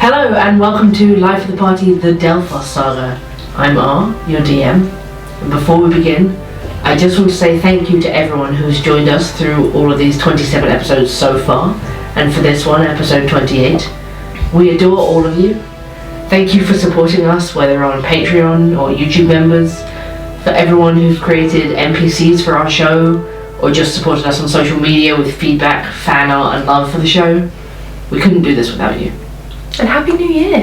Hello and welcome to Live for the Party, the Delphos Saga. I'm R, your DM, and before we begin, I just want to say thank you to everyone who's joined us through all of these 27 episodes so far, and for this one, episode 28. We adore all of you. Thank you for supporting us, whether on Patreon or YouTube members, for everyone who's created NPCs for our show, or just supported us on social media with feedback, fan art and love for the show. We couldn't do this without you. And Happy New Year!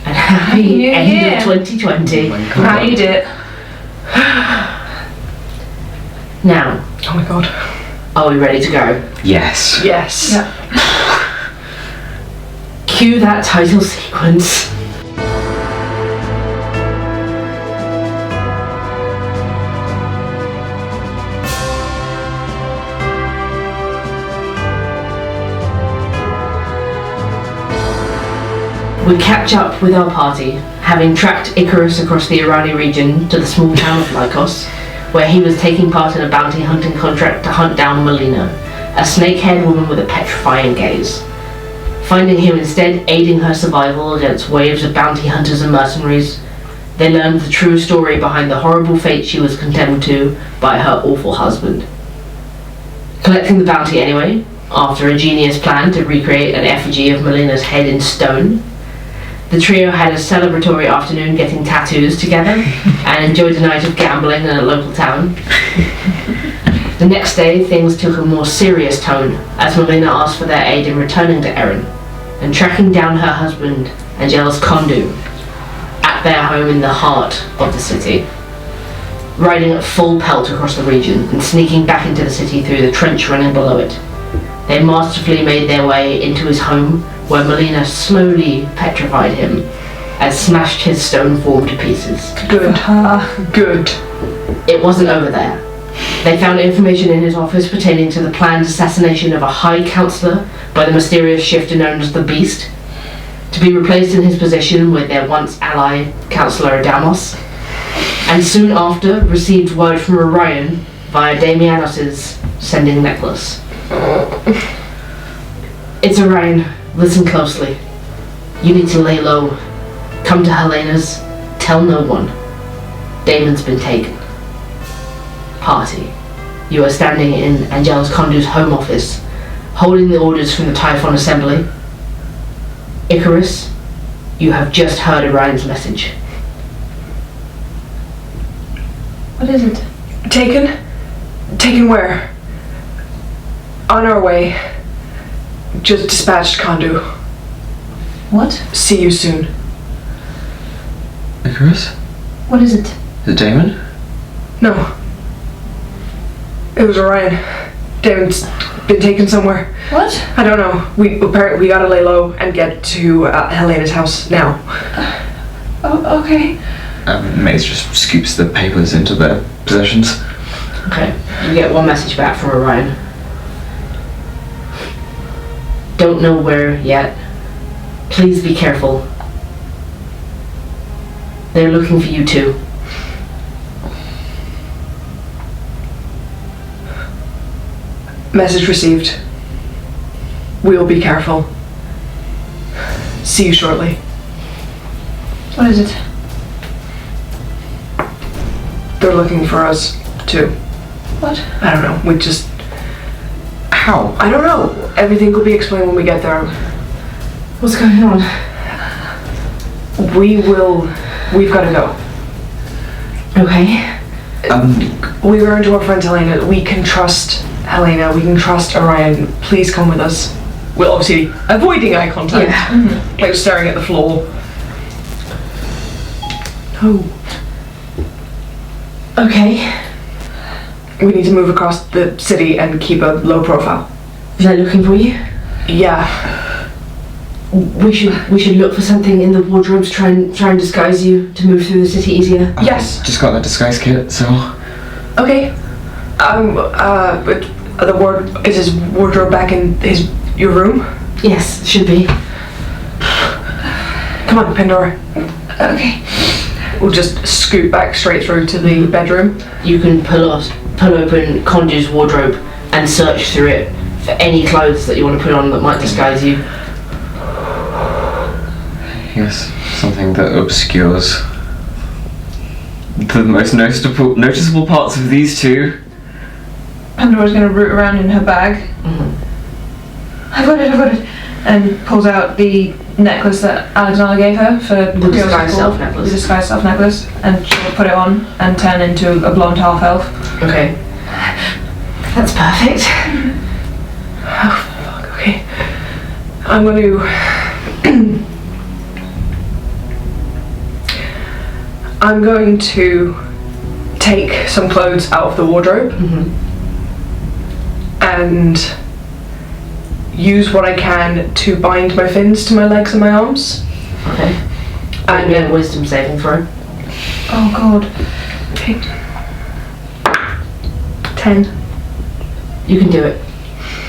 And happy New end Year. of 2020. How you did? Now, Oh my god. are we ready to go? Yes. Yes. Yeah. Cue that title sequence. We catch up with our party, having tracked Icarus across the Irani region to the small town of Lycos, where he was taking part in a bounty hunting contract to hunt down Melina, a snake-haired woman with a petrifying gaze. Finding him instead aiding her survival against waves of bounty hunters and mercenaries, they learned the true story behind the horrible fate she was condemned to by her awful husband. Collecting the bounty anyway, after a genius plan to recreate an effigy of Melina's head in stone, the trio had a celebratory afternoon getting tattoos together and enjoyed a night of gambling in a local town. The next day, things took a more serious tone as Melina asked for their aid in returning to Erin and tracking down her husband, Angelus Kondu, at their home in the heart of the city. Riding at full pelt across the region and sneaking back into the city through the trench running below it, they masterfully made their way into his home, where Melina slowly petrified him and smashed his stone form to pieces. Good. Good. It wasn't over there. They found information in his office pertaining to the planned assassination of a High Counselor by the mysterious shifter known as the Beast, to be replaced in his position with their once ally, Counselor Damianos, and soon after received word from Orion via Damianos' sending necklace. It's Orion. Listen closely. You need to lay low. Come to Helena's. Tell no one. Damon's been taken. Party. You are standing in Angelus Kondu's home office, holding the orders from the Typhon Assembly. Icarus, you have just heard Orion's message. What is it? Taken? Taken where? On our way. Just dispatched Kondu. What? See you soon. Icarus? What is it? Is it Damon? No. It was Orion. Damon's been taken somewhere. What? I don't know. We gotta lay low and get to Helena's house now. Oh, okay. Mace just scoops the papers into their possessions. Okay. You get one message back from Orion. Don't know where yet. Please be careful. They're looking for you too. Message received. We'll be careful. See you shortly. What is it? They're looking for us too. What? I don't know. We just... How? I don't know. Everything will be explained when we get there. What's going on? We've got to go. Okay. We learned to our friend Helena. We can trust Helena. We can trust Orion. Please come with us. We'll obviously be avoiding eye contact. Yeah. Like staring at the floor. No. Okay. We need to move across the city and keep a low profile. They're looking for you? Yeah. We should look for something in the wardrobes, try and disguise you to move through the city easier. Yes. Just got that disguise kit, so... Okay. But is his wardrobe back in your room? Yes, should be. Come on, Pandora. Okay. We'll just scoot back straight through to the bedroom. You can pull open Kondu's wardrobe and search through it for any clothes that you want to put on that might disguise you. Yes, something that obscures the most noticeable parts of these two. Pandora's gonna root around in her bag. I've got it. And pulls out the necklace that Alexandra gave her for The disguised self necklace. The disguised self necklace. And she'll put it on and turn into a blonde half elf. Okay. That's perfect. Oh, fuck, okay. I'm going to... I'm going to take some clothes out of the wardrobe and use what I can to bind my fins to my legs and my arms. Okay. And a wisdom saving throw. Oh god. Okay. 10. You can do it.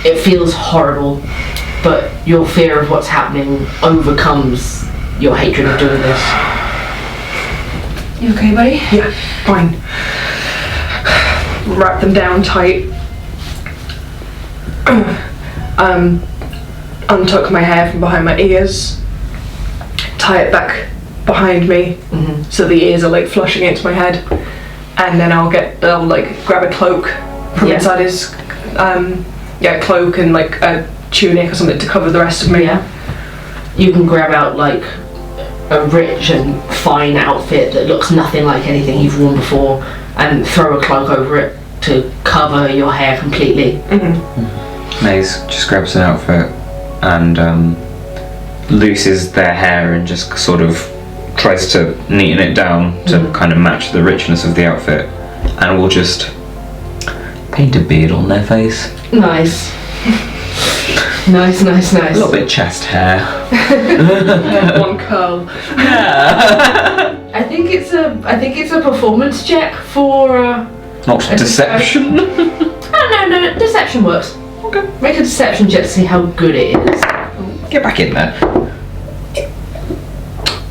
It feels horrible, but your fear of what's happening overcomes your hatred of doing this. You okay, buddy? Yeah, fine. Wrap them down tight. Untuck my hair from behind my ears. Tie it back behind me so the ears are like flushing into my head. And then I'll like grab a cloak from inside his cloak and like a tunic or something to cover the rest of me. Yeah. You can grab out like a rich and fine outfit that looks nothing like anything you've worn before and throw a cloak over it to cover your hair completely. Maze just grabs an outfit and looses their hair and just sort of tries to neaten it down to kind of match the richness of the outfit, and will just paint a beard on their face. Nice. Nice. A little bit chest hair. One curl. I think it's a performance check for Not deception. No, deception works. Okay. Make a deception check to see how good it is. Get back in there.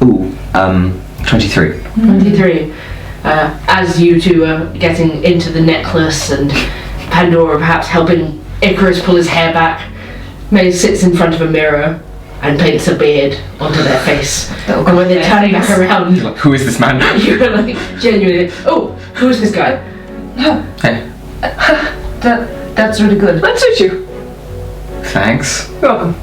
Ooh, 23. 23. As you two are getting into the necklace and Pandora perhaps helping Icarus pull his hair back, May sits in front of a mirror and paints a beard onto their face. And when they're turning back around, You're like, who is this man? you're like genuinely, oh, who is this guy? Hey, That's really good. That suits you. thanks. You're welcome.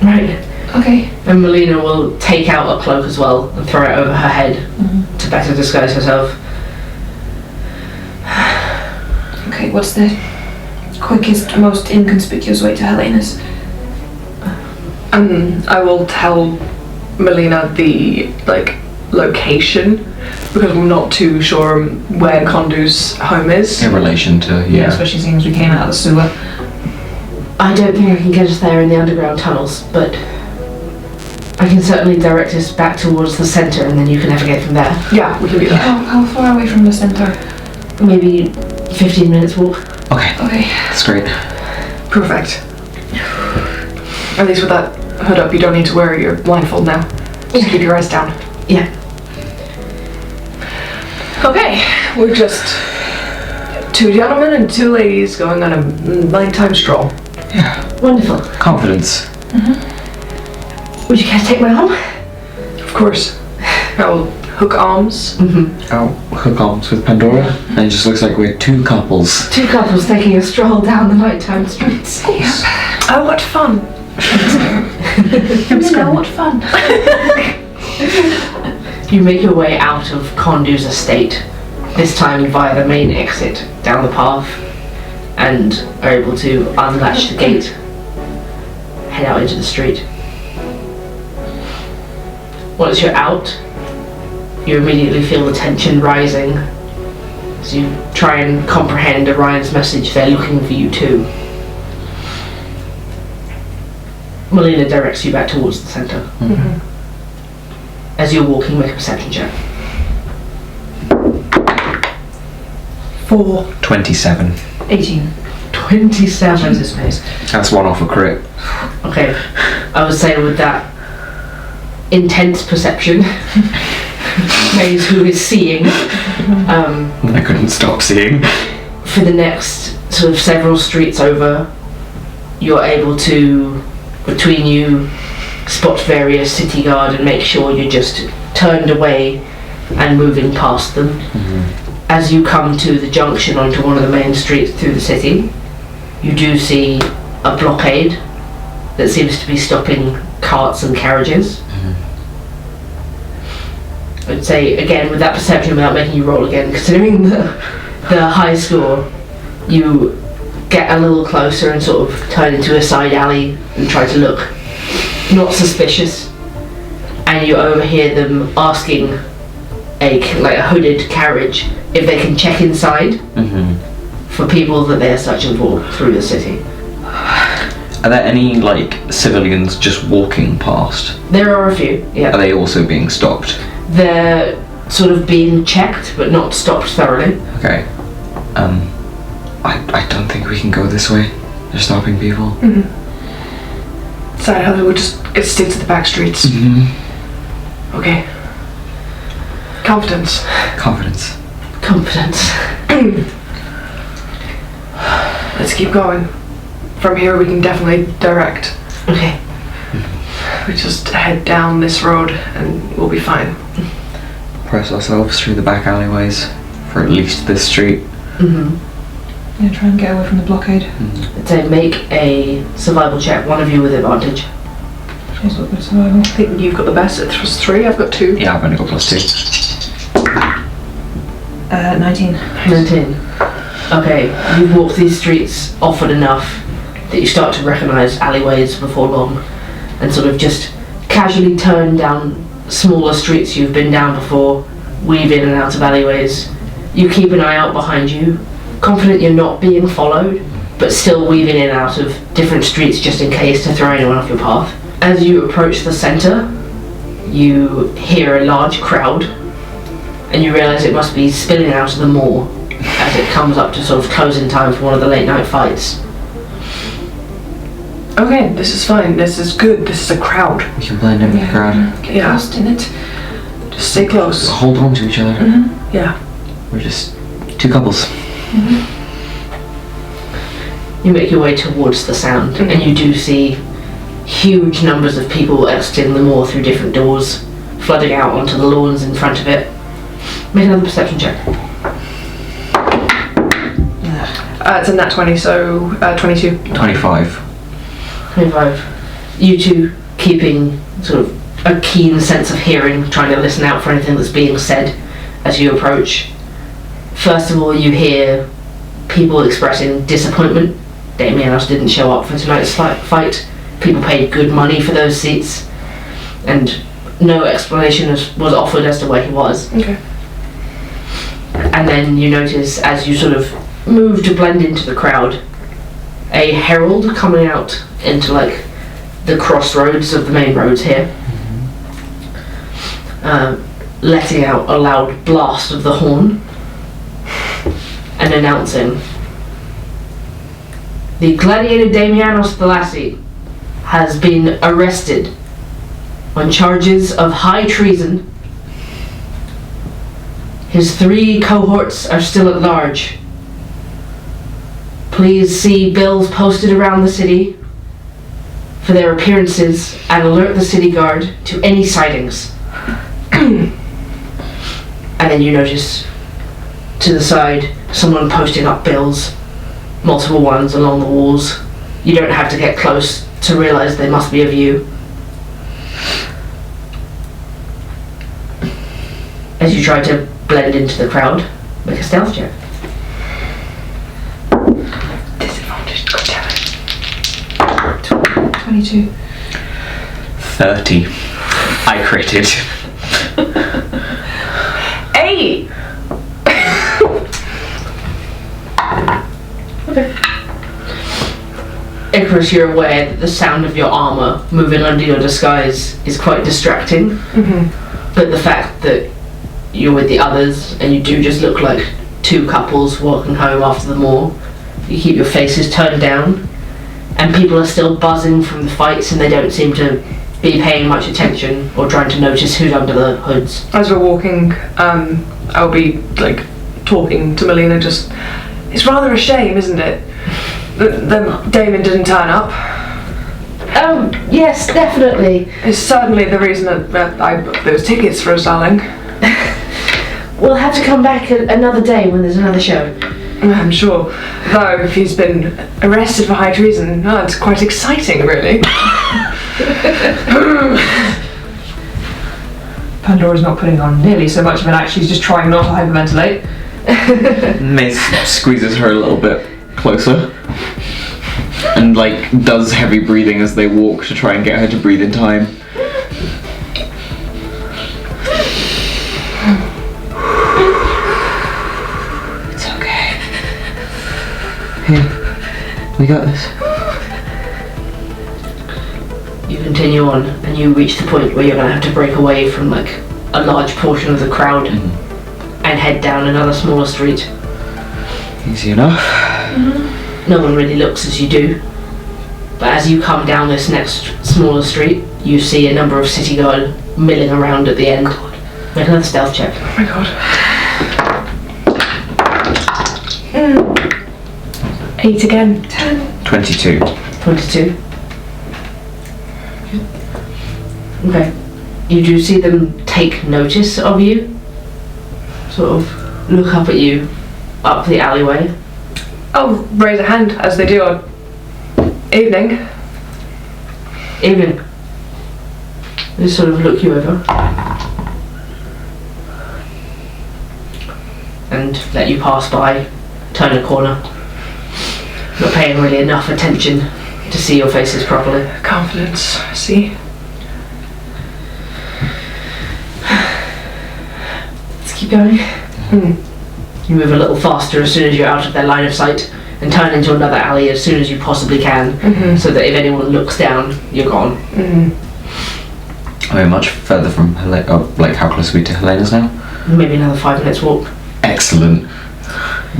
Right. Okay. And Melina will take out a cloak as well and throw it over her head to better disguise herself. Okay, what's the quickest, most inconspicuous way to Helena's? I will tell Melina the location because I'm not too sure where Kondu's home is. In relation to, Especially seeing as we came out of the sewer. I don't think I can get us there in the underground tunnels, but I can certainly direct us back towards the centre and then you can navigate from there. Yeah, we can do that. How far away from the centre? Maybe 15 minutes walk. Okay, Okay. that's great. Perfect. At least with that hood up, you don't need to wear your blindfold now. Just keep your eyes down. Yeah. Okay, we're just two gentlemen and two ladies going on a nighttime stroll. Yeah, Wonderful. confidence. Would you care to take my arm? Of course. I will hook arms. I'll hook arms with Pandora, and it just looks like we're two couples. Two couples taking a stroll down the nighttime streets. Oh, what fun. What fun. You make your way out of Kondu's estate, this time via the main exit down the path, and are able to unlatch the gate, head out into the street. Once you're out, you immediately feel the tension rising as you try and comprehend Orion's message. They're looking for you too. Melina directs you back towards the centre. As you're walking, make a perception check. 4. 27. 18. 27. Jesus face. That's one off a crit. Okay, I would say with that intense perception, Maze, who is seeing, I couldn't stop seeing. for the next sort of several streets over, you're able to between you spot various city guard and make sure you're just turned away and moving past them. As you come to the junction onto one of the main streets through the city, you do see a blockade that seems to be stopping carts and carriages. I'd say, again, with that perception, without making you roll again, considering the high score, you get a little closer and sort of turn into a side alley and try to look not suspicious, and you overhear them asking a hooded carriage if they can check inside for people that they are searching for through the city. Are there any civilians just walking past? There are a few, yeah. Are they also being stopped? They're sort of being checked but not stopped thoroughly. Okay. I don't think we can go this way. They're stopping people. So we'll just stick to the back streets. Okay. Confidence. Let's keep going. From here we can definitely direct. Okay. We just head down this road and we'll be fine. Press ourselves through the back alleyways for at least this street. Yeah, try and get away from the blockade. I'd say make a survival check, one of you with advantage. She's got good survival. I think you've got the best at +3, I've got 2. Yeah, I've only got +2. 19. 19. Okay, you've walked these streets often enough that you start to recognise alleyways before long and sort of just casually turn down smaller streets you've been down before, weave in and out of alleyways. You keep an eye out behind you, confident you're not being followed, but still weaving in and out of different streets just in case to throw anyone off your path. As you approach the centre, you hear a large crowd and you realise it must be spilling out of the mall as it comes up to sort of closing time for one of the late night fights. Okay, this is fine. This is good. This is a crowd. We can blend in with the crowd. Get lost in it. Just stay close. Hold on to each other. Yeah. We're just two couples. You make your way towards the sound and you do see huge numbers of people exiting the mall through different doors, flooding out onto the lawns in front of it. Make another perception check. It's a nat 20, so 22. 25. 25. You two keeping sort of a keen sense of hearing, trying to listen out for anything that's being said as you approach. First of all, you hear people expressing disappointment. Damianos didn't show up for tonight's fight. People paid good money for those seats, and no explanation was offered as to where he was. Okay. And then you notice, as you sort of move to blend into the crowd, a herald coming out into the crossroads of the main roads here, letting out a loud blast of the horn and announcing, the gladiator Damianos Thalasi has been arrested on charges of high treason. His 3 cohorts are still at large. Please see bills posted around the city for their appearances and alert the city guard to any sightings. And then you notice to the side someone posting up bills, multiple ones along the walls. You don't have to get close to realise they must be of you. As you try to blend into the crowd, make a stealth check. Disadvantage, goddammit. 22. 30. I critted. 8! Okay. Icarus, you're aware that the sound of your armour moving under your disguise is quite distracting. But the fact that you're with the others and you do just look like 2 couples walking home after the mall, you keep your faces turned down, and people are still buzzing from the fights and they don't seem to be paying much attention or trying to notice who's under the hoods. As we're walking, I'll be talking to Melina, just, it's rather a shame, isn't it? That Damon didn't turn up. Yes, definitely. It's certainly the reason that I booked those tickets for us, darling. We'll have to come back another day when there's another show. I'm sure. Though, if he's been arrested for high treason, it's quite exciting, really. Pandora's not putting on nearly so much of an act, she's just trying not to hyperventilate. Mace squeezes her a little bit closer and like does heavy breathing as they walk to try and get her to breathe in time. It's okay. Here, we got this. You continue on, and you reach the point where you're going to have to break away from like a large portion of the crowd and head down another smaller street. Easy enough. No one really looks as you do, but as you come down this next smaller street, you see a number of city guard milling around at the end. Make another stealth check. Oh my god. 8 again. 10. 22. 22. Okay. You do see them take notice of you. Sort of look up at you up the alleyway. I'll raise a hand as they do on evening. Evening. They sort of look you over. And let you pass by, turn a corner. Not paying really enough attention to see your faces properly. Confidence, see? Let's keep going. You move a little faster as soon as you're out of their line of sight and turn into another alley as soon as you possibly can, so that if anyone looks down, you're gone. Are we much further from Helena? Oh, like how close are we to Helena's now? Maybe another 5 minutes walk. Excellent.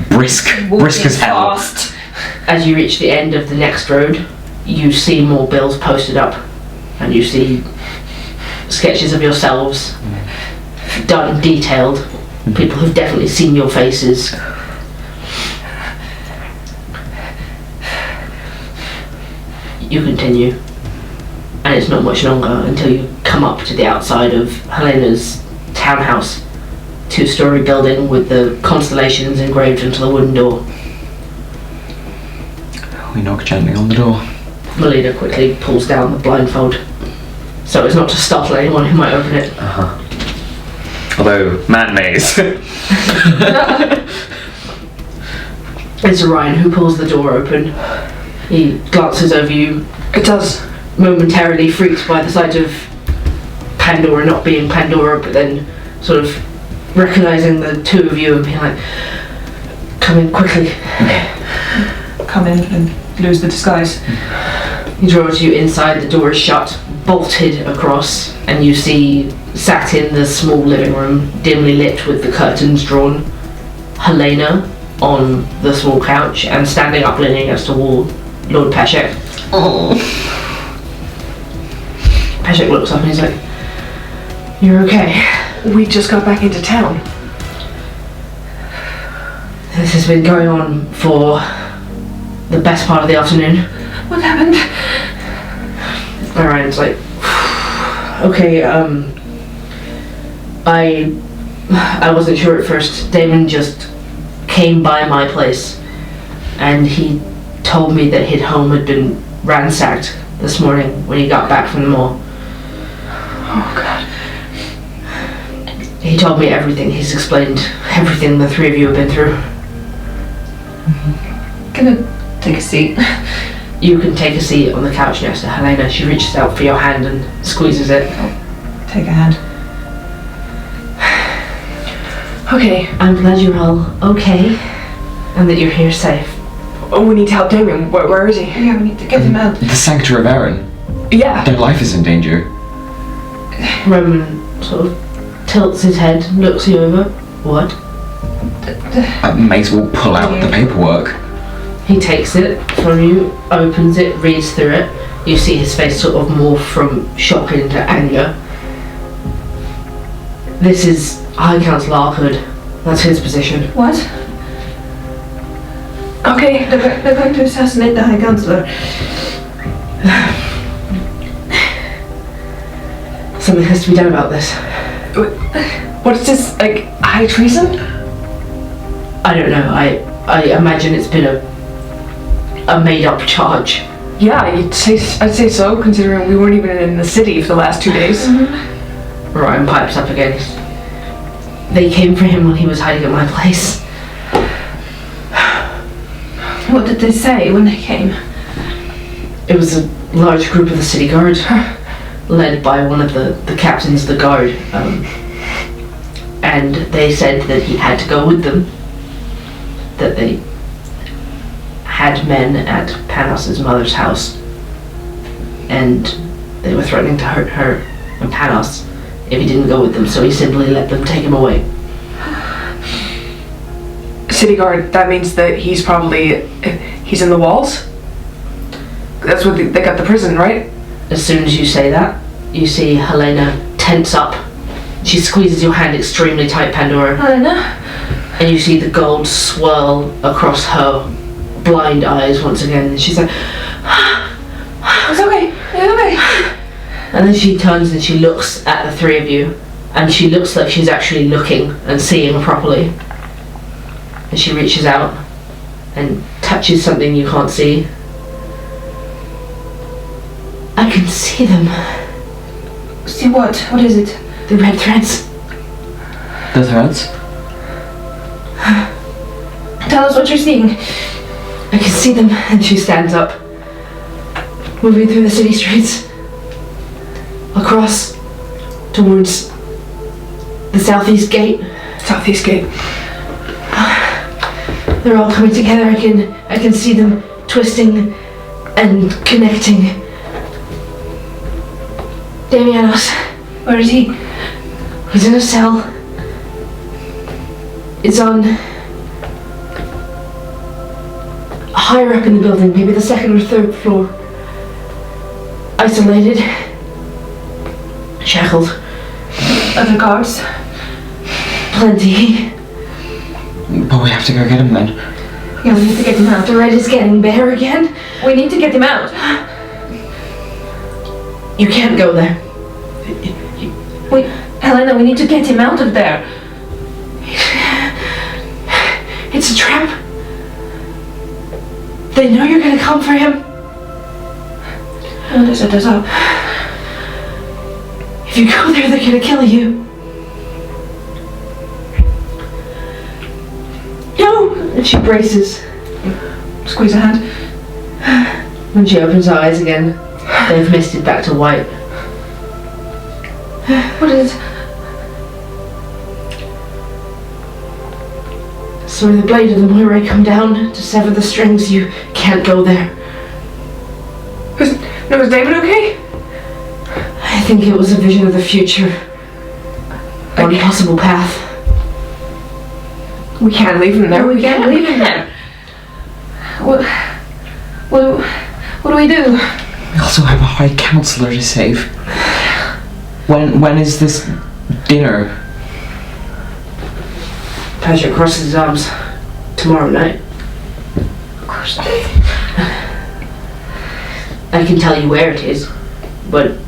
Brisk as hell. Fast. As you reach the end of the next road, you see more bills posted up, and you see sketches of yourselves, done detailed. People who've definitely seen your faces. You continue, and it's not much longer until you come up to the outside of Helena's townhouse. 2-story building with the constellations engraved into the wooden door. We knock gently on the door. Melina quickly pulls down the blindfold, so as not to startle anyone who might open it. Although, man maze. It's Ryan who pulls the door open. He glances over you. It does. Momentarily freaked by the sight of Pandora not being Pandora, but then sort of recognising the two of you and being like, come in quickly. Come in and lose the disguise. He draws you inside, the door is shut, bolted across, and you see, sat in the small living room, dimly lit with the curtains drawn, Helena on the small couch, and standing up leaning against the wall, Lord Peshek. Peshek looks up and he's like, you're okay? We just got back into town. This has been going on for the best part of the afternoon. What happened? Ryan's like, okay, I wasn't sure at first. Damon just came by my place and he told me that his home had been ransacked this morning when he got back from the mall. Oh god. He told me everything. He's explained everything the three of you have been through. Gonna take a seat. You can take a seat on the couch next to Helena. She reaches out for your hand and squeezes it. Take a hand. Okay. I'm glad you're all okay and that you're here safe. Oh, we need to help Damien. Where is he? Yeah, we need to get him out. The Sanctuary of Aaron. Yeah. Their life is in danger. Roman sort of tilts his head, looks you over. What? Mace will pull out the paperwork. He takes it from you, opens it, reads through it. You see his face sort of morph from shock into anger. This is High Council Arkhood. That's his position. What? Okay. They're going to assassinate the High Councillor. Something has to be done about this. What is this, like, high treason? I don't know. I imagine it's been a made-up charge. Yeah, I'd say so, considering we weren't even in the city for the last 2 days. Ryan pipes up again. They came for him when he was hiding at my place. What did they say when they came? It was a large group of the city guard, led by one of the captains of the guard. And they said that he had to go with them. That they had men at Panos' mother's house. And they were threatening to hurt her and Panos if he didn't go with them, so he simply let them take him away. City guard, that means that he's in the walls? That's what they got the prison, right? As soon as you say that, you see Helena tense up. She squeezes your hand extremely tight, Pandora. Helena? And you see the gold swirl across her blind eyes once again. And she's like, It's okay. It's okay. and then she turns and she looks at the three of you. And she looks like she's actually looking and seeing properly. And she reaches out and touches something you can't see. I can see them. See what? What is it? The red threads. The threads? Tell us what you're seeing. I can see them. And she stands up, moving through the city streets, across towards the southeast gate. Southeast gate. They're all coming together. I can see them twisting and connecting. Damianos. Where is he? He's in a cell. It's on higher up in the building, maybe the second or third floor. Isolated. Shackled. Other guards? Plenty. But we have to go get him then. Yeah, we need to get him out. The red is getting bare again. We need to get him out. You can't go there. Wait, Helena, we need to get him out of there. It's a trap. They know you're gonna come for him. Oh, they set us up. If you go there, they're gonna kill you. No! And she braces. Squeeze a hand. When she opens her eyes again, they've misted back to white. What is it? So the blade of the Moira come down to sever the strings. You can't go there. Was David okay? I think it was a vision of the future. One possible path. We can't leave him there. We can't leave him there. What do we do? We also have a High Counselor to save. When is this dinner? Patrick crosses his arms. Tomorrow night. Of course. I can tell you where it is, but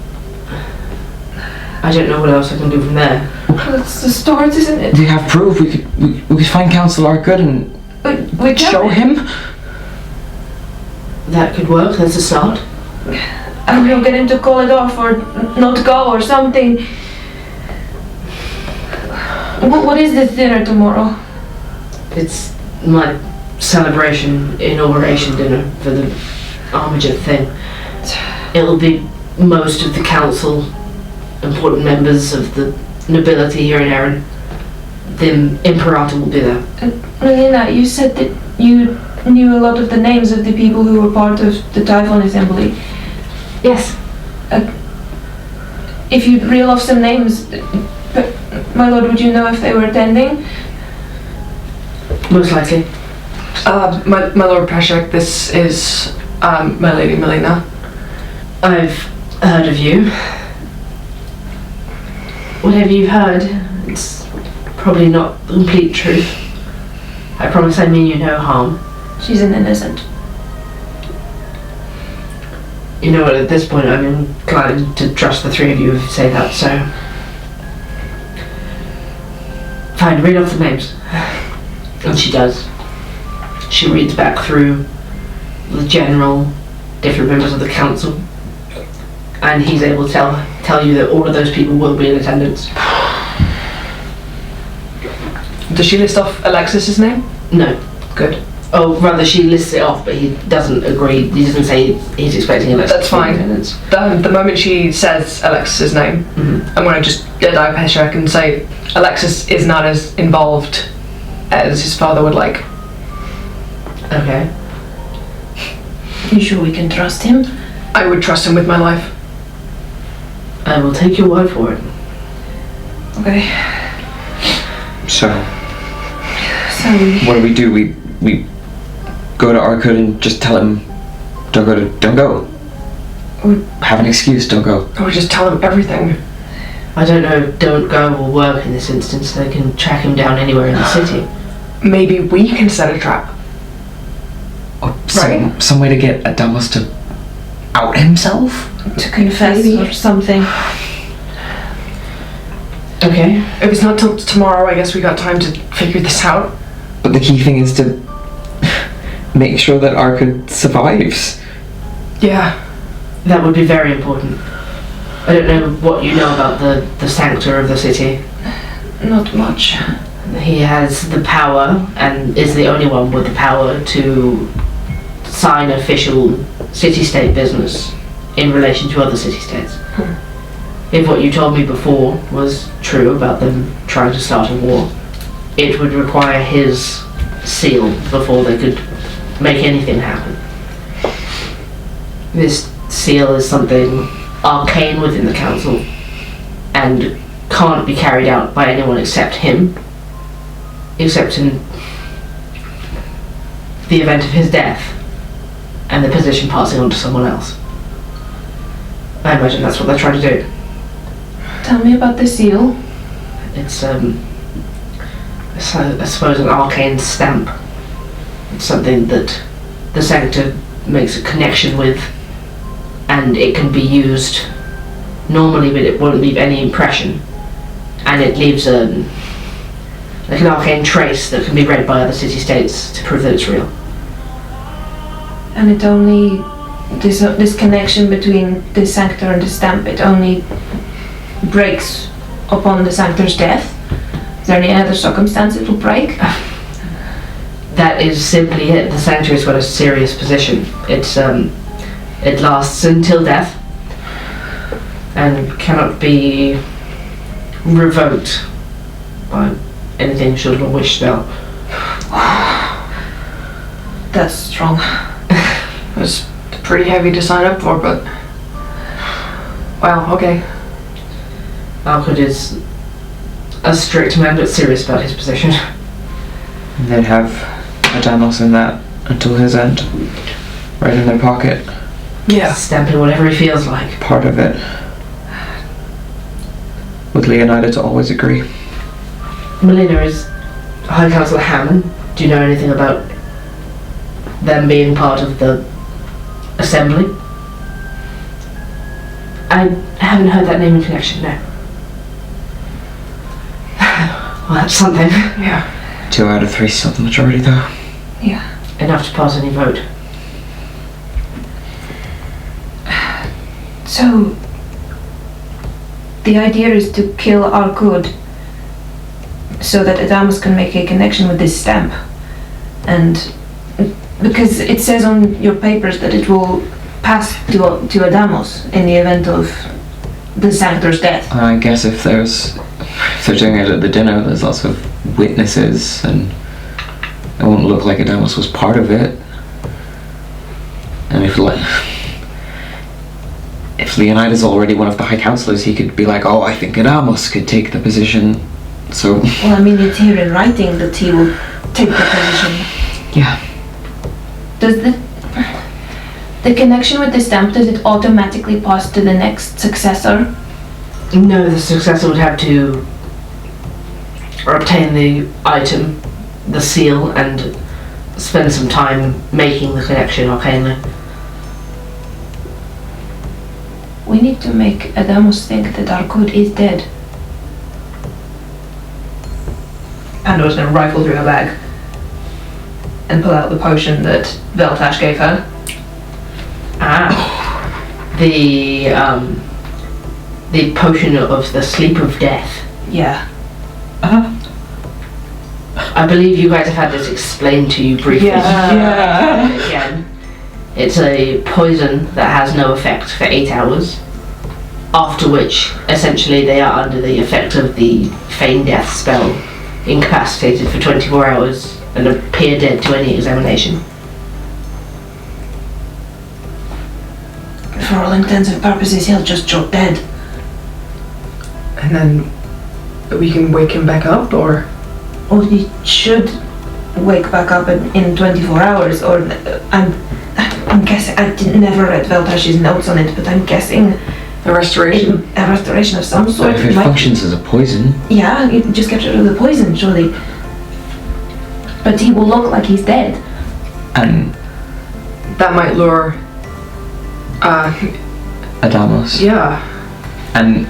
I don't know what else I can do from there. That's the start, isn't it? We have proof. We could find Counselor Good and We show him. That could work. That's a start. And we'll get him to call it off or not go or something. What is this dinner tomorrow? It's my celebration, inauguration dinner for the Armiger thing. It'll be most of the council, important members of the nobility here in Erin. The Imperator will be there. Melina, you said that you knew a lot of the names of the people who were part of the Typhon Assembly. Yes. If you reel off some names, my lord, would you know if they were attending? Most likely. My Lord Preshek, this is my Lady Melina. I've heard of you. Whatever you've heard, it's probably not the complete truth. I promise I mean you no harm. She's an innocent. You know what, at this point I'm inclined to trust the three of you if you say that, so... Fine, read off the names. And she does. She reads back through the general, different members of the council, and he's able to tell you that all of those people will be in attendance. Does she list off Alexis's name? No. Good. Oh, rather she lists it off, but he doesn't agree. He doesn't say he's expecting Alexis That's to be in fine. attendance. The moment she says Alexis's name, I'm going to just get a dive check and say Alexis is not as involved as his father would like. Okay. You sure we can trust him? I would trust him with my life. I will take your word for it. Okay. So, So what do? We go to Arcud and just tell him, don't go. Or, Have an excuse, don't go. or just tell him everything. I don't know if don't go will work in this instance. They can track him down anywhere in the city. Maybe we can set a trap. Or some way to get Adamos to out himself? to confess Maybe. or something. Okay. If it's not till tomorrow, I guess we got time to figure this out. But the key thing is to make sure that Arcud survives. Yeah. That would be very important. I don't know what you know about the sanctor of the city. Not much. He has the power, and is the only one with the power to sign official city-state business in relation to other city-states. If what you told me before was true about them trying to start a war, it would require his seal before they could make anything happen. This seal is something arcane within the council and can't be carried out by anyone except him, except in the event of his death and the position passing on to someone else. I imagine that's what they're trying to do. Tell me about the seal. It's I suppose an arcane stamp. It's something that the Sanctor makes a connection with, and it can be used normally, but it won't leave any impression, and it leaves like an arcane trace that can be read by other city-states to prove that it's real. And it only this connection between the Sanctor and the stamp, it only breaks upon the Sanctor's death. Is there any other circumstance it will break? That is simply it. The Sanctuary's got a serious position. It lasts until death and cannot be revoked by anything short of a wish spell. That's strong. It was pretty heavy to sign up for, but... Wow, okay. Alcud is a strict man but serious about his position. And they'd have Adamos in that until his end. Right in their pocket. Yeah. Stamping whatever he feels like. Part of it. With Leonida to always agree. Melina is High Councillor Hammond. Do you know anything about them being part of the assembly? I haven't heard that name in connection, no. Well, that's something. Yeah. 2 out of 3 is still the majority though. Yeah. Enough to pass any vote. So, the idea is to kill Arcud so that Adamos can make a connection with this stamp. And because it says on your papers that it will pass to Adamos in the event of the Sanctor's death. I guess if they're doing it at the dinner, there's lots of witnesses, and it won't look like Adamos was part of it. And if Leonida's already one of the High Councillors, he could be like, oh, I think Adamos could take the position. So. Well, I mean, it's here in writing that he will take the position. Yeah. Does the connection with the stamp, does it automatically pass to the next successor? No, the successor would have to obtain the item, the seal, and spend some time making the connection arcanely. We need to make Adamos think that our good is dead. Pandora's gonna rifle through her bag and pull out the potion that Veltash gave her. The potion of the sleep of death. Yeah. I believe you guys have had this explained to you briefly. Again, it's a poison that has no effect for 8 hours, after which, essentially, they are under the effect of the feign death spell, incapacitated for 24 hours, and appear dead to any examination. For all intents and purposes, he'll just drop dead. And then we can wake him back up, or? Or he should wake back up in 24 hours, or I'm guessing, never read Veltash's notes on it, but I'm guessing A restoration? a restoration of some sort. If it functions as a poison. Yeah, you just get rid of the poison, surely. But he will look like he's dead. And That might lure... Adamos. yeah. And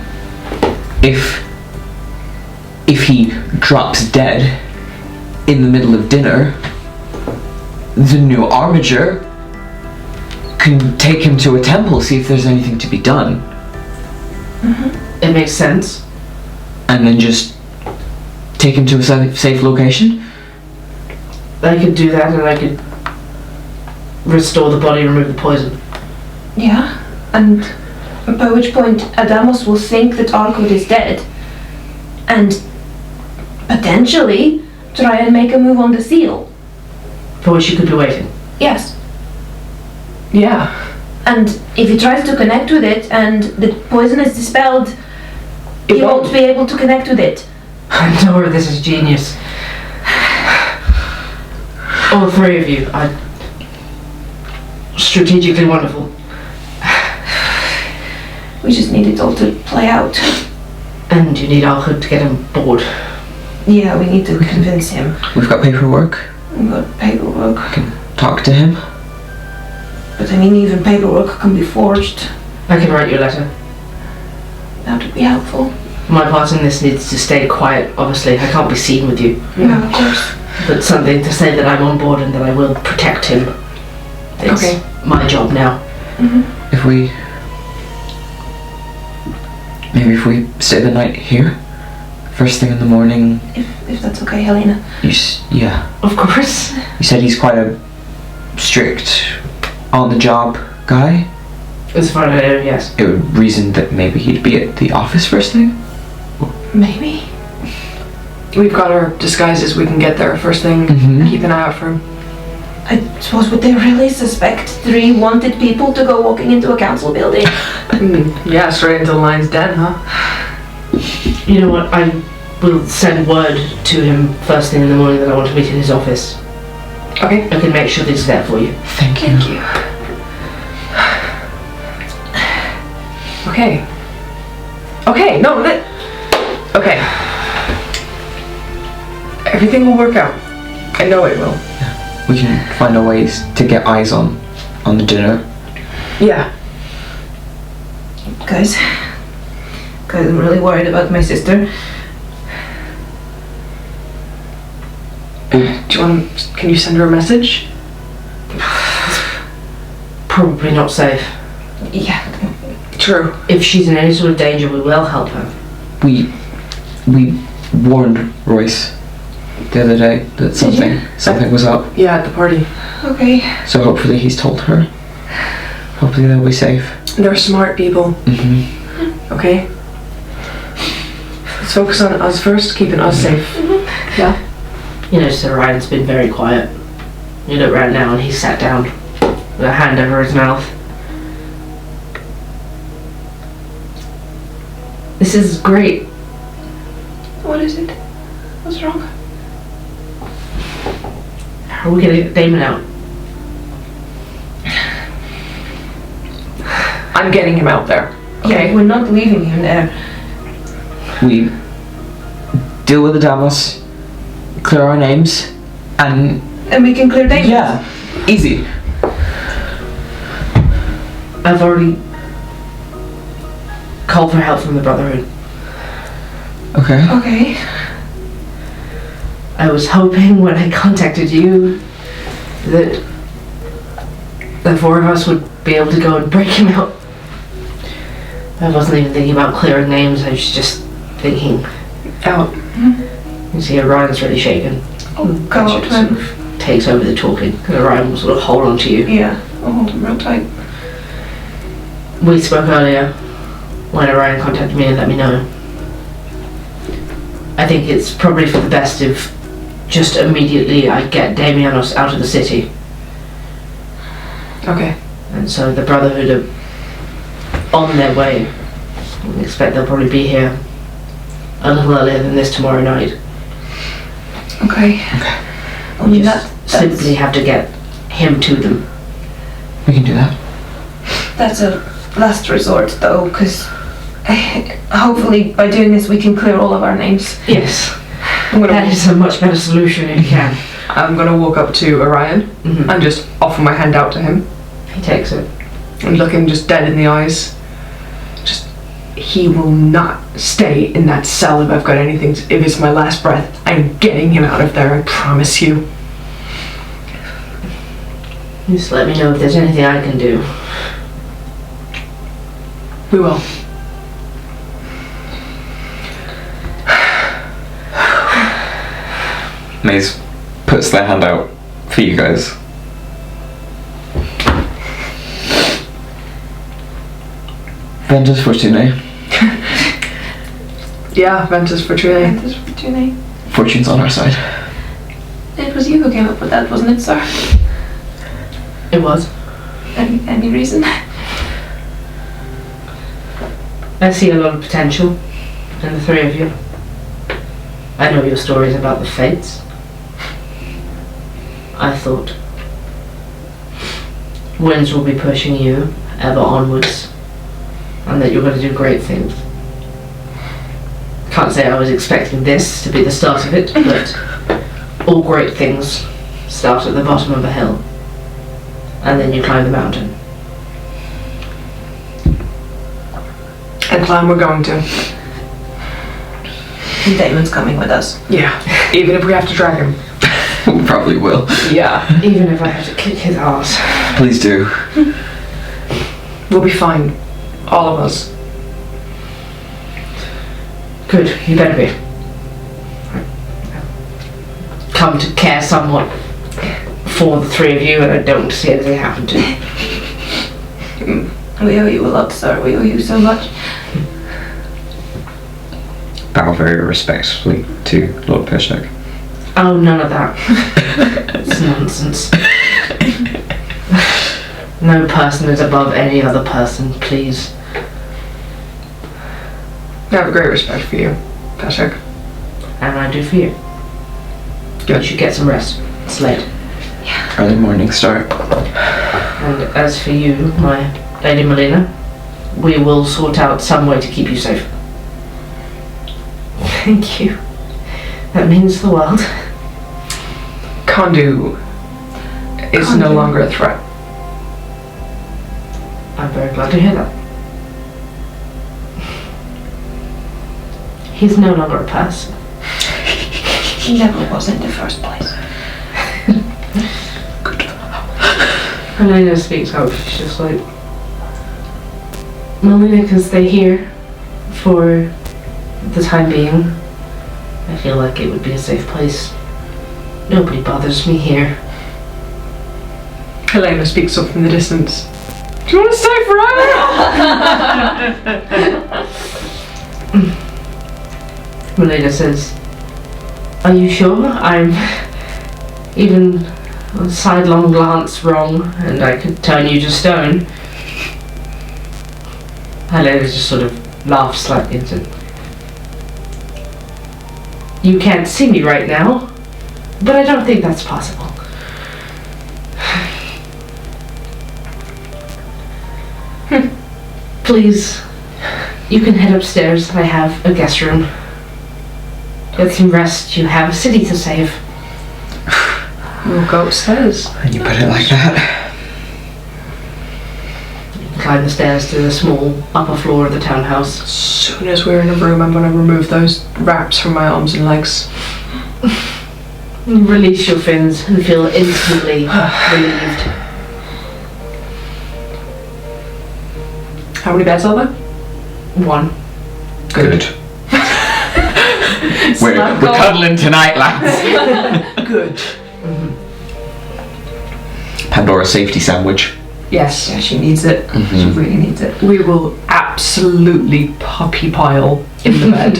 if he drops dead in the middle of dinner, the new Armiger can take him to a temple, see if there's anything to be done. It makes sense. And then just take him to a safe location? I could do that, and I could restore the body, remove the poison. Yeah, and by which point Adamos will think that Arkut is dead, and potentially try and make a move on the seal. For which you could be waiting. Yes. Yeah. And if he tries to connect with it and the poison is dispelled, he won't be able to connect with it. Pandora, this is genius. All three of you are strategically wonderful. We just need it all to play out. And you need Alchud to get him bored. Yeah, we need to convince him. We've got paperwork. We've got paperwork. I can talk to him. But I mean, even paperwork can be forged. I can write you a letter. That would be helpful. My part in this needs to stay quiet, obviously. I can't be seen with you. Yeah, of course. But something to say that I'm on board and that I will protect him. It's Okay. my job now. If we stay the night here, first thing in the morning. If that's okay, Helena. Yeah. Of course. You said he's quite a strict, on-the-job guy. As far as I know, yes. It would reason that maybe he'd be at the office first thing. Maybe. We've got our disguises, we can get there first thing, keep an eye out for him. I suppose, would they really suspect 3 wanted people to go walking into a council building? Yeah, straight into the lion's den, huh? You know what? I will send word to him first thing in the morning that I want to meet in his office. Okay. I can make sure that he's there for you. Thank you. Thank you. Okay. Okay, no, okay. Everything will work out. I know it will. We can find a ways to get eyes on the dinner. Yeah. Guys, I'm really worried about my sister. Do you want to, can you send her a message? Probably not safe. Yeah. True. If she's in any sort of danger, we will help her. We warned Royce the other day that something was up. Yeah, at the party. Okay. So hopefully he's told her. Hopefully they'll be safe. They're smart people. Okay? Let's focus on us first, keeping us safe. Yeah? You know, Sir Ryan's been very quiet. You look right now and he's sat down with a hand over his mouth. This is great. What is it? What's wrong? How are we gonna get Damon out? I'm getting him out there. Okay? Yeah, we're not leaving him there. We deal with the Damos, clear our names, and we can clear Damon. yeah, easy. I've already call for help from the Brotherhood. Okay. Okay. I was hoping when I contacted you that the four of us would be able to go and break him out. I wasn't even thinking about clearing names, I was just thinking out. You see, Orion's really shaken. Oh God, man. Takes over the talking, and Orion will sort of hold on to you. Yeah, I'll hold him real tight. We spoke earlier when Orion contacted me and let me know. I think it's probably for the best if just immediately I get Damianos out of the city. Okay. And so the Brotherhood are on their way. I expect they'll probably be here a little earlier than this tomorrow night. Okay. I mean, that's Simply have to get him to them. We can do that. That's a last resort, though, because hopefully by doing this we can clear all of our names. Yes, I'm gonna that is a much better solution if you can. I'm gonna walk up to Orion and just offer my hand out to him He takes it. and look him just dead in the eyes. Just, he will not stay in that cell if I've got anything. If it's my last breath, I'm getting him out of there. I promise you. Just let me know if there's anything I can do. We will. Maze puts their hand out for you guys. Ventus Fortune. Yeah, Ventus Fortune. Ventus Fortune. Fortune's on our side. It was you who came up with that, wasn't it, sir? It was. Any reason? I see a lot of potential in the three of you. I know your stories about the Fates. I thought winds will be pushing you ever onwards and that you're going to do great things. Can't say I was expecting this to be the start of it, but all great things start at the bottom of a hill and then you climb the mountain. And climb we're going to. And Damon's coming with us. Yeah. Even if we have to drag him. We probably will. Yeah. Even if I have to kick his ass. Please do. We'll be fine. All of us. Good, you better be. Come to care somewhat for the three of you, and I don't see anything happen to you. We owe you a lot, sir. We owe you so much. Bow very respectfully to Lord Pishnock. Oh, none of that. It's nonsense. No person is above any other person, please. I have a great respect for you, Peshek. And I do for you. You should get some rest. It's late. Early morning start. And as for you, my Lady Melina, we will sort out some way to keep you safe. Thank you. That means the world. Kondu is no Kondu. longer a threat. I'm very glad to hear that. He's no longer a person. He never was in the first place. Melina speaks up. She's just like, Melina, because they're here for the time being. I feel like it would be a safe place. Nobody bothers me here. Helena speaks up from the distance. Do you want to stay forever? Melina says, are you sure? I'm even a sidelong glance wrong and I could turn you to stone. Helena just sort of laughs slightly and said, you can't see me right now, but I don't think that's possible. Please, you can head upstairs. I have a guest room. Get some rest. You have a city to save. We'll go upstairs. And you put it like that. climb the stairs to the small upper floor of the townhouse. As soon as we're in a room, I'm going to remove those wraps from my arms and legs. You release your fins and feel instantly relieved. How many beds are there? One. Good. we're cuddling tonight, lads. Good. Pandora safety sandwich. Yes. Yeah, she needs it. She really needs it. We will absolutely puppy pile in the bed.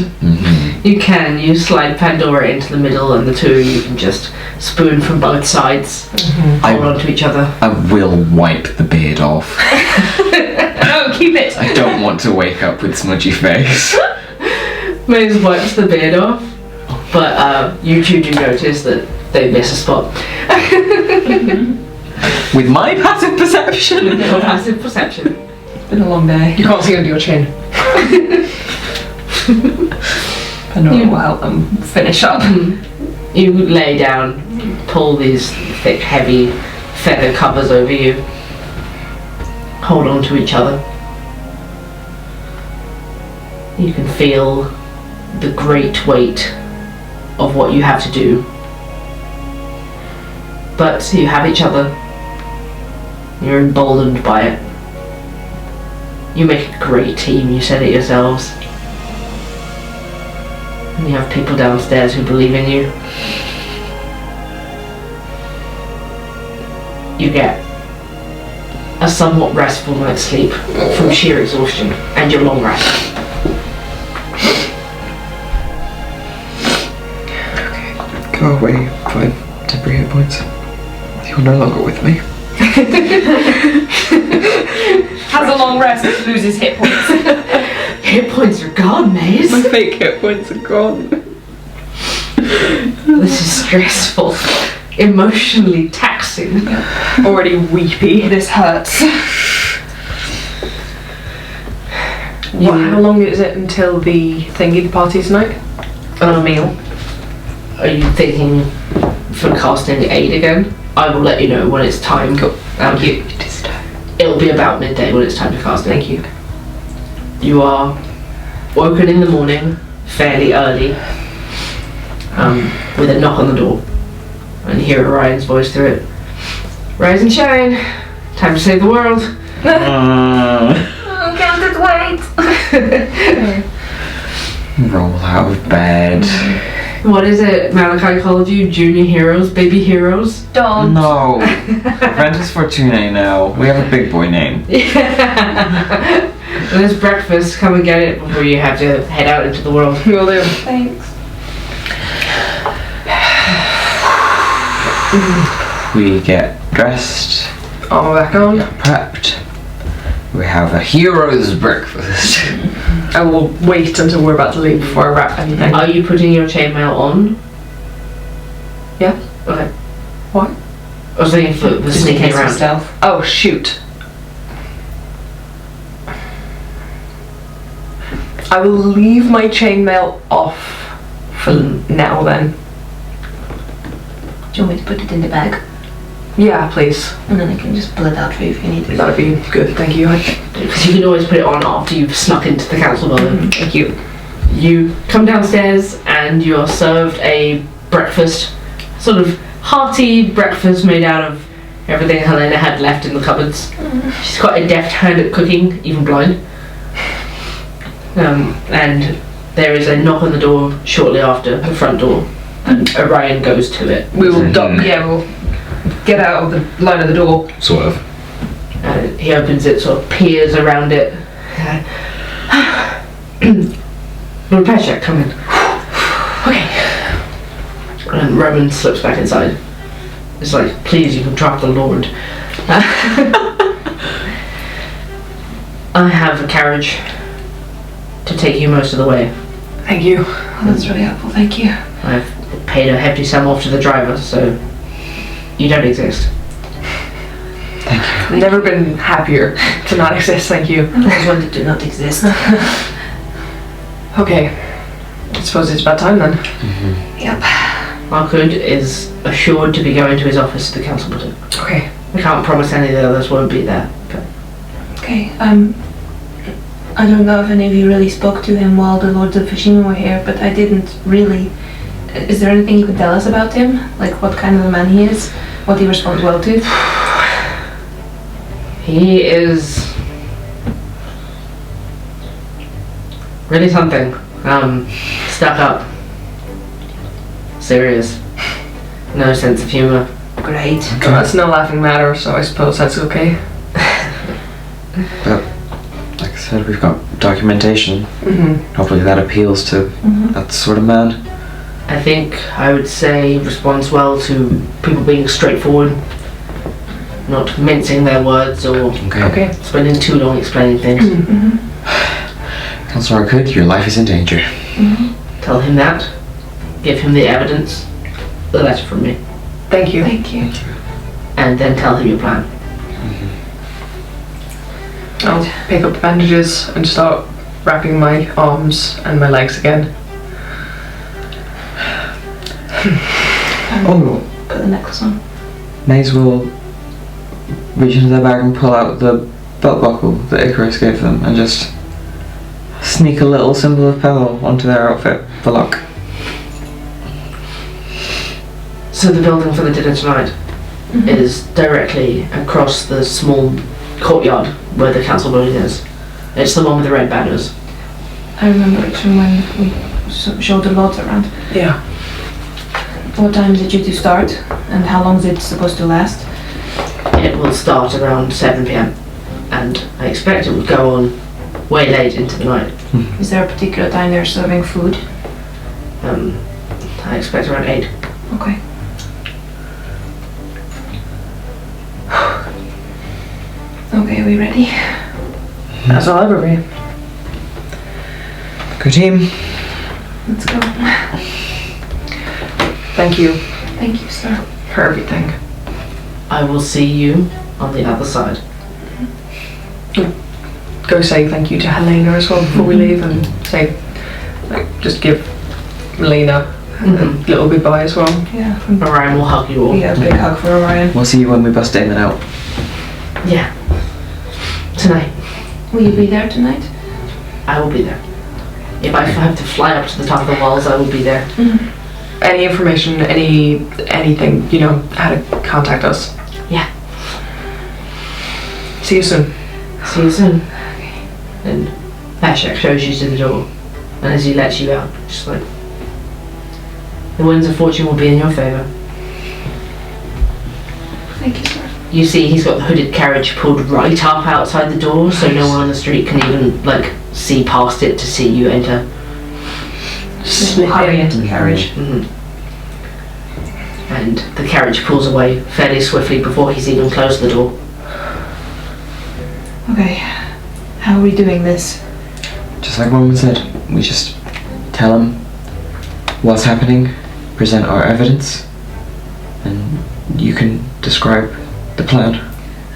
You can. You slide Pandora into the middle, and the two of you can just spoon from both sides, hold on to each other. I will wipe the beard off. No, keep it. I don't want to wake up with smudgy face. Maze wipes the beard off, but you two do notice that they miss a spot. With my passive perception. With your passive perception. It's been a long day. You can't see under your chin. Pandora will help them finish up. You lay down, pull these thick, heavy feather covers over you, hold on to each other. You can feel the great weight of what you have to do. But you have each other. You're emboldened by it. You make a great team, you said it yourselves. And you have people downstairs who believe in you. You get a somewhat restful night's sleep from sheer exhaustion and your long rest. Go away, 5 temporary hit points. You're no longer with me. Has a long rest, loses hit points. Hit points are gone, Maze. My fake hit points are gone. This is stressful, emotionally taxing. Already weepy. This hurts. How long is it until the thingy party tonight? A meal. Are you thinking for casting aid again? I will let you know when it's time. Cool. Thank you. It'll be about midday when it's time to cast it. Thank you. You are woken in the morning, fairly early, with a knock on the door. And you hear Orion's voice through it. Rise and shine. Time to save the world. Can't it wait? Roll out of bed. What is it Malachi called you? Junior heroes? Baby heroes? Don't. No. Apprentice Fortune now. We have a big boy name. Yeah. There's breakfast. Come and get it before you have to head out into the world. Will do. Thanks. We get dressed, Armor back on. prepped. We have a hero's breakfast. I will wait until we're about to leave before I wrap anything. Are you putting your chainmail on? Yeah. Okay. What? I was thinking for the sneaking around. Stealth. Oh, shoot. I will leave my chainmail off for now then. Do you want me to put it in the bag? Yeah, please. And then I can just pull it out for you if you need it. That'd be good, thank you. Because you can always put it on after you've snuck into the council building. Thank you. You come downstairs and you're served a breakfast, sort of hearty breakfast made out of everything Helena had left in the cupboards. She's quite a deft hand at cooking, even blind. And there is a knock on the door shortly after the front door, and Orion goes to it. We will duck. Yeah, we'll get out of the line of the door. Sort of. And he opens it, sort of peers around it. Repair check, come in. Okay. And Roman slips back inside. It's like, please, you can trap the Lord. I have a carriage to take you most of the way. Thank you. Oh, that's really helpful, thank you. I've paid a hefty sum off to the driver, so you don't exist. I've never been happier to not exist, thank you. Those ones that do not exist. Okay. I suppose it's about time then. Yep. Markud is assured to be going to his office at the council building. Okay. I can't promise any of the others won't be there, but Okay. Okay, I don't know if any of you really spoke to him while the Lords of Fushima were here, but I didn't really. Is there anything you could tell us about him? Like what kind of a man he is? What he responds well to? He is really something. Stuck up. Serious. No sense of humour. Great. That's no laughing matter, so I suppose that's okay. But, like I said, we've got documentation. Hopefully that appeals to that sort of man. I think I would say responds well to people being straightforward, not mincing their words or Okay. spending too long explaining things. Councillor Arkut, your life is in danger. Tell him that. Give him the evidence. The letter from me. Thank you. Thank you. And then tell him your plan. I'll pick up the bandages and start wrapping my arms and my legs again. Oh, Put the necklace on. may as well reach into their bag and pull out the belt buckle that Icarus gave them and just sneak a little symbol of peril onto their outfit for luck. So the building for the dinner tonight is directly across the small courtyard where the council building is. It's the one with the red banners. I remember it from when we showed the Lords around. Yeah. What time is it due to start? And how long is it supposed to last? It will start around 7 p.m. and I expect it will go on way late into the night. Is there a particular time they're serving food? I expect around 8. Okay. Okay, are we ready? As I'll ever be. Good team. Let's go. Thank you Thank you, sir. for everything. I will see you on the other side. Go say thank you to Helena as well before we leave, and say, like, just give Helena a little goodbye as well. Yeah. From Moran will hug you all. yeah, a big hug for Orion. We'll see you when we bust Damon out. Yeah. Tonight. Will you be there tonight? I will be there. If I have to fly up to the top of the walls, I will be there. Any information, anything, you know, how to contact us. Yeah. See you soon. See you soon. And Pashak shows you to the door. And as he lets you out, just like, the winds of fortune will be in your favour. Thank you, sir. You see he's got the hooded carriage pulled right up outside the door so no one on the street can even, like, see past it to see you enter. We'll hurry into the carriage. And the carriage pulls away fairly swiftly before he's even closed the door. Okay. How are we doing this? Just like Roman said, we just tell them what's happening, present our evidence, and you can describe the plan.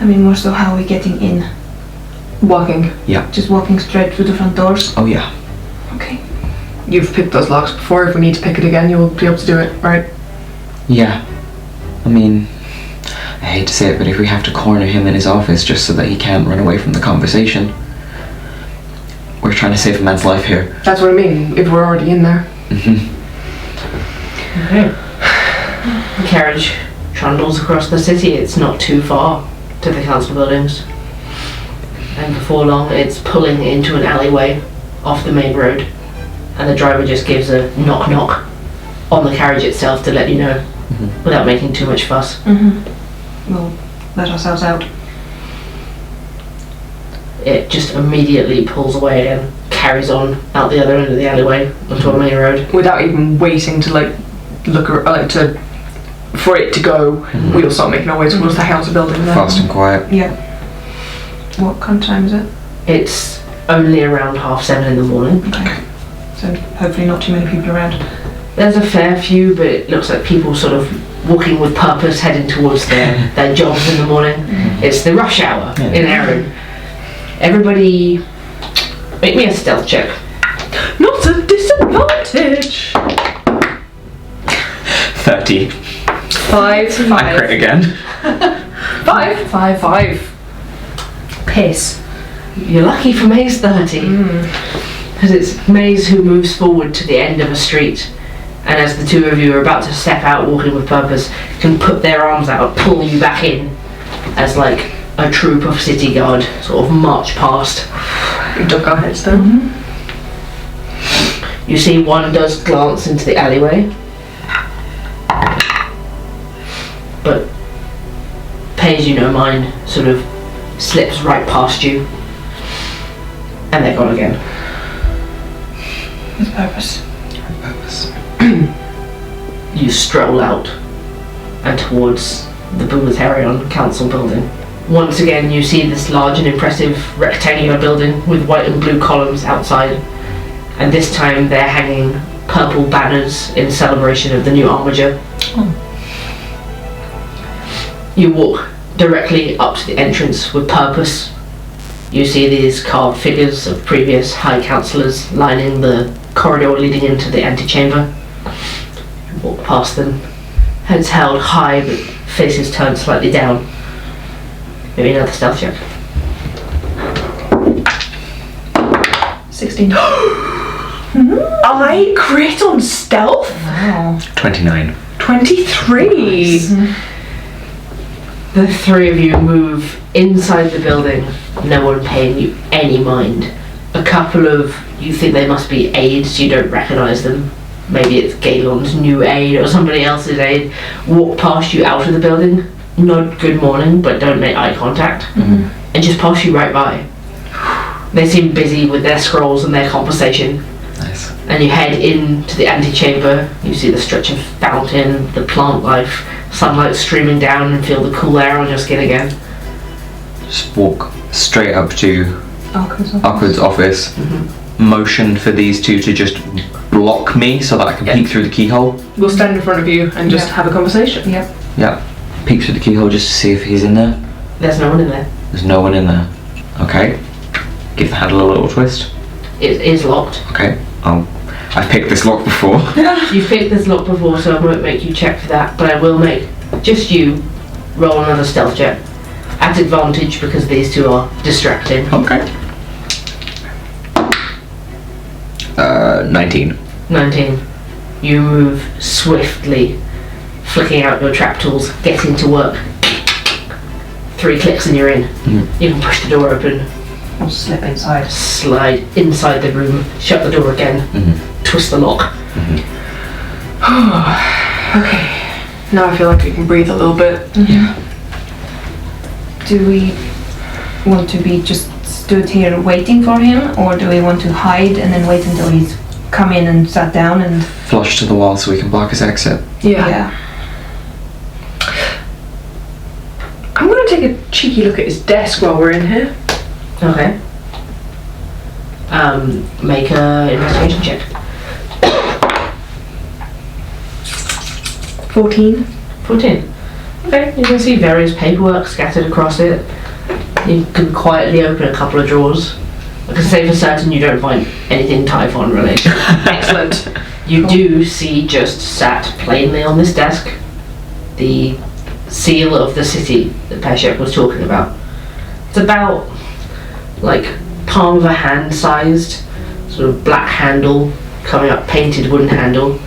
I mean, more so how are we getting in? Walking. Just walking straight through the front doors? Oh yeah. Okay. You've picked those locks before. If we need to pick it again, you'll be able to do it, right? Yeah. I mean, I hate to say it, but if we have to corner him in his office just so that he can't run away from the conversation, we're trying to save a man's life here. That's what I mean, if we're already in there. Okay. The carriage trundles across the city. It's not too far to the council buildings. And before long, it's pulling into an alleyway off the main road. And the driver just gives a knock knock on the carriage itself to let you know, without making too much fuss. We'll let ourselves out. It just immediately pulls away again, carries on out the other end of the alleyway onto a main road. Without even waiting to, like, look or, like, to for it to go, we'll start making our way towards the house building there. Fast and quiet. Yeah. What kind of time is it? It's only around 7:30 in the morning. Okay. So hopefully not too many people around. There's a fair few, but it looks like people sort of walking with purpose, heading towards their jobs in the morning. It's the rush hour in Erin. Everybody, make me a stealth check. Not a disadvantage! 30. 5. I crit again. 5. 5. Piss. You're lucky for Maze 30. Because it's Maze who moves forward to the end of a street. And as the two of you are about to step out, walking with purpose, can put their arms out, pull you back in, as like a troop of city guard sort of march past. We duck our heads down. You see one does glance into the alleyway, but pays you no mind, sort of slips right past you, and they're gone again. With purpose. You stroll out and towards the Bootharion Council building. Once again, you see this large and impressive rectangular building with white and blue columns outside, and this time they're hanging purple banners in celebration of the new Armiger. You walk directly up to the entrance with purpose. You see these carved figures of previous High Councillors lining the corridor leading into the antechamber. You walk past them, heads held high but faces turned slightly down. Maybe another stealth check. 16. I crit on stealth? Wow. 29. 23! The three of you move inside the building, no one paying you any mind. A couple of you think they must be aides, you don't recognise them. Maybe it's Galon's new aide or somebody else's aide. Walk past you out of the building, nod good morning, but don't make eye contact, and just pass you right by. They seem busy with their scrolls and their conversation. Nice. And you head into the antechamber. You see the stretch of fountain, the plant life, sunlight streaming down, and feel the cool air on your skin again. Just walk straight up to Awkward's office. Motion for these two to just block me so that I can peek through the keyhole. We'll stand in front of you and just have a conversation. Yep. Yeah. Peek through the keyhole just to see if he's in there. There's no one in there. There's no one in there. Okay. Give the handle a little twist. It is locked. Okay. I've picked this lock before. You've picked this lock before, so I won't make you check for that, but I will make just you roll another stealth check. At advantage because these two are distracting. Okay. 19. 19. You move swiftly, flicking out your trap tools, getting to work. 3 clicks and you're in. You can push the door open, I'll slip inside. slide inside the room, shut the door again, twist the lock. Okay. Now I feel like we can breathe a little bit. Do we want to be just stood here waiting for him, or do we want to hide and then wait until he's come in and sat down and... Flush to the wall so we can block his exit. Yeah. I'm gonna take a cheeky look at his desk while we're in here. Okay. Make a investigation check. 14. 14. Okay, you can see various paperwork scattered across it. You can quietly open a couple of drawers. I can say for certain you don't find anything Typhon related. Excellent. You do see just sat plainly on this desk the seal of the city that Peshek was talking about. It's about like palm of a hand sized, sort of black handle coming up, painted wooden handle.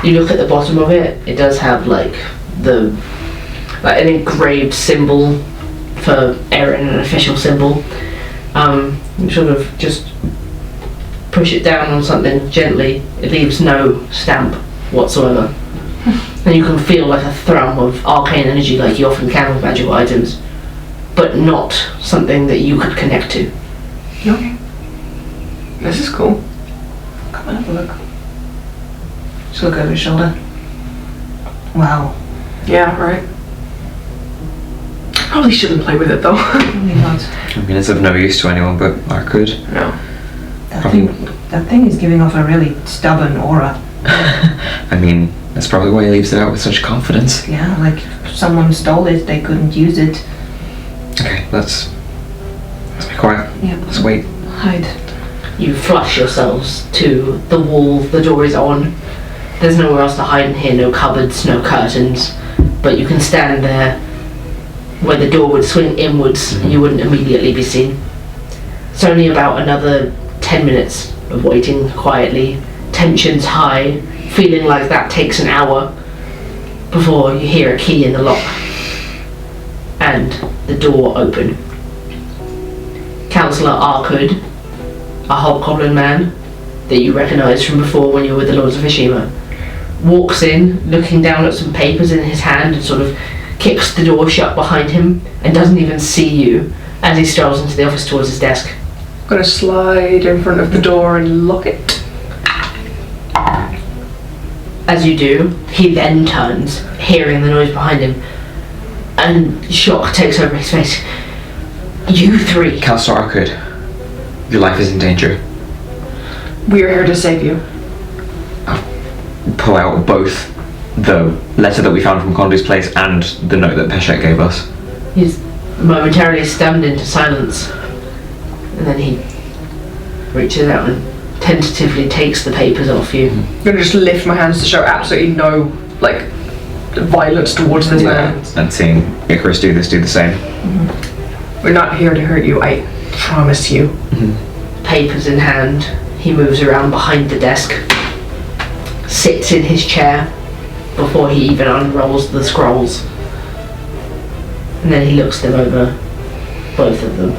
You look at the bottom of it, it does have like an engraved symbol for Erin, an official symbol. You sort of just push it down on something gently. It leaves no stamp whatsoever. And you can feel like a thrum of arcane energy like you often can with magical items, but not something that you could connect to. Okay. This is cool. Come and have a look. Just look over his shoulder. Wow. Yeah, right. Probably shouldn't play with it though. Probably not. I mean, it's of no use to anyone but I could. No. That thing is giving off a really stubborn aura. I mean, that's probably why he leaves it out with such confidence. Yeah, like if someone stole it, they couldn't use it. Okay, let's be quiet. Yeah. Let's wait. Hide. You flush yourselves to the wall, the door is on. There's nowhere else to hide in here, no cupboards, no curtains, but you can stand there where the door would swing inwards and you wouldn't immediately be seen. It's only about another 10 minutes of waiting quietly, tensions high, feeling like that takes an hour before you hear a key in the lock and the door open. Councillor Arkwood, a hobgoblin man that you recognise from before when you were with the Lords of Ishima, walks in looking down at some papers in his hand and sort of kicks the door shut behind him and doesn't even see you as he strolls into the office towards his desk. I'm gonna slide in front of the door and lock it. As you do, he then turns, hearing the noise behind him, and shock takes over his face. You three! Councillor Arkwood, your life is in danger. We are here to save you. Pull out both the letter that we found from Condu's place and the note that Peshek gave us. He's momentarily stunned into silence, and then he reaches out and tentatively takes the papers off you. I'm gonna just lift my hands to show absolutely no, like, violence towards this man. And seeing Icarus do the same. We're not here to hurt you, I promise you. Papers in hand, he moves around behind the desk, sits in his chair before he even unrolls the scrolls, and then he looks them over, both of them,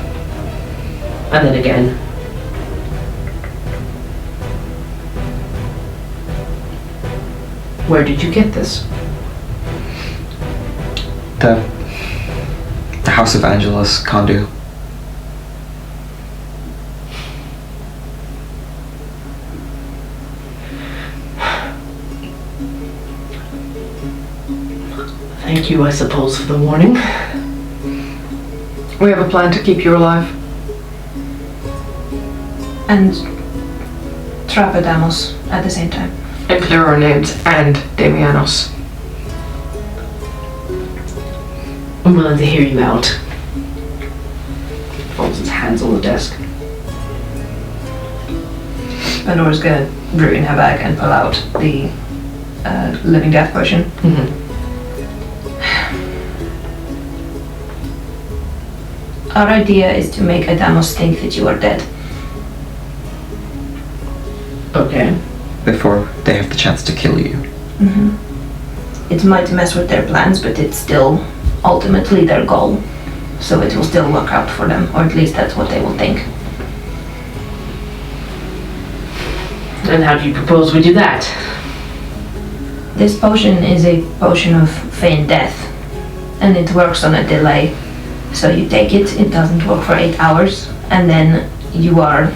and then again. Where did you get this? The House of Angelus Condu. Thank you, I suppose, for the warning. We have a plan to keep you alive. And trap Adamos at the same time. And clear our names and Damianos. I'm willing to hear you out. Folds his hands on the desk. Pandora's gonna ruin her bag and pull out the living death potion. Our idea is to make Adamos think that you are dead. Okay. Before they have the chance to kill you. It might mess with their plans, but it's still ultimately their goal. So it will still work out for them, or at least that's what they will think. And how do you propose we do that? This potion is a potion of feigned death, and it works on a delay. So you take it, it doesn't work for 8 hours, and then you are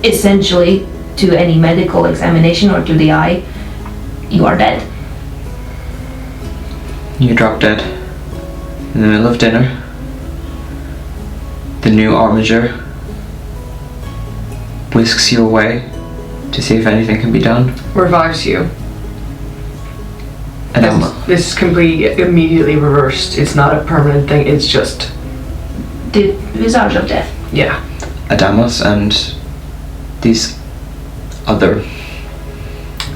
essentially, to any medical examination or to the eye, you are dead. You drop dead in the middle of dinner. The new Armiger whisks you away to see if anything can be done. Revives you. And This can be immediately reversed. It's not a permanent thing, it's just... The visage of death. Yeah. Adamos and these other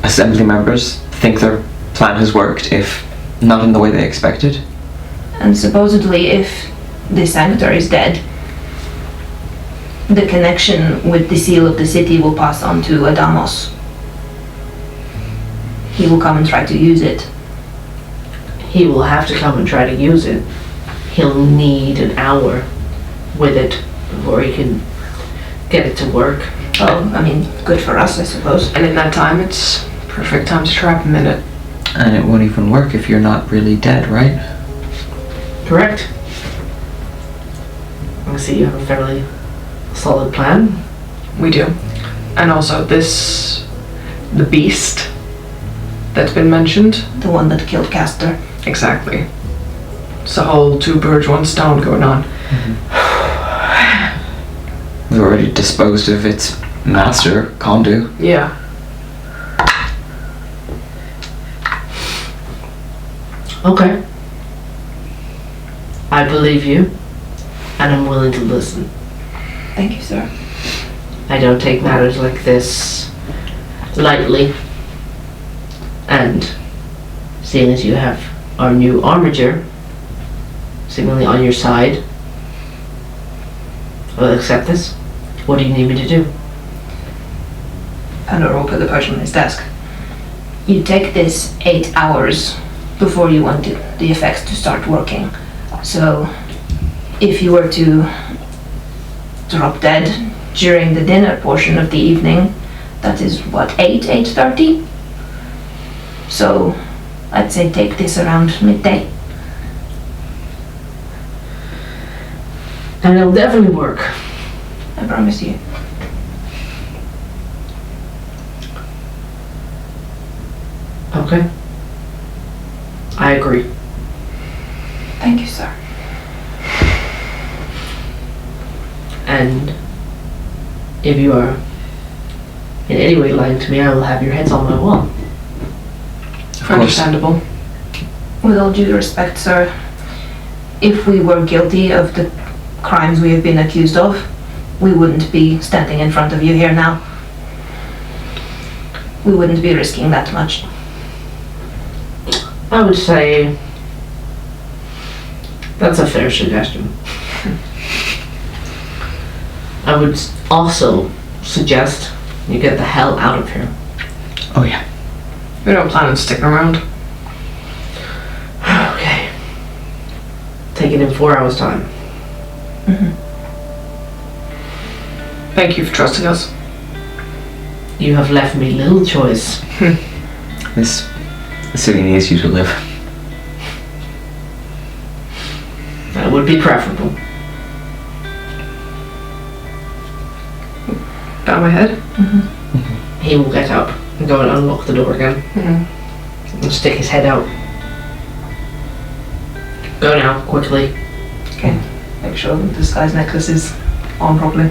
assembly members think their plan has worked, if not in the way they expected. And supposedly, if the Sanctor is dead, the connection with the seal of the city will pass on to Adamos. He will come and try to use it. He will have to come and try to use it. He'll need an hour with it before he can get it to work. Oh, I mean, good for us, I suppose. And in that time, it's perfect time to trap him in it. And it won't even work if you're not really dead, right? Correct. I see you have a fairly solid plan. We do. And also the beast that's been mentioned. The one that killed Castor. Exactly. It's a whole two birds, one stone going on. We've already disposed of its master, Condu. Yeah. Okay. I believe you, and I'm willing to listen. Thank you, sir. I don't take matters like this lightly. And seeing as you have our new Armiger seemingly on your side, I'll accept this. What do you need me to do? Pandora will put the parchment on his desk. You take this 8 hours before you want the effects to start working. So, if you were to drop dead during the dinner portion of the evening, that is what, 8:30? So, I'd say take this around midday. And it'll definitely work. I promise you. Okay. I agree. Thank you, sir. And if you are in any way lying to me, I will have your heads on my wall. Understandable. With all due respect, sir, if we were guilty of the crimes we have been accused of, we wouldn't be standing in front of you here now. We wouldn't be risking that much. I would say that's a fair suggestion. I would also suggest you get the hell out of here. Oh yeah. We don't plan on sticking around. Okay. Take it in 4 hours' time. Thank you for trusting us. You have left me little choice. This city needs you to live. That would be preferable. Bow my head. He will get up and go and unlock the door again. And stick his head out. Go now, quickly. Okay. Make sure that this guy's necklace is on properly.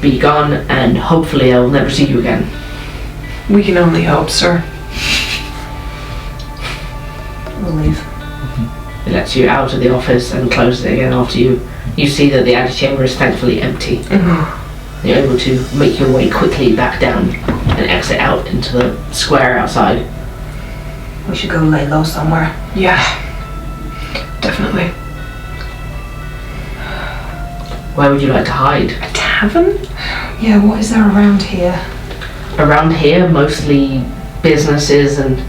Be gone, and hopefully I will never see you again. We can only hope, sir. We'll leave. He lets you out of the office and closes it again after you see that the antechamber is thankfully empty. You're able to make your way quickly back down and exit out into the square outside. We should go lay low somewhere. Yeah. Definitely. Where would you like to hide? A tavern? Yeah, what is there around here? Around here, mostly businesses and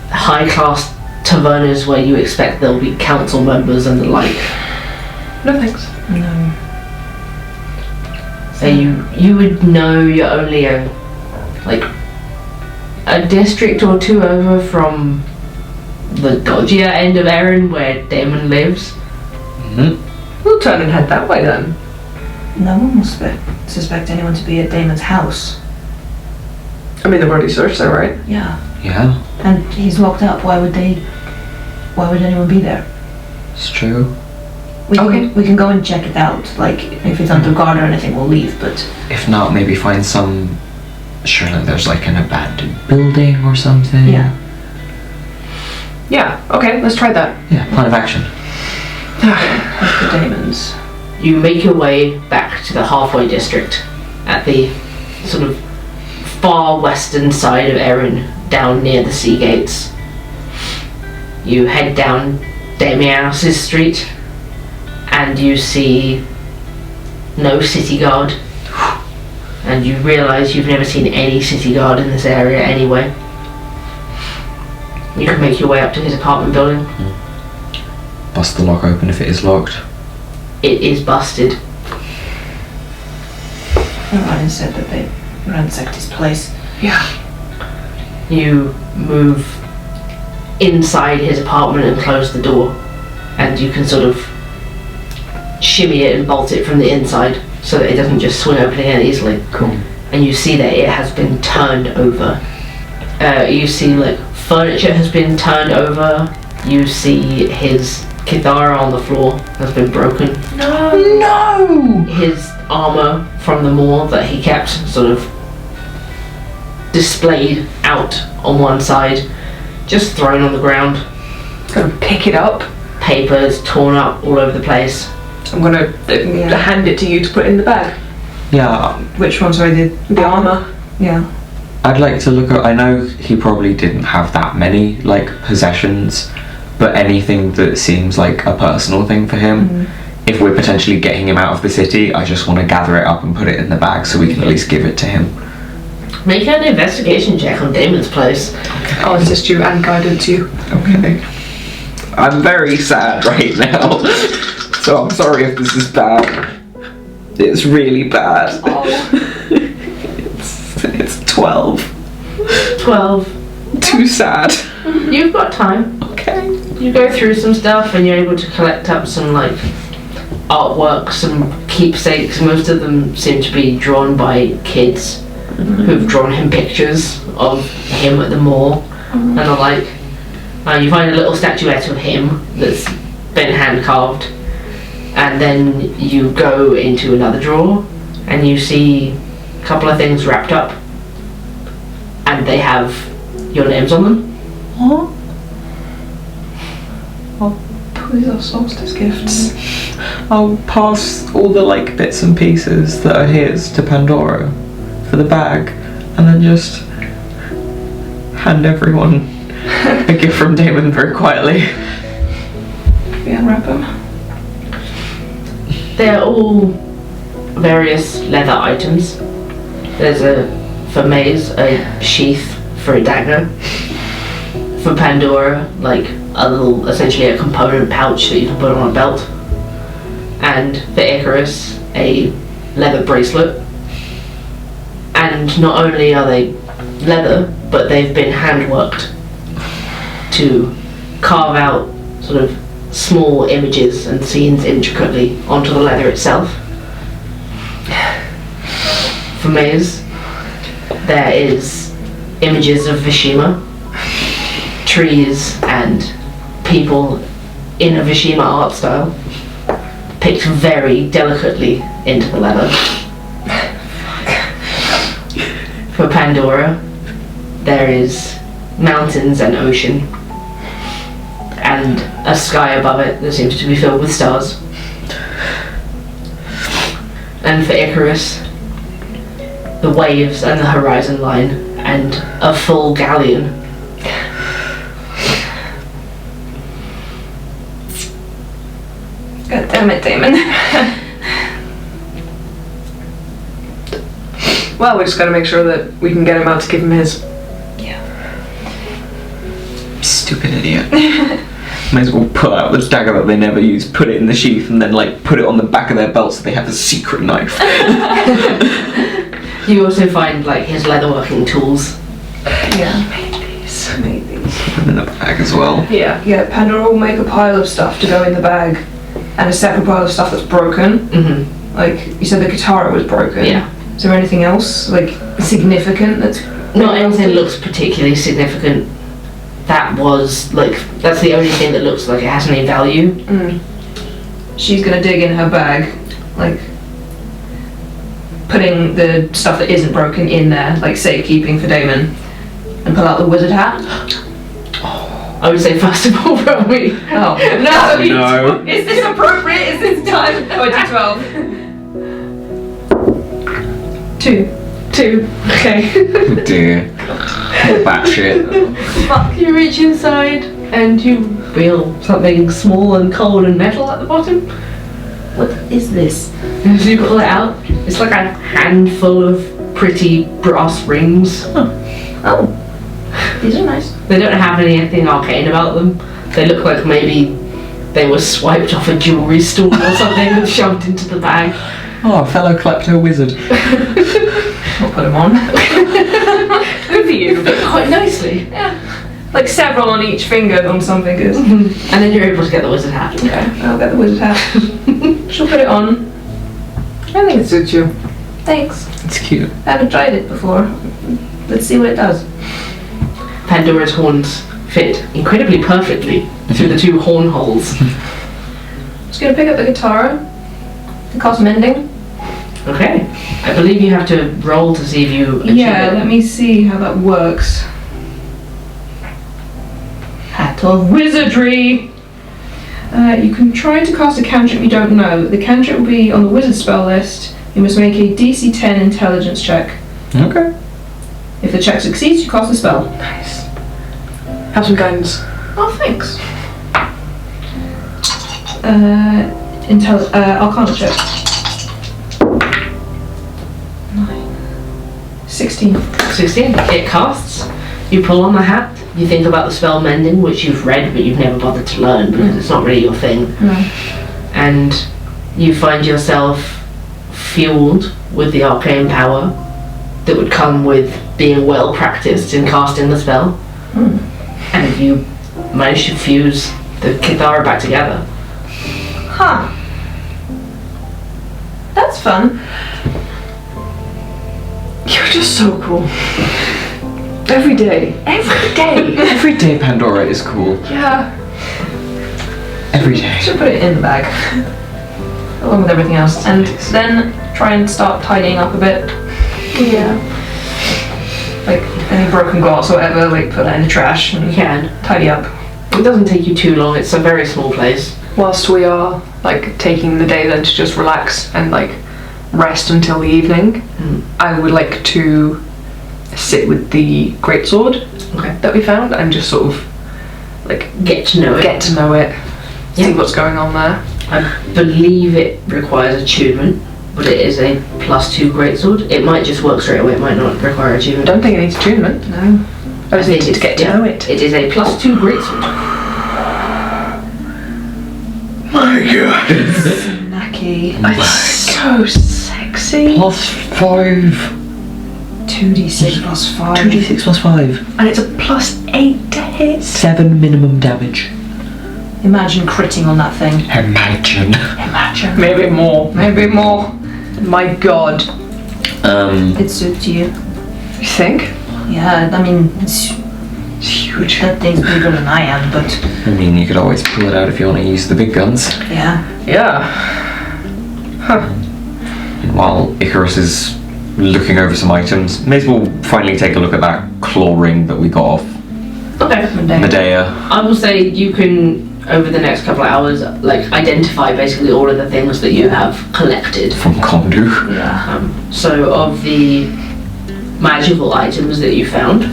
high-class tavernas where you expect there'll be council members and the like. No thanks. No. So you would know you're only a district or two over from the dodgier end of Erin where Damon lives. We'll turn and head that way then. No one will suspect anyone to be at Damon's house. I mean, they've already searched there, right? Yeah. Yeah, And he's locked up. Why would anyone be there? it's true. We Okay. we can go and check it out. Like, if it's under guard or anything, we'll leave, but... If not, maybe find some... Surely there's like an abandoned building or something. Yeah. Yeah, okay, let's try that. Yeah, plan of action. That's the Damons. You make your way back to the halfway district at the sort of far western side of Erin, down near the sea gates. You head down Damianos' street and you see no city guard, and you realise you've never seen any city guard in this area anyway. You can make your way up to his apartment building. Bust the lock open if it is locked. It is busted. Ryan said that they ransacked his place. Yeah. You move inside his apartment and close the door, and you can sort of shimmy it and bolt it from the inside so that it doesn't just swing open again easily. Cool. And you see that it has been turned over. You see like furniture has been turned over. You see his kithara on the floor has been broken. No! His armor from the moor that he kept sort of displayed out on one side, just thrown on the ground. Gonna pick it up. Papers torn up all over the place. I'm gonna hand it to you to put in the bag. Yeah, Which one? Sorry, The armor. Yeah. I'd like to look at... I know he probably didn't have that many, like, possessions, but anything that seems like a personal thing for him, if we're potentially getting him out of the city, I just want to gather it up and put it in the bag so we can at least give it to him. Make an investigation check on Damon's place. I'll assist you and guidance you. Okay. I'm very sad right now, so I'm sorry if this is bad. It's really bad. It's 12. 12. Too sad. You've got time. Okay. You go through some stuff and you're able to collect up some like artwork, some keepsakes. Most of them seem to be drawn by kids who've drawn him pictures of him at the mall and the like. You find a little statuette of him that's been hand carved, and then you go into another drawer and you see a couple of things wrapped up, and they have your names on them. What? These are solstice gifts. I'll pass all the like bits and pieces that are his to Pandora for the bag, and then just hand everyone a gift from Damon very quietly. We unwrap them. They're all various leather items. There's for Maze, a sheath for a dagger. For Pandora, like a little, essentially a component pouch that you can put on a belt. And for Icarus, a leather bracelet. And not only are they leather, but they've been hand-worked to carve out sort of small images and scenes intricately onto the leather itself. For Maze, there is images of Vishima, trees and people in a Vishima art style, picked very delicately into the leather. For Pandora, there is mountains and ocean, and a sky above it that seems to be filled with stars. And for Icarus, the waves and the horizon line, and a full galleon. God damn it, Damon. Well, we just gotta make sure that we can get him out to give him his. Stupid idiot. May as well pull out this dagger that they never use, put it in the sheath, and then like put it on the back of their belt so they have a secret knife. You also find like his leatherworking tools. Yeah. Made these. Put them in the bag as well. Yeah. Yeah, Pandora will make a pile of stuff to go in the bag, and a separate pile of stuff that's broken. Mm-hmm. Like, you said the guitar was broken. Yeah. Is there anything else, like, significant that's... Not anything looks particularly significant. That was like, that's the only thing that looks like it has any value. She's gonna dig in her bag, like, putting the stuff that isn't broken in there, like safekeeping for Damon, and pull out the wizard hat. I would say first of all, probably. Oh. No. Is this appropriate? Is this time? Oh, D12. 2. Okay. Oh dear. Batshit. You reach inside and you feel something small and cold and metal at the bottom. What is this? As you pull it out, it's like a handful of pretty brass rings. Oh. These are nice. They don't have anything arcane about them. They look like maybe they were swiped off a jewellery store or something and shoved into the bag. Oh, a fellow klepto wizard. I'll put them on. Good for you. Fit quite nicely. Yeah. Like several on each finger on some fingers. And then you're able to get the wizard hat. Okay, I'll get the wizard hat. She'll put it on. I think it suits you. Thanks. It's cute. I haven't tried it before. Let's see what it does. Pandora's horns fit incredibly perfectly through the two horn holes. Just gonna pick up the guitar. It costs mending. Okay. I believe you have to roll to see if you achieve Yeah, it. let me see how that works. Hat of Wizardry! You can try to cast a cantrip you don't know. The cantrip will be on the wizard spell list. You must make a DC 10 intelligence check. Okay. If the check succeeds, you cast the spell. Nice. Have some guidance. Oh, thanks. Arcana check. 16. 16. It casts. You pull on the hat. You think about the spell mending, which you've read but you've never bothered to learn because it's not really your thing. No. And you find yourself fueled with the arcane power that would come with being well practiced in casting the spell. And you manage to fuse the Kithara back together. Huh. That's fun. You're just so cool. Every day. Every day. Every day Pandora is cool. Yeah. Every day. Should put it in the bag. Along with everything else. And then try and start tidying up a bit. Yeah. Like any broken glass or whatever, like put that in the trash and You can. tidy up. It doesn't take you too long. It's a very small place. Whilst we are like taking the day then to just relax and like rest until the evening, I would like to sit with the greatsword that we found and just sort of like Get to know it. get to know it, see Yeah. what's going on there. I believe it requires attunement, but it is a +2 greatsword. It might just work straight away. It might not require I attunement. don't think it needs attunement. No. I just need to get to know it. It is a +2 greatsword. My god. Snacky. It's so sexy. +5. 2d6 plus 5. 2d6 plus 5. And it's a +8 to hit. 7 minimum damage. Imagine critting on that thing. Imagine. Imagine. Maybe more. Maybe more. My god. It suits you. You think? Yeah, I mean, it's huge. That thing's bigger than I am, but I mean, you could always pull it out if you want to use the big guns. yeah. Yeah. Huh. While Icarus is looking over some items, may as well finally take a look at that claw ring that we got off Okay. Medea. I will say you can, over the next couple of hours, like identify basically all of the things that you have collected. From Kondu. Yeah. So of the magical items that you found,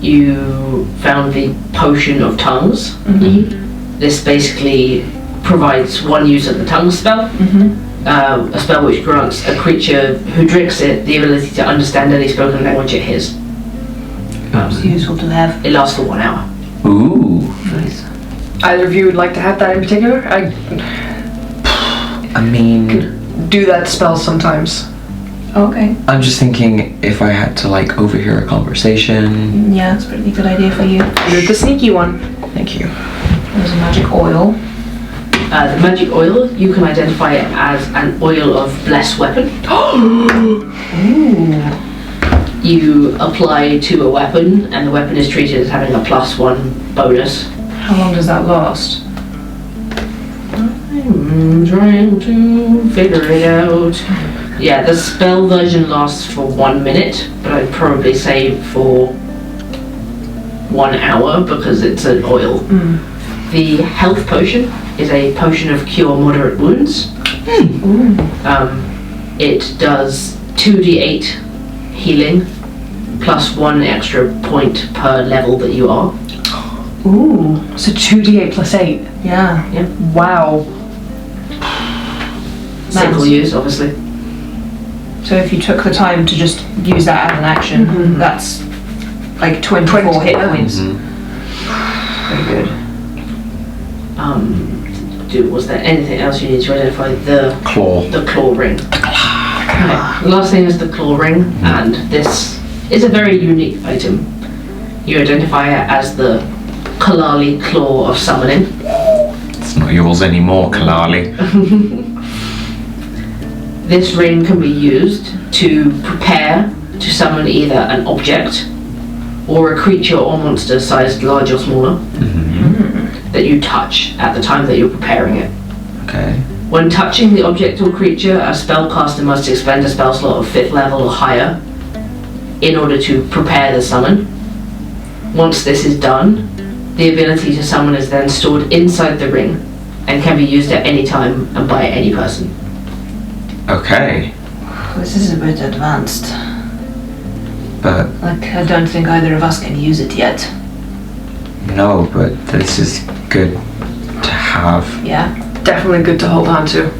you found the potion of tongues. This basically provides one use of the tongue spell. A spell which grants a creature who drinks it the ability to understand any spoken language it hears. It's useful to have. It lasts for 1 hour. Ooh. Nice. Either of you would like to have that in particular? I I mean, do that spell sometimes. Okay. I'm just thinking if I had to like overhear a conversation. Yeah, it's a pretty good idea for you. You're the sneaky one. Thank you. There's a magic oil. The magic oil, you can identify it as an oil of blessed weapon. Ooh. You apply to a weapon, and the weapon is treated as having a +1 bonus. How long does that last? I'm trying to figure it out. Yeah, the spell version lasts for 1 minute, but I'd probably say for 1 hour because it's an oil. The health potion is a potion of cure moderate wounds. It does 2d8 healing plus 1 extra point per level that you are. Ooh. So 2d8 plus 8. Yeah. Wow. Single use, obviously. So if you took the time to just use that as an action, that's like 24 hit points. Very good. Was there anything else you need to identify? The Claw. claw ring. Okay. The last thing is the claw ring, and this is a very unique item. You identify it as the Kalali Claw of Summoning. It's not yours anymore, Kalali. This ring can be used to prepare to summon either an object or a creature or monster sized large or smaller that you touch at the time that you're preparing it. Okay. When touching the object or creature, a spellcaster must expend a spell slot of 5th level or higher in order to prepare the summon. Once this is done, the ability to summon is then stored inside the ring and can be used at any time and by any person. Okay. This is a bit advanced. But Like, I don't think either of us can use it yet. no, but this is good to have. Yeah. Definitely good to hold on to.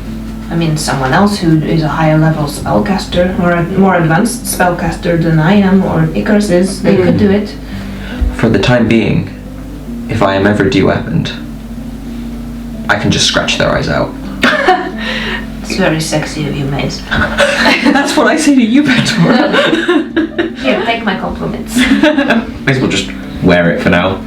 I mean, someone else who is a higher level spellcaster or a more advanced spellcaster than I am or Icarus is, they could do it. For the time being, if I am ever de-weaponed, I can just scratch their eyes out. It's very sexy of you, Maze. That's what I say to you, Pandora. Here, take my compliments. May as well just wear it for now.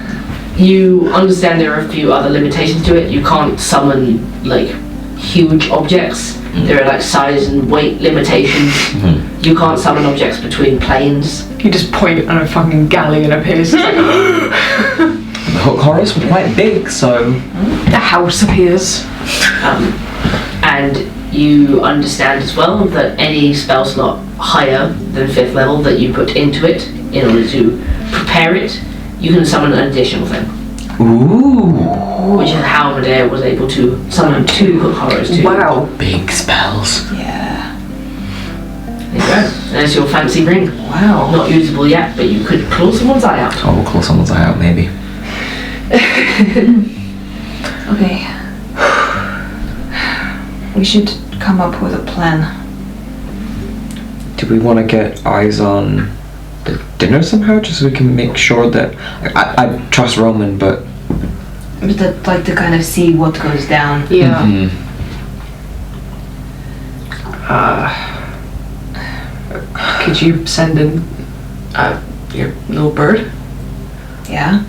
You understand there are a few other limitations to it. You can't summon like huge objects. There are like size and weight limitations. You can't summon objects between planes. You just point and a fucking galleon appears. It's like, The Hook Horrors were quite big, so... the house appears. And you understand as well that any spell slot higher than 5th level that you put into it in order to prepare it, you can summon an additional thing. Ooh. Which is how Medea was able to summon 2 Hook Horrors too. Wow. Big spells. Yeah. There you go. There's your fancy ring. Wow. Not usable yet, but you could claw someone's eye out. Oh, we'll claw someone's eye out, maybe. Okay. We should come up with a plan. Do we want to get eyes on the dinner somehow, just so we can make sure that... I trust Roman, but... But that, like, to kind of see what goes down. Yeah. Could you send in your little bird? Yeah.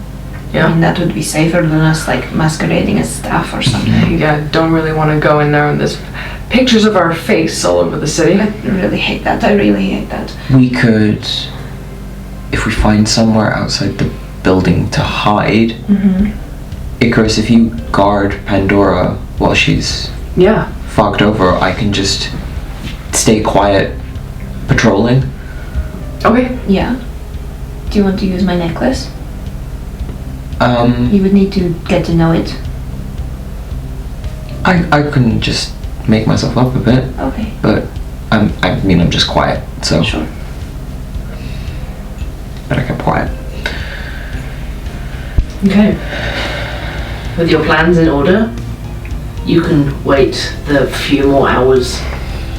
I mean, that would be safer than us, like, masquerading as staff or something. Yeah, don't really want to go in there and there's pictures of our face all over the city. I really hate that. I really hate that. We could... If we find somewhere outside the building to hide... Icarus, if you guard Pandora while she's Yeah. fogged over, I can just stay quiet patrolling. Okay. Yeah. Do you want to use my necklace? Um, You would need to get to know it. I can just make myself up a bit, Okay. but I'm just quiet, so. Sure. But I kept quiet. Okay. With your plans in order, you can wait the few more hours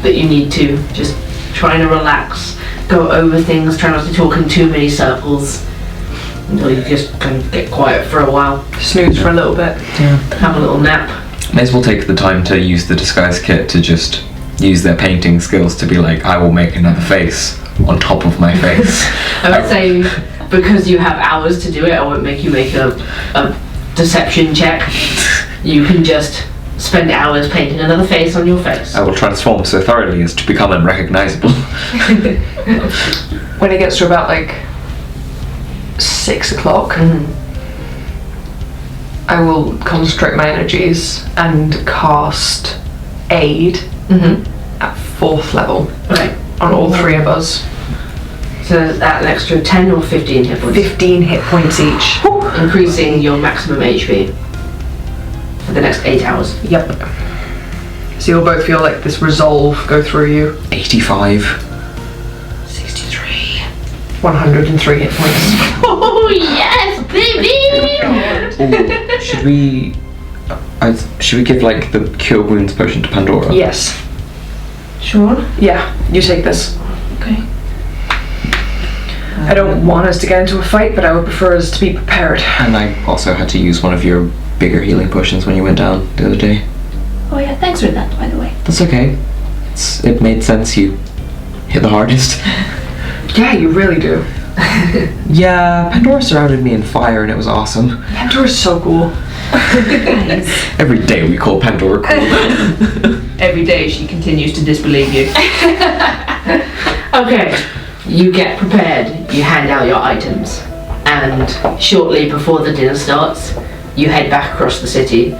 that you need to, just trying to relax, go over things, try not to talk in too many circles, until you just kind of get quiet for a while, Snooze for a little bit. have a little nap. May as well take the time to use the disguise kit to just use their painting skills to be like, I will make another face on top of my face. I would say, because you have hours to do it, I won't make you make a deception check. You can just spend hours painting another face on your face. I will transform so thoroughly as to become unrecognizable. When it gets to about like 6 o'clock, I will concentrate my energies and cast Aid at 4th level Okay. on all 3 of us. So that's an extra 10 or 15 hit points. 15 hit points each. Increasing your maximum HP for the next 8 hours. Yep. So you'll both feel like this resolve go through you. 85. 63. 103 hit points. Oh yes, baby! Ooh, should we give like the cure wounds potion to Pandora? Yes. Sure. Yeah, you take this. Okay. I don't want us to get into a fight, but I would prefer us to be prepared. And I also had to use one of your bigger healing potions when you went down the other day. Oh yeah, thanks for that, by the way. That's okay. It made sense you hit the hardest. Yeah, you really do. Yeah, Pandora surrounded me in fire and it was awesome. Pandora's so cool. Every day we call Pandora cool. Every day she continues to disbelieve you. Okay, you get prepared, you hand out your items, and shortly before the dinner starts, you head back across the city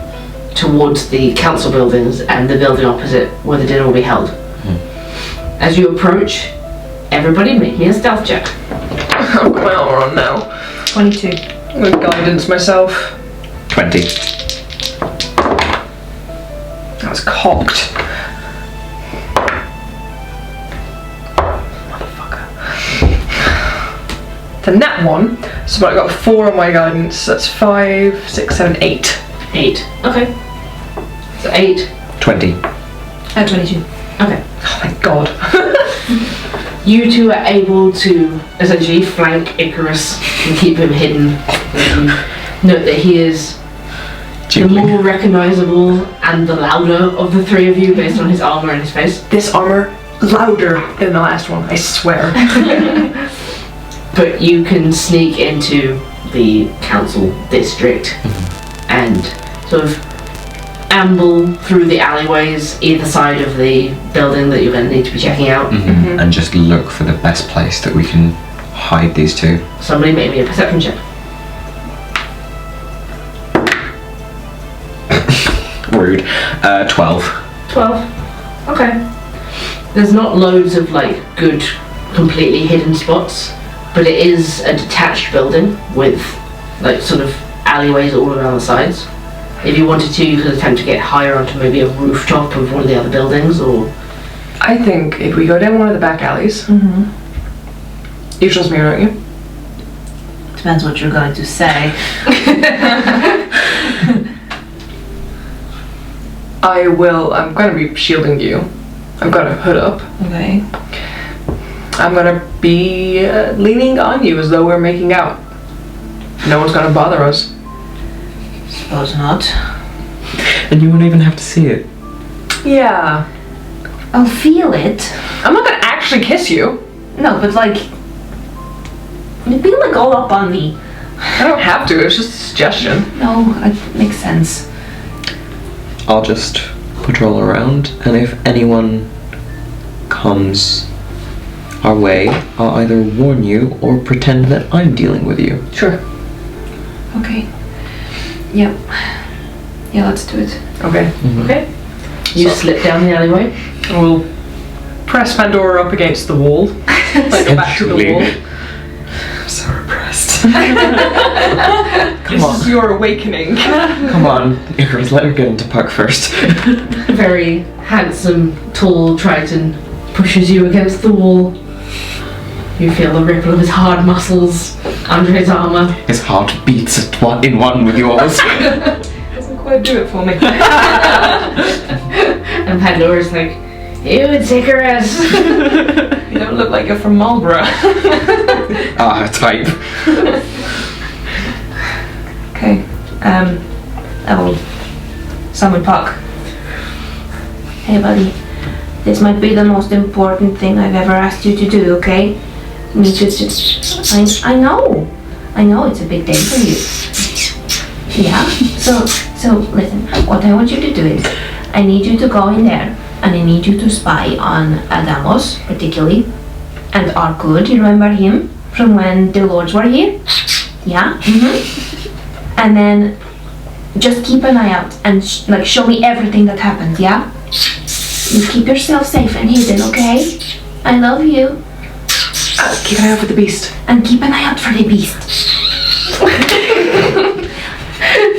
towards the council buildings and the building opposite where the dinner will be held. As you approach, everybody make me a stealth check. Oh, my armor on now. 22. I'm gonna guidance myself. 20. That was cocked. Motherfucker. The nat 1, so I got a 4 on my guidance. That's 5, 6, 7, 8. 8. Okay. So 8. 20. 22. Okay. Oh my god. You two are able to essentially flank Icarus and keep him hidden. Note that he is the more recognisable and the louder of the three of you based on his armour and his face. This armor louder than the last one, I swear. But you can sneak into the council district and sort of amble through the alleyways either side of the building that you're going to need to be checking out. And just look for the best place that we can hide these two. Somebody make me a perception check. Rude. 12. 12. Okay. There's not loads of like good, completely hidden spots, but it is a detached building with like sort of alleyways all around the sides. If you wanted to, you could attempt to get higher onto maybe a rooftop of one of the other buildings, or... I think if we go down one of the back alleys, you trust me, don't you? Depends what you're going to say. I'm going to be shielding you. I've got a hood up. Okay. I'm going to be leaning on you as though we're making out. No one's going to bother us. Suppose not. And you won't even have to see it. Yeah. I'll feel it. I'm not going to actually kiss you. No, but like... You'd be like all up on me. I don't have to, it's just a suggestion. No, it makes sense. I'll just patrol around, and if anyone comes our way, I'll either warn you or pretend that I'm dealing with you. Sure. Okay. Yep. Yeah, let's do it. Okay. Okay. You slip down the alleyway. We'll press Pandora up against the wall. Like go back to the wall. I'm so repressed. This is your awakening. Come on, Icarus, let her get into puck first. A very handsome, tall Triton pushes you against the wall. You feel the ripple of his hard muscles under his armour. His heart beats in one with yours. Doesn't quite do it for me. And Pandora's like, "You, it's Icarus." You don't look like you're from Marlborough. Type. Okay. I will summon Puck. Hey buddy, this might be the most important thing I've ever asked you to do, okay? I know it's a big day for you. Yeah, so listen, what I want you to do is, I need you to go in there, and I need you to spy on Adamos, particularly, and Arkud, you remember him from when the lords were here? Yeah? And then just keep an eye out and show me everything that happened, yeah? You keep yourself safe and hidden, okay? I love you. Keep an eye out for the beast. And keep an eye out for the beast.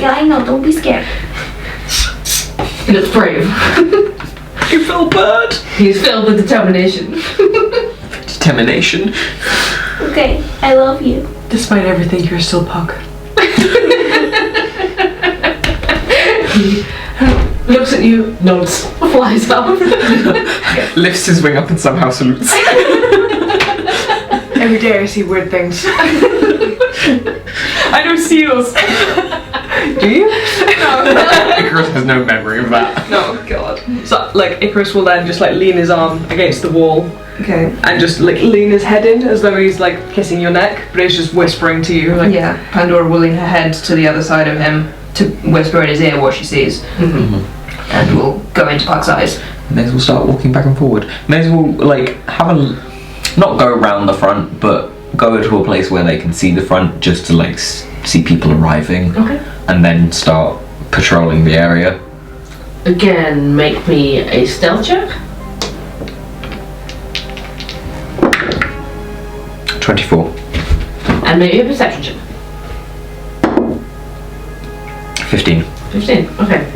Yeah, I know, don't be scared. He looks brave. You feel bad. He's filled with determination. Determination. Okay, I love you. Despite everything, you're still Puck. He looks at you, nods, flies up. Lifts his wing up and somehow salutes. Every day I see weird things. I know seals. Do you? No. Icarus has no memory of that. No, God. So, Icarus will then just, lean his arm against the wall. Okay. And just, lean his head in as though he's, kissing your neck, but he's just whispering to you, Yeah, Pandora will lean her head to the other side of him to whisper in his ear what she sees. And we'll go into Puck's eyes. May as well start walking back and forward. May as well, have a... Not go around the front, but go to a place where they can see the front just to, see people arriving. Okay. And then start patrolling the area. Again, make me a stealth check. 24. And maybe a perception check. 15. 15, okay.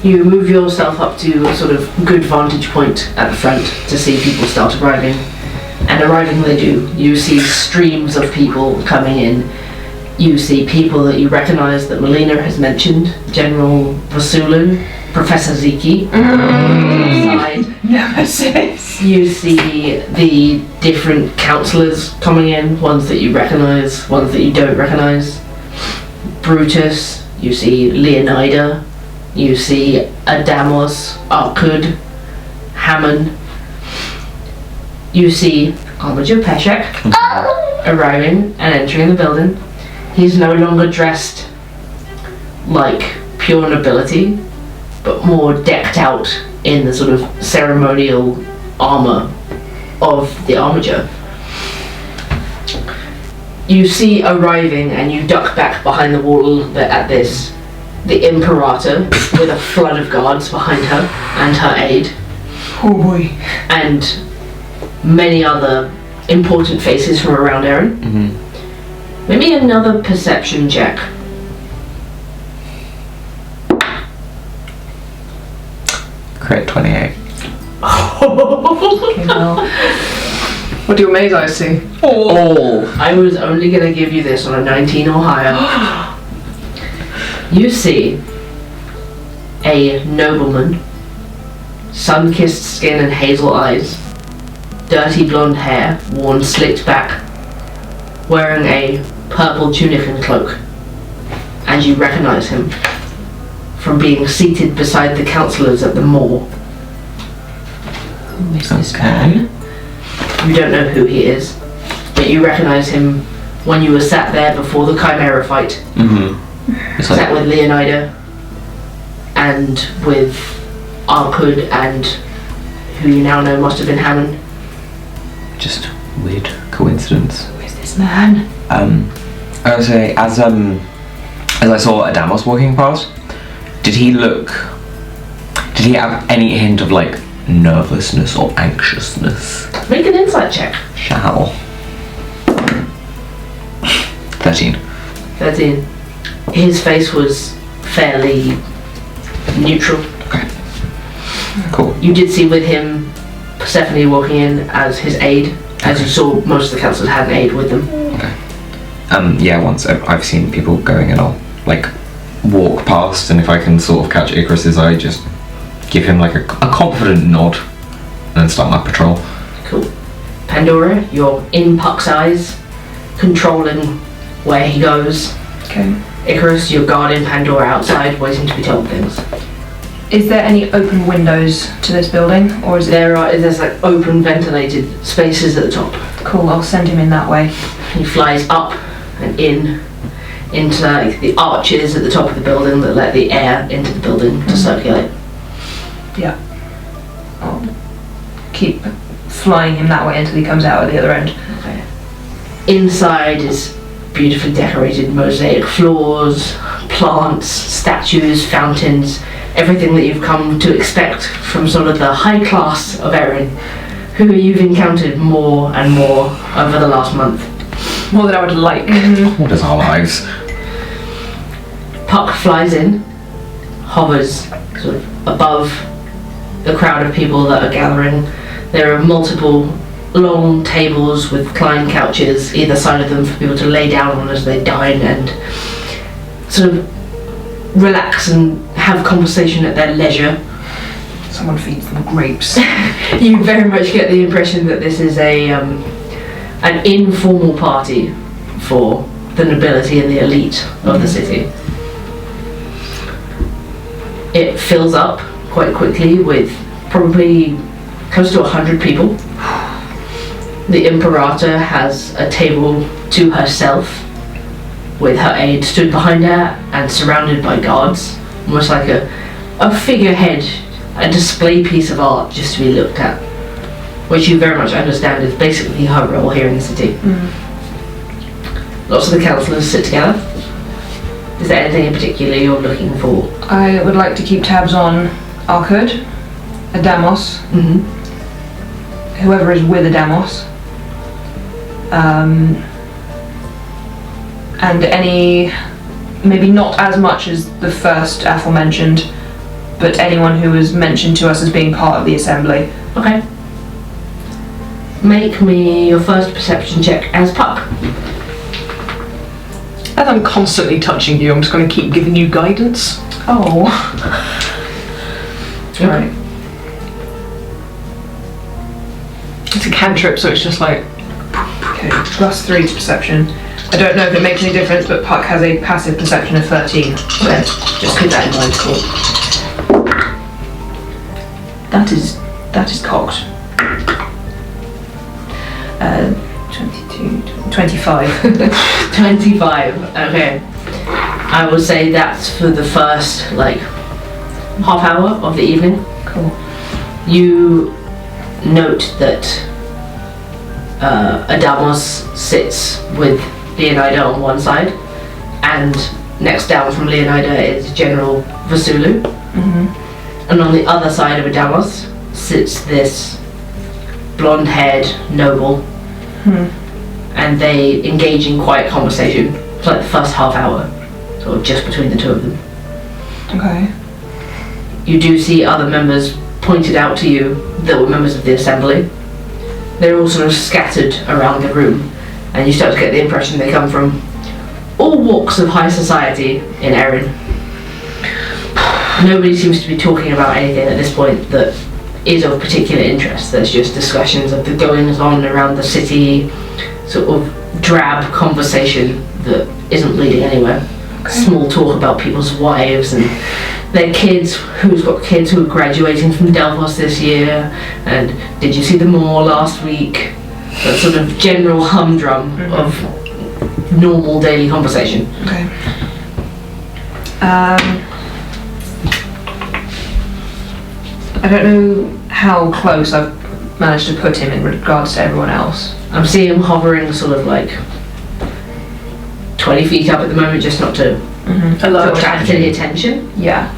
You move yourself up to a sort of good vantage point at the front to see people start arriving. And arriving they do. You see streams of people coming in. You see people that you recognise that Melina has mentioned. General Vasulu, Professor Ziki. Side. Nemesis. You see the different councillors coming in, ones that you recognise, ones that you don't recognise. Brutus, you see Leonida, you see Adamos, Arkud, Hammond. You see Armiger Peshek arriving and entering the building. He's no longer dressed like pure nobility, but more decked out in the sort of ceremonial armour of the Armiger. You see arriving, and you duck back behind the wall at this, the Imperator with a flood of guards behind her and her aide. Oh boy. And many other important faces from around Erin. Mm-hmm. Maybe another perception check. Crit 28. Okay, well, What do your maze eyes see? Oh! I was only going to give you this on a 19 or higher. You see a nobleman, sun-kissed skin and hazel eyes, dirty blonde hair, worn slicked back, wearing a purple tunic and cloak. And you recognise him from being seated beside the councillors at the moor. who is this Okay. man? You don't know who he is, but you recognise him when you were sat there before the Chimera fight. Mm-hmm. It's Sat like, with Leonida and with Arkud and who you now know must have been Hammond. just weird coincidence. Who is this man? I would say, as I saw Adamos walking past, did he have any hint of like nervousness or anxiousness? Make an insight check. Shall. 13. 13. His face was fairly neutral. Okay. Cool. You did see with him Persephone walking in as his aide, as you saw most of the councillors had an aide with them. Okay. Yeah, once I've seen people going and I'll like walk past, and if I can sort of catch Icarus's eye, just give him like a confident nod and then start my patrol. Cool. Pandora, you're in Puck's eyes, controlling where he goes. Okay. Icarus, you're guarding Pandora outside, waiting to be told things. Is there any open windows to this building, or is it There's like open ventilated spaces at the top. cool? I'll send him in that way. He flies up and into like the arches at the top of the building that let the air into the building to circulate. Yeah. I'll keep flying him that way until he comes out at the other end. Okay. Inside is beautifully decorated mosaic floors, plants, statues, fountains, everything that you've come to expect from sort of the high class of Erin, who you've encountered more and more over the last month. More than I would like. What is our lives? Puck flies in, hovers sort of above the crowd of people that are gathering. There are multiple long tables with reclined couches either side of them for people to lay down on as they dine and sort of relax and have conversation at their leisure. Someone feeds them grapes. You very much get the impression that this is an informal party for the nobility and the elite of the city. It fills up quite quickly with probably close to 100 people. The Imperator has a table to herself with her aide stood behind her and surrounded by guards, almost like a figurehead, a display piece of art just to be looked at, which you very much understand is basically her role here in the city. Lots of the councillors sit together. Is there anything in particular you're looking for? I would like to keep tabs on Arkud, Adamos, whoever is with Adamos, and any, maybe not as much as the first aforementioned, but anyone who was mentioned to us as being part of the assembly. Okay. Make me your first perception check as Puck. As I'm constantly touching you, I'm just going to keep giving you guidance. Oh. Right. It's a cantrip, so it's just like. Okay, +3 to perception. I don't know if it makes any difference, but Puck has a passive perception of 13. So just keep that in mind. Cool. That is cocked. 22, 25. 25. Okay. I would say that's for the first like half hour of the evening. Cool. You note that Adamos sits with Leonida on one side, and next down from Leonida is General Vasulu. And on the other side of Adamos sits this blonde-haired noble, and they engage in quiet conversation for like the first half hour, sort of just between the two of them. Okay. You do see other members pointed out to you that were members of the assembly. They're all sort of scattered around the room, and you start to get the impression they come from all walks of high society in Erin. Nobody seems to be talking about anything at this point that is of particular interest. There's just discussions of the goings on around the city, sort of drab conversation that isn't leading anywhere. Okay. Small talk about people's wives and their kids, who's got kids who are graduating from Delphos this year, and did you see the mall last week? That sort of general humdrum of normal daily conversation. Okay. I don't know how close I've managed to put him in regards to everyone else. I'm seeing him hovering sort of like 20 feet up at the moment, just not to attract any attention. Yeah.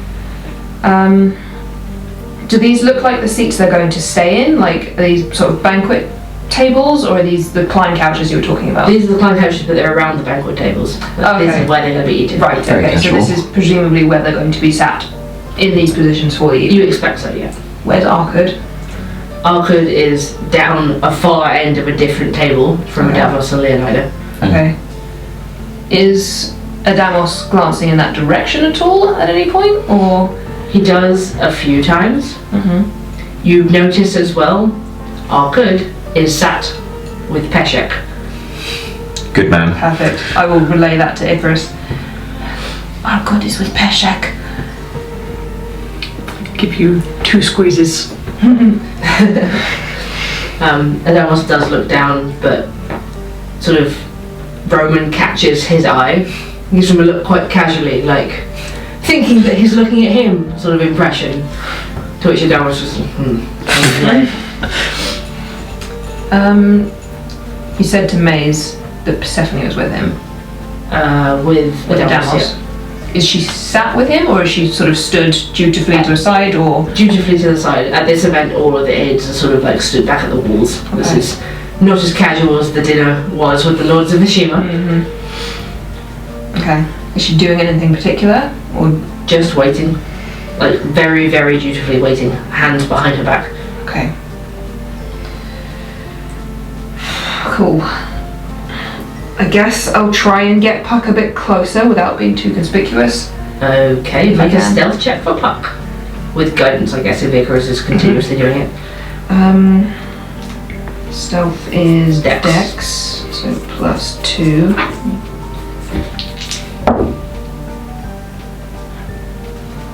Do these look like the seats they're going to stay in? Like, are these sort of banquet tables, or are these the climb couches you were talking about? These are the client couches, but they're around the banquet tables. Okay. This is where they're going to be eating. Right, Very okay, so casual. this is presumably where they're going to be sat in these positions for the evening. You expect so, yeah. Where's Arkad? Arkad is down a far end of a different table from Okay. Adamos and Leonida. Okay. Is Adamos glancing in that direction at all at any point, or? He does a few times. You've noticed as well, Arkad is sat with Peshek. Good man. Perfect. I will relay that to Icarus. Arkad is with Peshek. Give you 2 squeezes. Adamos does look down, but sort of Roman catches his eye, gives him a look quite casually, like thinking that he's looking at him, sort of impression. To which Adamos just, You said to Maze that Persephone was with him. with Adamos. Adamos, Is she sat with him, or is she sort of stood dutifully to the side, or? yeah. Dutifully to the side. At this event, all of the aides are sort of like stood back at the walls. This Okay. is not as casual as the dinner was with the Lords of Mishima. Okay. Is she doing anything particular, or? Just waiting. Like, very, very dutifully waiting. Hands behind her back. Okay. Cool. I guess I'll try and get Puck a bit closer without being too conspicuous. Okay, If I make a can. stealth check for Puck. With guidance, I guess, if Icarus is continuously doing it. Stealth is Dex. Dex, so +2.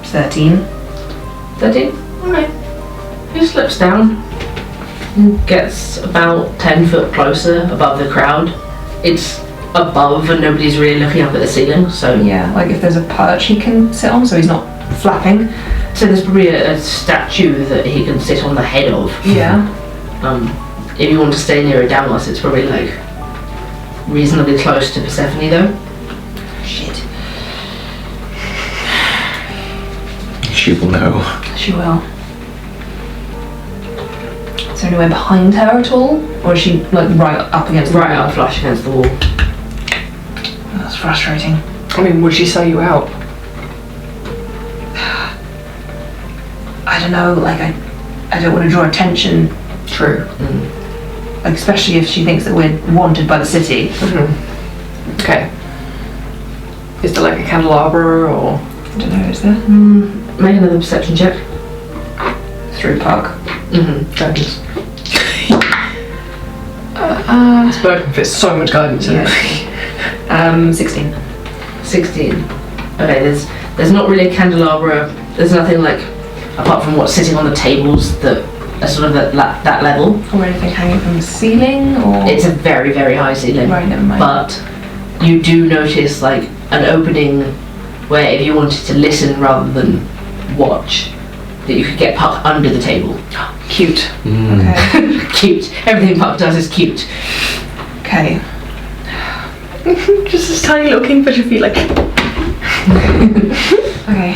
$13. 13? Alright. He slips down and gets about 10 foot closer above the crowd. It's above and nobody's really looking up at the ceiling, so Yeah, like if there's a perch he can sit on, so he's not flapping. so there's probably a statue that he can sit on the head of. Yeah. If you want to stay near Adamos, it's probably like reasonably close to Persephone though. Shit. She will know. She will. Is there anywhere behind her at all? Or is she like right up against the Right wall? up flush against the wall. That's frustrating. I mean, would she sell you out? I don't know, like I don't want to draw attention. True. Like especially if she thinks that we're wanted by the city. Okay. Is there like a candelabra or? I don't know, is there? Make another perception check. through Puck. Guidance. This bird can fit so much guidance in it. 16. 16. Okay, there's not really a candelabra. There's nothing like, apart from what's sitting on the tables that are sort of at that level. Or anything hanging from the ceiling, or... It's a very, very high ceiling. Right, never mind. But you do notice like an opening where if you wanted to listen rather than watch, that you could get Puck under the table. Cute. Okay. Cute. Everything Puck does is cute. Okay. Just this tiny little kingfisher feet like... Okay.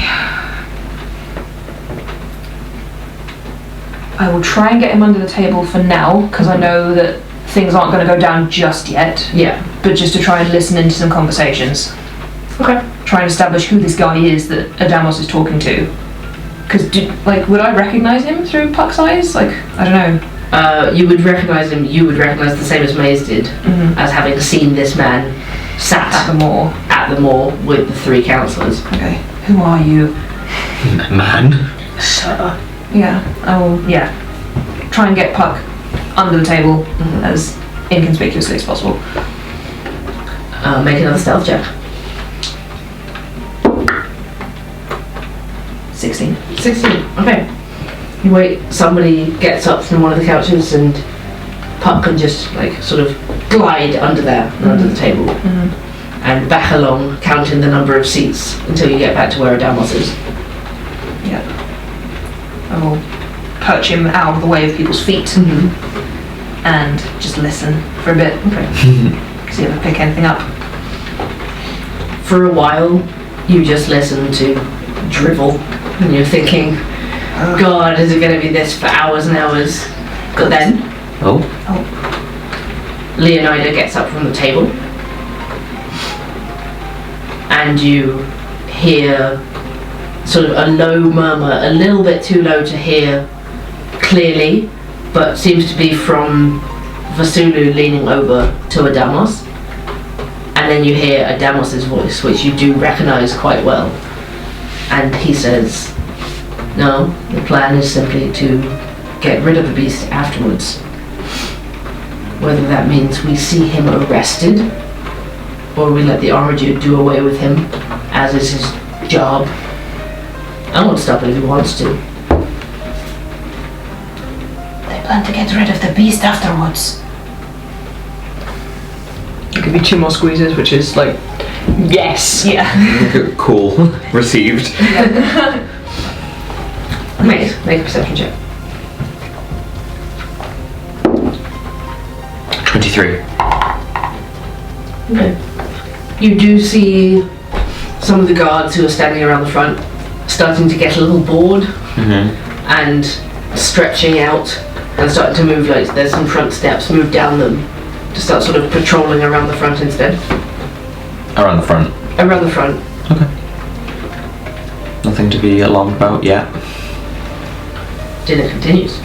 I will try and get him under the table for now, because I know that things aren't going to go down just yet. Yeah. But just to try and listen into some conversations. Okay. Try and establish who this guy is that Adamos is talking to. Because, would I recognise him through Puck's eyes? Like, I don't know. You would recognise him. You would recognise the same as Maze did, as having seen this man sat At the moor. With the 3 counsellors. Okay. Who are you? Man. Sir. Yeah. I will, try and get Puck under the table as inconspicuously as possible. Make another stealth check. 16. 16. Okay. You wait. Somebody gets up from one of the couches and Puck can just sort of glide under there and under the table and back along, counting the number of seats until you get back to where Adamos is. Yeah. I will perch him out of the way of people's feet and just listen for a bit. Okay. See if I pick anything up. For a while, you just listen to drivel, and you're thinking, God, is it going to be this for hours and hours? But then, Leonida gets up from the table, and you hear sort of a low murmur, a little bit too low to hear clearly, but seems to be from Vasulu leaning over to Adamos. And then you hear Adamos's voice, which you do recognise quite well. And he says, no, the plan is simply to get rid of the beast afterwards. Whether that means we see him arrested, or we let the Armiger do away with him, as is his job. I won't stop it if he wants to. They plan to get rid of the beast afterwards. I'll give you 2 more squeezes, which is like, yes! Yeah. Cool. Received. Make a perception check. 23. Okay. You do see some of the guards who are standing around the front starting to get a little bored and stretching out and starting to move, like there's some front steps, move down them to start sort of patrolling around the front instead. Around the front. Around the front. Okay. Nothing to be alarmed about yet. Dinner continues.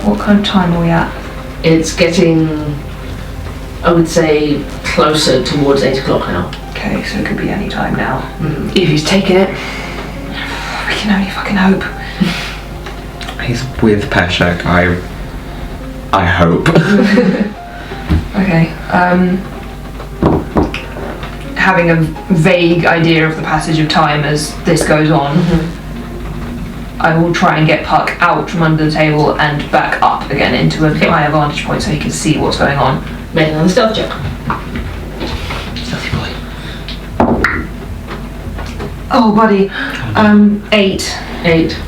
What kind of time are we at? It's getting, I would say, closer towards 8 o'clock now. Okay, so it could be any time now. If he's taking it. We can only fucking hope. He's with Peshek, I hope. Okay, having a vague idea of the passage of time as this goes on, I will try and get Puck out from under the table and back up again into a higher vantage point so he can see what's going on. Make another stealth check. Stealthy boy. Oh, buddy. 8. 8.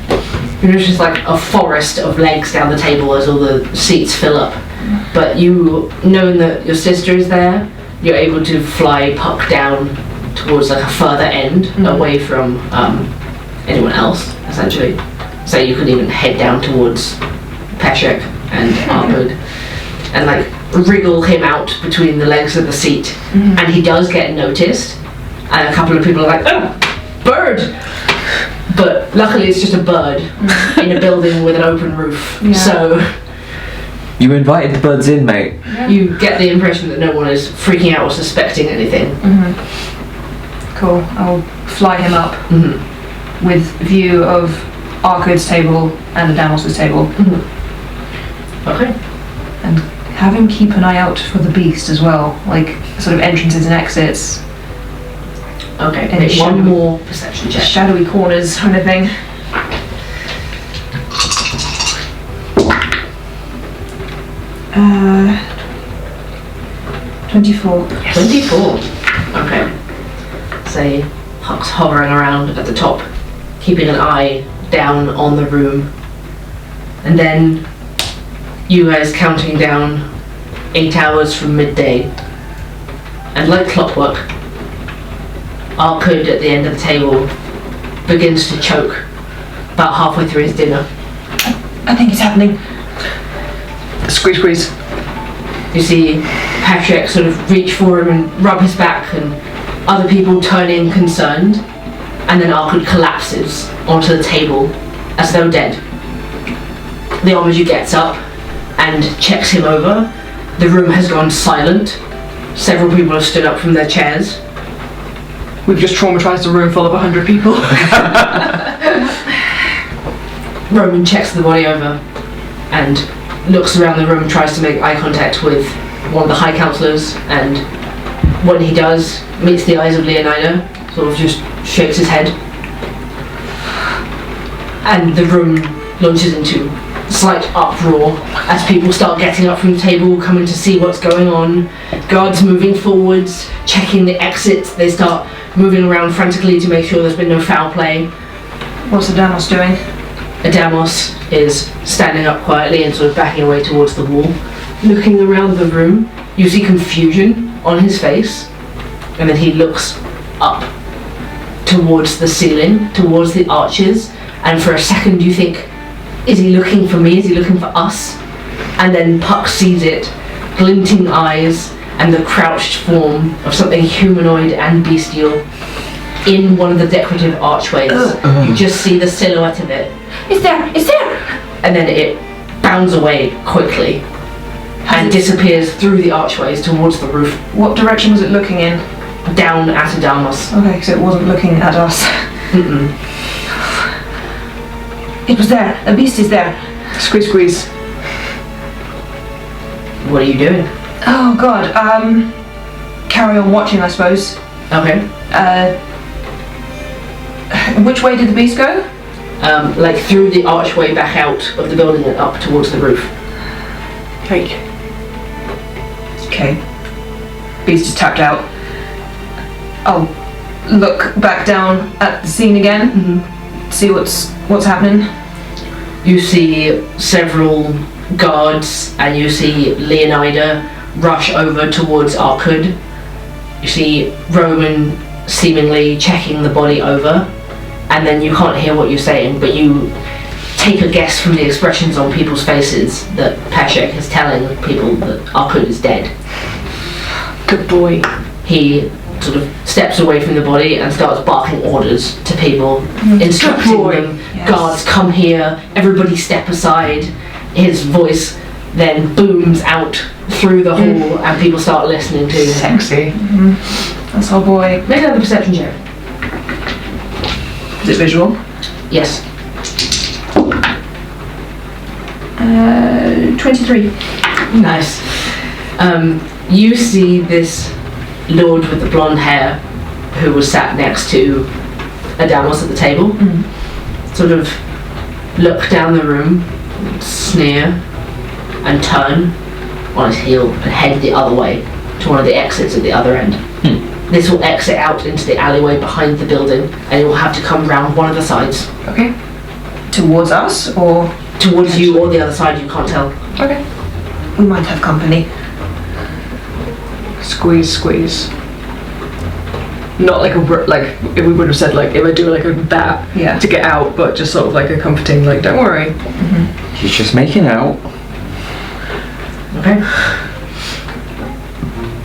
You notice just like a forest of legs down the table as all the seats fill up. But you, knowing that your sister is there, you're able to fly Puck down towards like a further end, away from anyone else, essentially. So you could even head down towards Peshek and Armud and like wriggle him out between the legs of the seat. And he does get noticed, and a couple of people are like, oh, bird! But luckily it's just a bird in a building with an open roof. Yeah. So You invited the birds in, mate. Yeah. you get the impression that no one is freaking out or suspecting anything. Cool. I'll fly him up with view of Arkud's table and Adamos's table. Okay. And have him keep an eye out for the beast as well, like sort of entrances and exits, Okay. And Make one shadowy- more perception check. shadowy corners kind of thing. Uh, 24. 24. Okay. Say Huck's hovering around at the top, keeping an eye down on the room. And then you guys counting down 8 hours from midday. And like clockwork, Arkud at the end of the table begins to choke about halfway through his dinner. I think it's happening. Squeeze, squeeze. You see Patrick sort of reach for him and rub his back, and other people turning concerned, and then Arkud collapses onto the table as though dead. The Armiger gets up and checks him over. The room has gone silent. Several people have stood up from their chairs. We've just traumatized a room full of 100 people. Roman checks the body over and looks around the room, tries to make eye contact with one of the High Councillors, and when he does, meets the eyes of Leonida, sort of just shakes his head. And the room launches into slight uproar as people start getting up from the table, coming to see what's going on. Guards moving forwards, checking the exits. They start moving around frantically to make sure there's been no foul play. What's Adamos doing? Adamos is standing up quietly and sort of backing away towards the wall. Looking around the room, you see confusion on his face, and then he looks up towards the ceiling, towards the arches, and for a second you think, is he looking for me? Is he looking for us? And then Puck sees it, glinting eyes, and the crouched form of something humanoid and bestial in one of the decorative archways. You just see the silhouette of it. It's there! It's there! And then it bounds away quickly and disappears through the archways towards the roof, What direction was it looking in? down at Adamos. Okay, so it wasn't looking at us. Mm-mm. It was there! The beast is there! Squeeze, squeeze. What are you doing? Oh god, carry on watching, I suppose. Okay. Which way did the beast go? Like through the archway back out of the building and up towards the roof. Like, Okay. Beast is tapped out. I'll look back down at the scene again, see what's happening. You see several guards and you see Leonida rush over towards Arkud. You see Roman seemingly checking the body over, and then you can't hear what you're saying, but you take a guess from the expressions on people's faces that Pashek is telling people that Arkud is dead. good boy. He sort of steps away from the body and starts barking orders to people, instructing boy. them, Yes. guards come here, everybody step aside. His voice then booms out through the hall and people start listening to him. Sexy. That's our boy. Make another perception check. Is it visual? Yes. 23. Nice. You see this lord with the blonde hair who was sat next to Adamos at the table sort of look down the room, sneer, and turn on his heel and head the other way to one of the exits at the other end. This will exit out into the alleyway behind the building, and it will have to come round one of the sides. Okay. Towards us, or? Towards you or the other side, you can't tell. Okay. We might have company. Squeeze, squeeze. Not like like if we would have said like if I do like a that Yeah. to get out, but just sort of like a comforting like don't worry. He's just making out. Okay.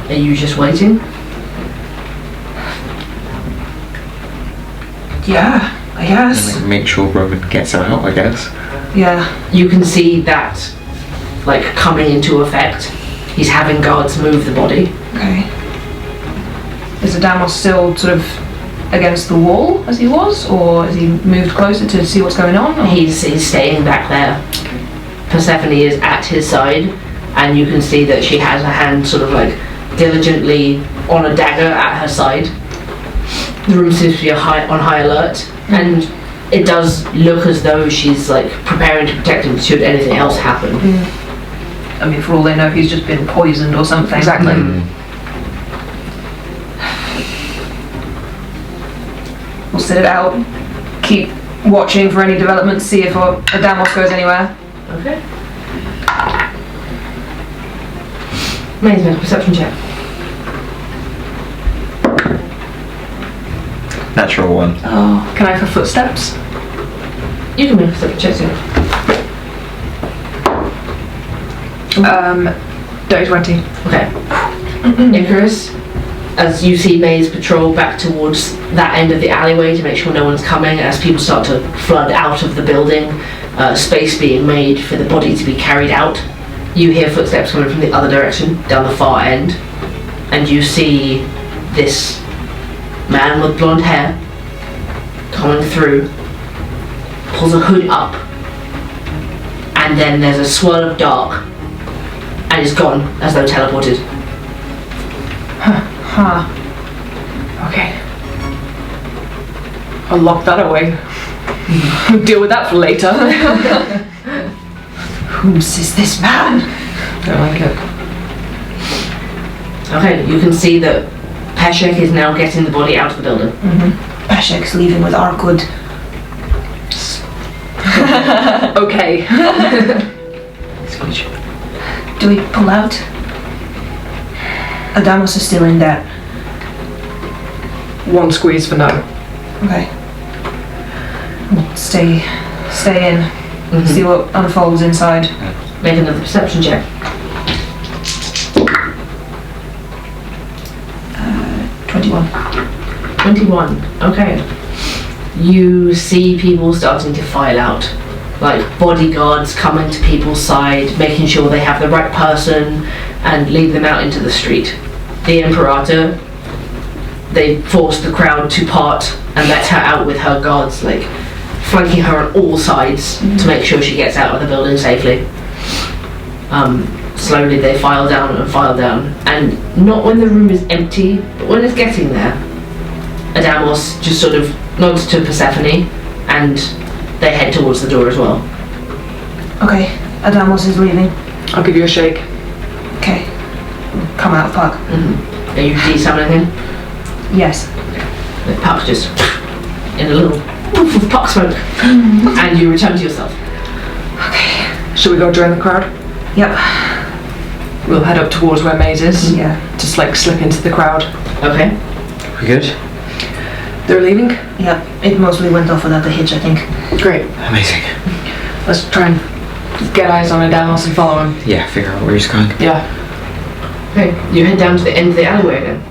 Are you just waiting? Yeah, I guess. Make sure Roman gets out, I guess. Yeah. You can see that, like, coming into effect. He's having guards move the body. Okay. Is Adamos still sort of against the wall as he was, or has he moved closer to see what's going on? Or? He's staying back there. Persephone is at his side, and you can see that she has her hand sort of like diligently on a dagger at her side. The room seems to be on high alert, and it does look as though she's like preparing to protect him should anything else happen. I mean, for all they know, he's just been poisoned or something. Exactly. We'll sit it out, keep watching for any developments, see if Adamos goes anywhere. Okay. Make a perception check. Natural 1. Oh, can I have footsteps? You can make a perception check too. Dirty 20. Okay. Icarus, as you see Maze patrol back towards that end of the alleyway to make sure no one's coming, as people start to flood out of the building, space being made for the body to be carried out, you hear footsteps coming from the other direction, down the far end, and you see this man with blonde hair coming through, pulls a hood up, and then there's a swirl of dark, and is gone as though teleported. Okay. I'll lock that away. We'll deal with that for later. Whose is this man? Don't like it. Okay, you can see that Peshek is now getting the body out of the building. Peshek's leaving with Arkwood. Okay. Do we pull out? Adamos is still in there. One squeeze for now. Okay. Stay in. See what unfolds inside. Make another perception check. 21. 21. Okay. You see people starting to file out. Like bodyguards coming to people's side, making sure they have the right person and lead them out into the street. The Imperator, they force the crowd to part and let her out with her guards, like flanking her on all sides to make sure she gets out of the building safely. Slowly they file down, and not when the room is empty, but when it's getting there. Adamos just sort of nods to Persephone, and they head towards the door as well. Okay, Adamos is leaving. I'll give you a shake. Okay. Come out of Puck. Are you de-summoning him? Yes. The Puck just in a little woof of Puck smoke, and you return to yourself. Okay. Should we go join the crowd? Yep. We'll head up towards where Maze is. Yeah. Just like slip into the crowd. Okay. We good? They're leaving? Yep. It mostly went off without the hitch, I think. Great. Amazing. Let's try and get eyes on Adamos and follow him. Yeah, figure out where he's going. Yeah. Okay. You head down to the end of the alleyway again.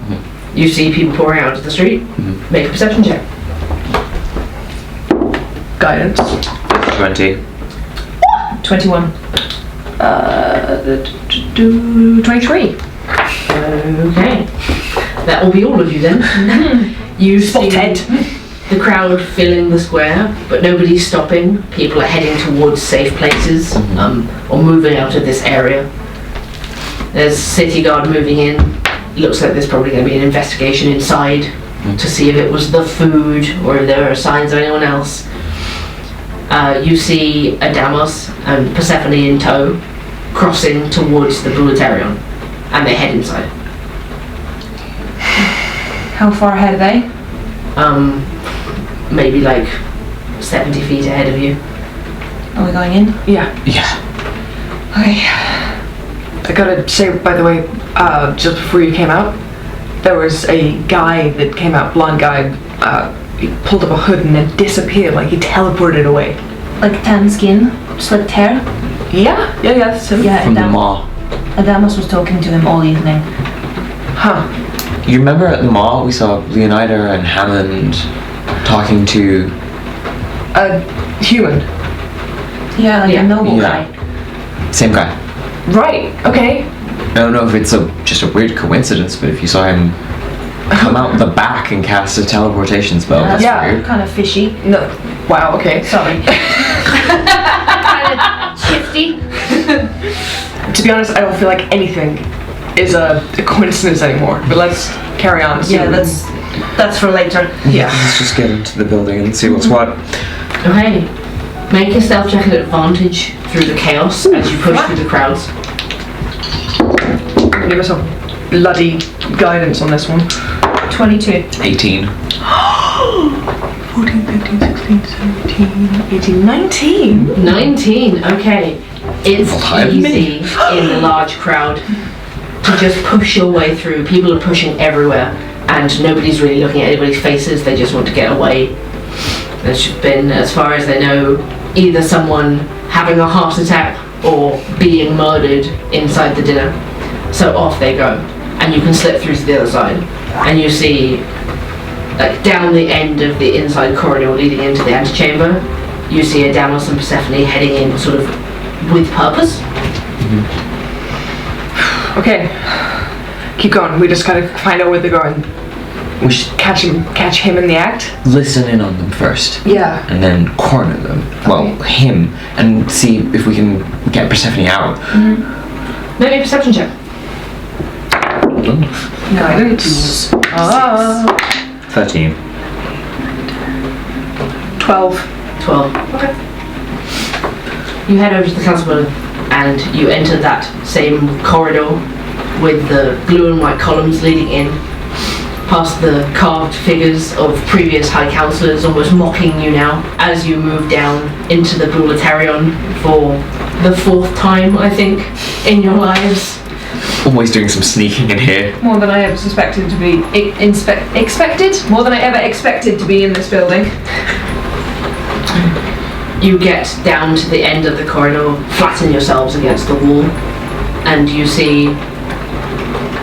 You see people pouring out to the street. Make a perception check. Guidance. 20. 21. 23. Okay. That will be all of you then. You see the crowd filling the square, but nobody's stopping. People are heading towards safe places, or moving out of this area. There's city guard moving in. Looks like there's probably going to be an investigation inside to see if it was the food or if there are signs of anyone else. You see Adamos and Persephone in tow crossing towards the Bulletarion, and they head inside. How far ahead are they? Maybe like 70 feet ahead of you. Are we going in? Yeah. Yeah. Okay. I gotta say, by the way, just before you came out, there was a guy that came out, blonde guy, he pulled up a hood and then disappeared, like he teleported away. Like tan skin, slicked hair? Yeah, that's him. Yeah, From the mall. Adamos was talking to him all evening. Huh. You remember at the mall we saw Leonida and Hammond talking to... A human. Yeah, like a noble Yeah. guy. Same guy. Right, okay. I don't know if it's just a weird coincidence, but if you saw him come out the back and cast a teleportation spell. That's Yeah. rude. Kind of fishy. No. Wow, okay. Sorry. Kind of shifty. To be honest, I don't feel like anything is a coincidence anymore. But let's carry on. Yeah, that's for later. Yeah. Let's just get into the building and see what's what. Okay. Make a stealth check at advantage through the chaos as you push through the crowds. Give us a bloody guidance on this one. 22. 18. 14, 15, 16, 17, 18, 19. 19. Okay. It's Well, higher than easy in the large crowd to just push your way through. People are pushing everywhere, and nobody's really looking at anybody's faces. They just want to get away. There's been, as far as they know, either someone having a heart attack or being murdered inside the dinner. So off they go, and you can slip through to the other side, and you see, like, down the end of the inside corridor leading into the antechamber, you see Damianos and Persephone heading in sort of with purpose. Okay. Keep going. We just gotta find out where they're going. We should Catch him in the act. listen in on them first. Yeah. And then corner them. Well, him. And see if we can get Persephone out. Make me a perception check. Guidance. 13. 12. 12. Okay. You head over to the council building and you enter that same corridor with the blue and white columns leading in, past the carved figures of previous high councillors almost mocking you now as you move down into the Brulatarion for the 4th time, I think, in your lives. Always doing some sneaking in here. More than I ever suspected to be expected. More than I ever expected to be in this building. You get down to the end of the corridor, flatten yourselves against the wall, and you see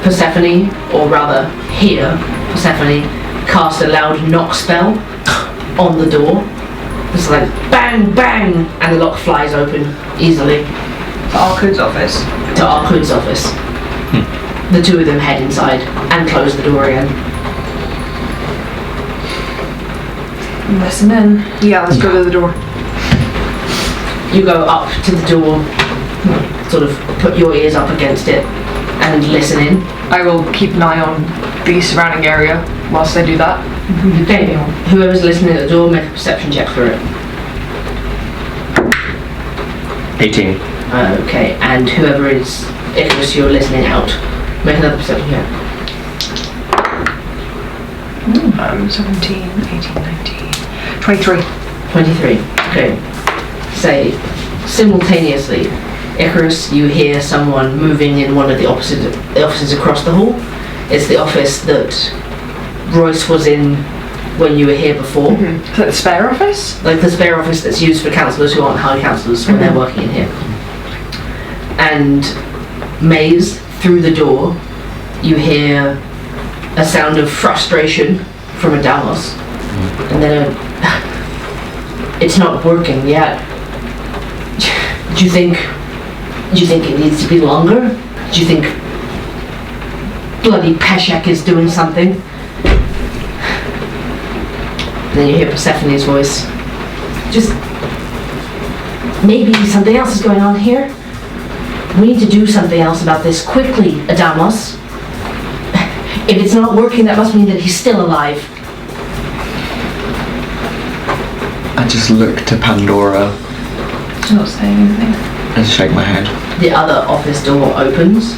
Persephone, or rather hear Persephone, cast a loud knock spell on the door. It's like bang, bang, and the lock flies open easily. To Arkud's office. To Arkud's office. The two of them head inside and close the door again. Listen in. Yeah, let's go to the door. You go up to the door, sort of put your ears up against it and listen in. I will keep an eye on the surrounding area whilst I do that. Okay, whoever's listening at the door, make a perception check for it. 18. Okay, and whoever is Icarus, you're listening out, make another perception check. 17, 18, 19, 23. 23. Okay. Say, simultaneously, Icarus, you hear someone moving in one of the offices across the hall. It's the office that Royce was in when you were here before. Is that the spare office? Like the spare office that's used for councillors who aren't high councillors when they're working in here. And Maze, through the door, you hear a sound of frustration from Damianos. And then it's not working yet. Do you think it needs to be longer? Do you think bloody Peshek is doing something? And then you hear Persephone's voice. Just maybe something else is going on here. We need to do something else about this quickly, Adamos. If it's not working, that must mean that he's still alive. I just look to Pandora She's not saying anything. and shake my head. The other office door opens,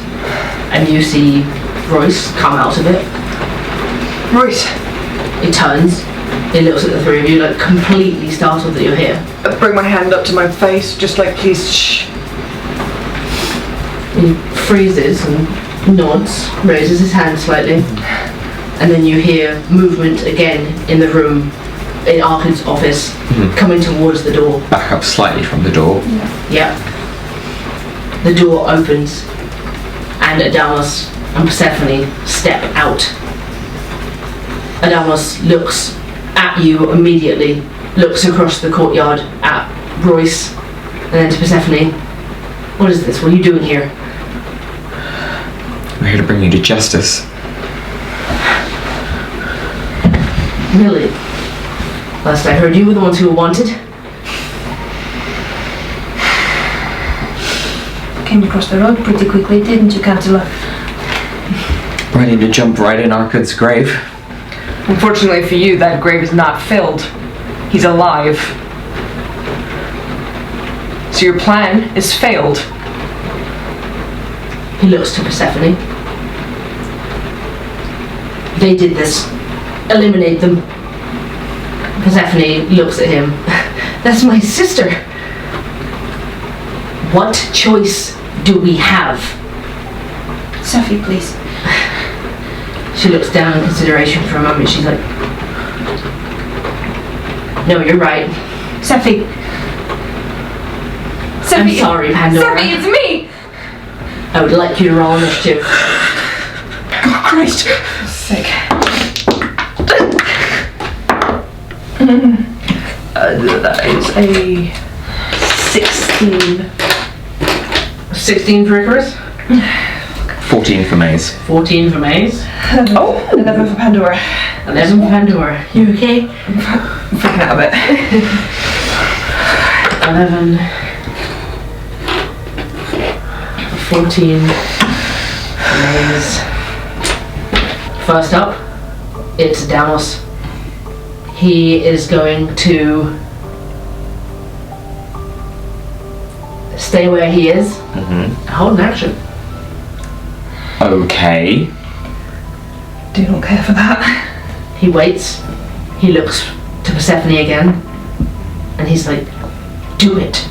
and you see Royce come out of it. Royce. He turns, he looks at the three of you, like completely startled that you're here. I bring my hand up to my face, just like, please, shh. He freezes and nods, raises his hand slightly, and then you hear movement again in the room, in Arkud's office, coming towards the door. Back up slightly from the door. Yep. The door opens, and Adamos and Persephone step out. Adamos looks at you immediately, looks across the courtyard at Royce, and then to Persephone. What is this? What are you doing here? We're here to bring you to justice. Really? Last I heard, you were the ones who were wanted. Came across the road pretty quickly, didn't you, Katelyn? Ready to jump right in Arkad's grave. Unfortunately for you, that grave is not filled. He's alive. So your plan is failed. He looks to Persephone. They did this. Eliminate them. Persephone looks at him. That's my sister. What choice do we have? Sophie, please. She looks down in consideration for a moment. She's like, no, you're right. Sophie. I'm sorry, Pandora. Sophie, it's me! I would like you to roll initiative. Oh, Christ. Sick. That is a 16. 16 for Icarus. 14 for Maze. 14 for Maze. Oh, 11 for Pandora. 11 for Pandora. You okay? I'm freaking out a bit. 11. 14. Maze. First up, it's Damianos. He is going to stay where he is. Hold an action. Okay. Do not care for that. He waits. He looks to Persephone again. And he's like, do it.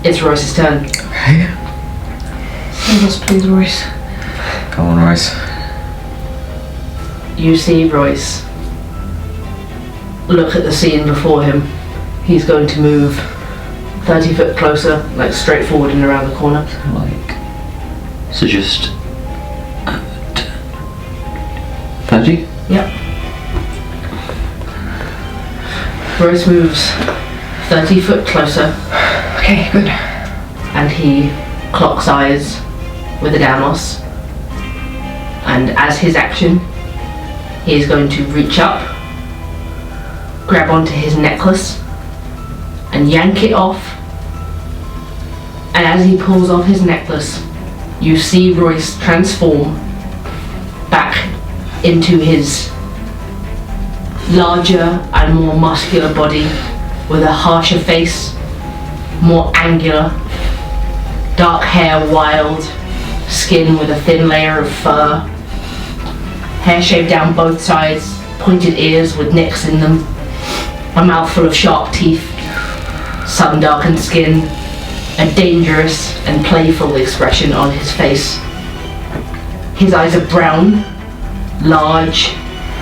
It's Royce's turn. Okay. Save us, please, Royce. Go on, Royce. You see Royce look at the scene before him. He's going to move 30 foot closer, like straight forward and around the corner. So just 30? Yep. Royce moves 30 foot closer. Okay, good. And he clocks eyes with the Damianos. And as his action, he is going to reach up, grab onto his necklace, and yank it off. And as he pulls off his necklace, you see Royce transform back into his larger and more muscular body with a harsher face, more angular, dark hair, wild skin with a thin layer of fur, hair shaved down both sides, pointed ears with nicks in them, a mouthful of sharp teeth, sun-darkened skin, a dangerous and playful expression on his face. His eyes are brown, large,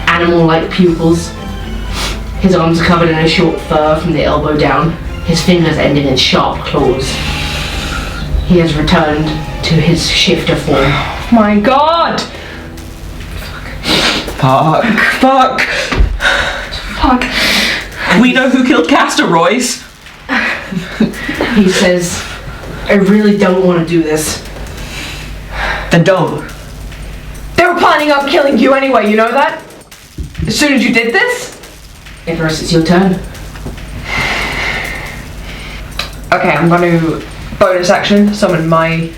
animal-like pupils. His arms are covered in a short fur from the elbow down, his fingers ending in sharp claws. He has returned to his shifter form. Oh my god! Fuck! We know who killed Castor, Royce! He says, I really don't want to do this. Then don't. They were planning on killing you anyway, you know that? As soon as you did this? Icarus, it's your turn. Okay, I'm going to bonus action summon my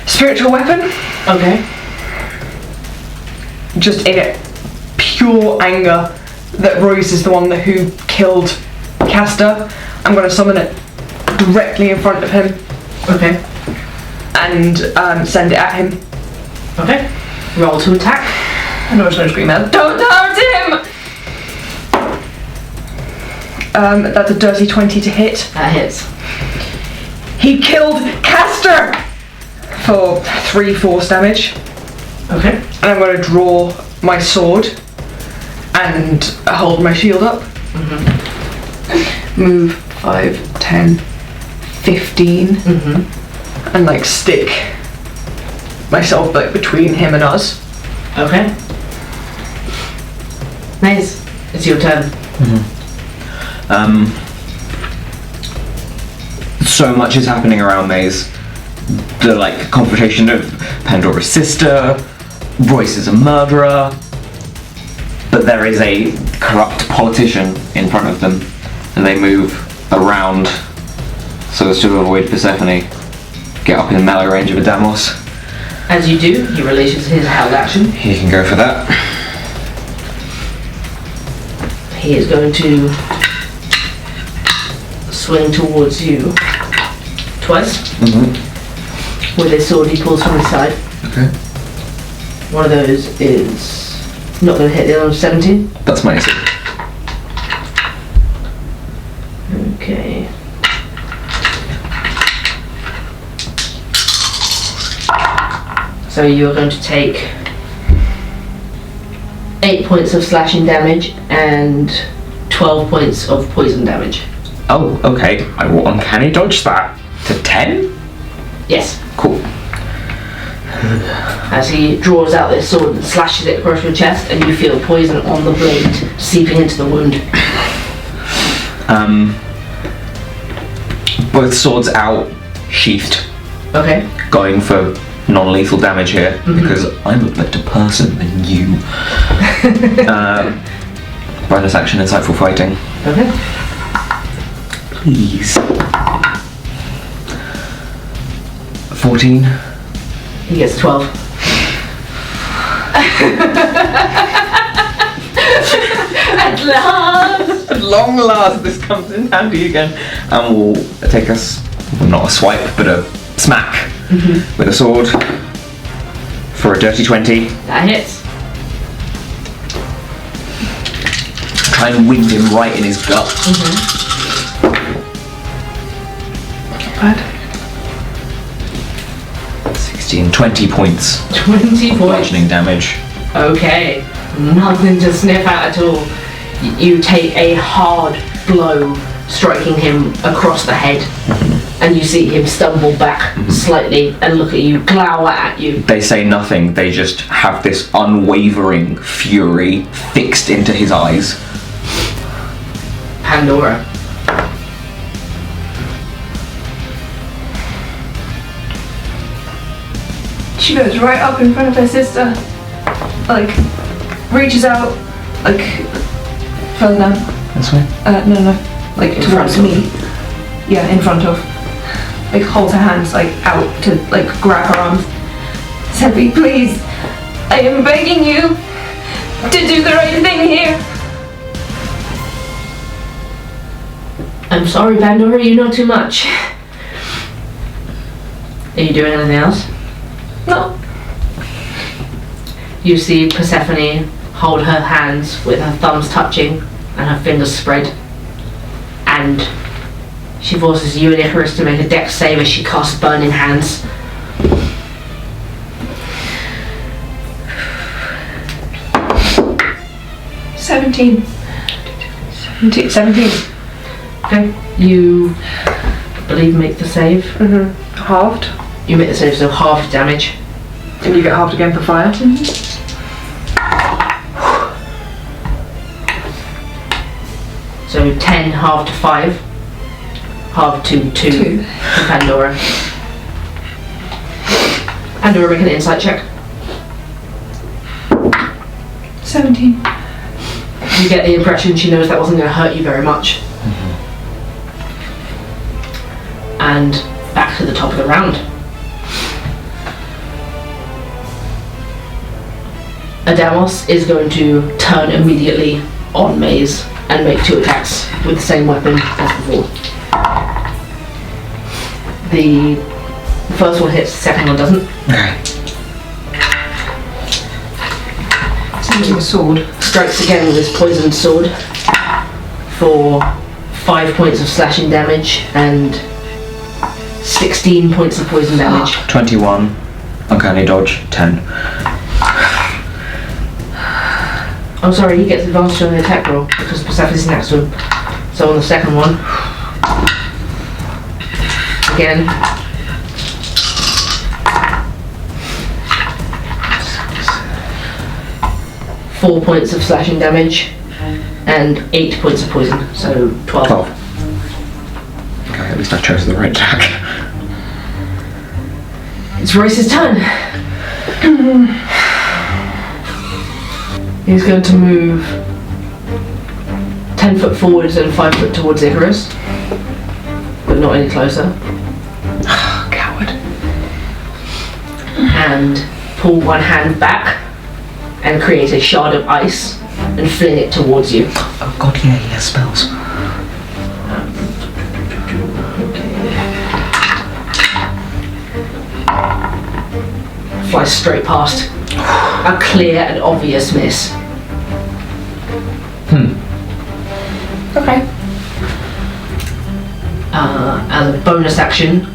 spiritual weapon. Okay. Just in pure anger that Royce is the one who killed Castor. I'm going to summon it directly in front of him. Okay. And send it at him. Okay. Roll to attack. I know it's going to scream out, don't hurt him! That's a dirty 20 to hit. That hits. He killed Castor! For 3 force damage. Okay. And I'm going to draw my sword and hold my shield up. Move 5, 10, 15. And like stick myself like between him and us. Okay. Nice. It's your turn. So much is happening around Maze. The confrontation of Pandora's sister, Royce is a murderer, but there is a corrupt politician in front of them, and they move around so as to avoid Persephone. Get up in melee range of Adamos. As you do, he releases his held action. He can go for that. He is going to swing towards you twice. With his sword he pulls from his side. Okay. One of those is not going to hit, the other one's 17. That's my AC. Okay. So you're going to take 8 points of slashing damage and 12 points of poison damage. Oh, okay. I will uncanny dodge that to 10? Yes. Cool. As he draws out this sword and slashes it across your chest, and you feel poison on the blade seeping into the wound. Both swords out, sheathed. Okay. Going for non-lethal damage here, because I'm a better person than you. Bonus action, insightful fighting. Okay. Please. 14. He gets 12. At last! At long last, this comes in handy again. And we'll take us, well, not a swipe, but a smack with a sword for a dirty 20. That hits. Try and wind him right in his gut. Bad. 16, 20 points. 20 points. Bludgeoning damage. Okay. Nothing to sniff at at all. You take a hard blow, striking him across the head. And you see him stumble back slightly and look at you, glower at you. They say nothing, they just have this unwavering fury fixed into his eyes. Pandora. She goes right up in front of her sister, like, reaches out, like, further down. This way? No, like In towards front me. Yeah, in front of. Like, holds her hands, like, out to, like, grab her arms. Seppi, please, I am begging you to do the right thing here. I'm sorry, Pandora, you know too much. Are you doing anything else? No. You see Persephone hold her hands with her thumbs touching and her fingers spread. And she forces you and Icarus to make a dex save as she casts Burning Hands. Seventeen. Okay. You, I believe, make the save. Halved. You make the save, so half damage. And you get halved again for fire. So 10 half to 5. Half to 2 for Pandora. Pandora, make an insight check. 17. You get the impression she knows that wasn't going to hurt you very much. And back to the top of the round. Adamos is going to turn immediately on Maze and make 2 attacks with the same weapon as before. The first one hits, the second one doesn't. Okay. It's a sword. Strikes again with his poisoned sword for 5 points of slashing damage and 16 points of poison damage. 21, uncanny dodge, 10. I'm sorry, he gets advantage on the attack roll because Persephone's next to him. So on the second one, again, four points of slashing damage and 8 points of poison, so 12. 12. Okay, at least I chose the right attack. It's Royce's turn. He's going to move 10 foot forwards and 5 foot towards Icarus, but not any closer. Coward. And pull one hand back and create a shard of ice and fling it towards you. Oh god, yeah, he has spells. Flies straight past. A clear and obvious miss. Okay. As a bonus action,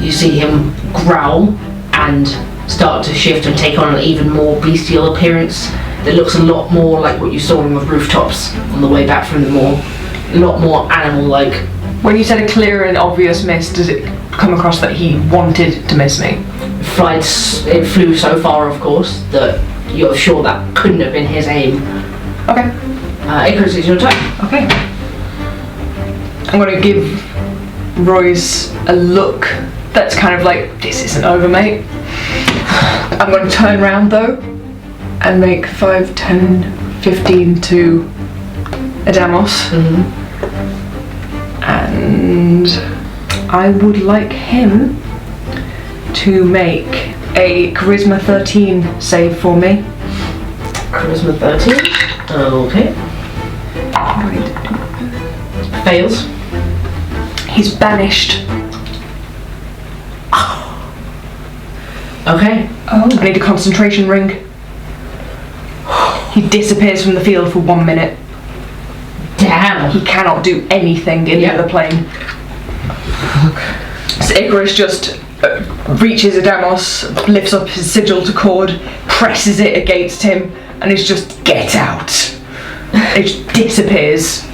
you see him growl and start to shift and take on an even more bestial appearance that looks a lot more like what you saw on the rooftops on the way back from the mall. A lot more animal-like. When you said a clear and obvious miss, does it come across that he wanted to miss me? It flew so far, of course, that you're sure that couldn't have been his aim. Okay. Icarus, it's your turn. Okay. I'm gonna give Royce a look that's kind of like, this isn't over, mate. I'm gonna turn around though and make 5, 10, 15 to Adamos. And I would like him to make a Charisma 13 save for me. Charisma 13. Okay. Fails. He's banished. Okay. I need a concentration ring. He disappears from the field for 1 minute. Damn. He cannot do anything in the other plane. So Icarus just reaches Adamos, lifts up his sigil to cord, presses it against him, and is just, get out. It just disappears.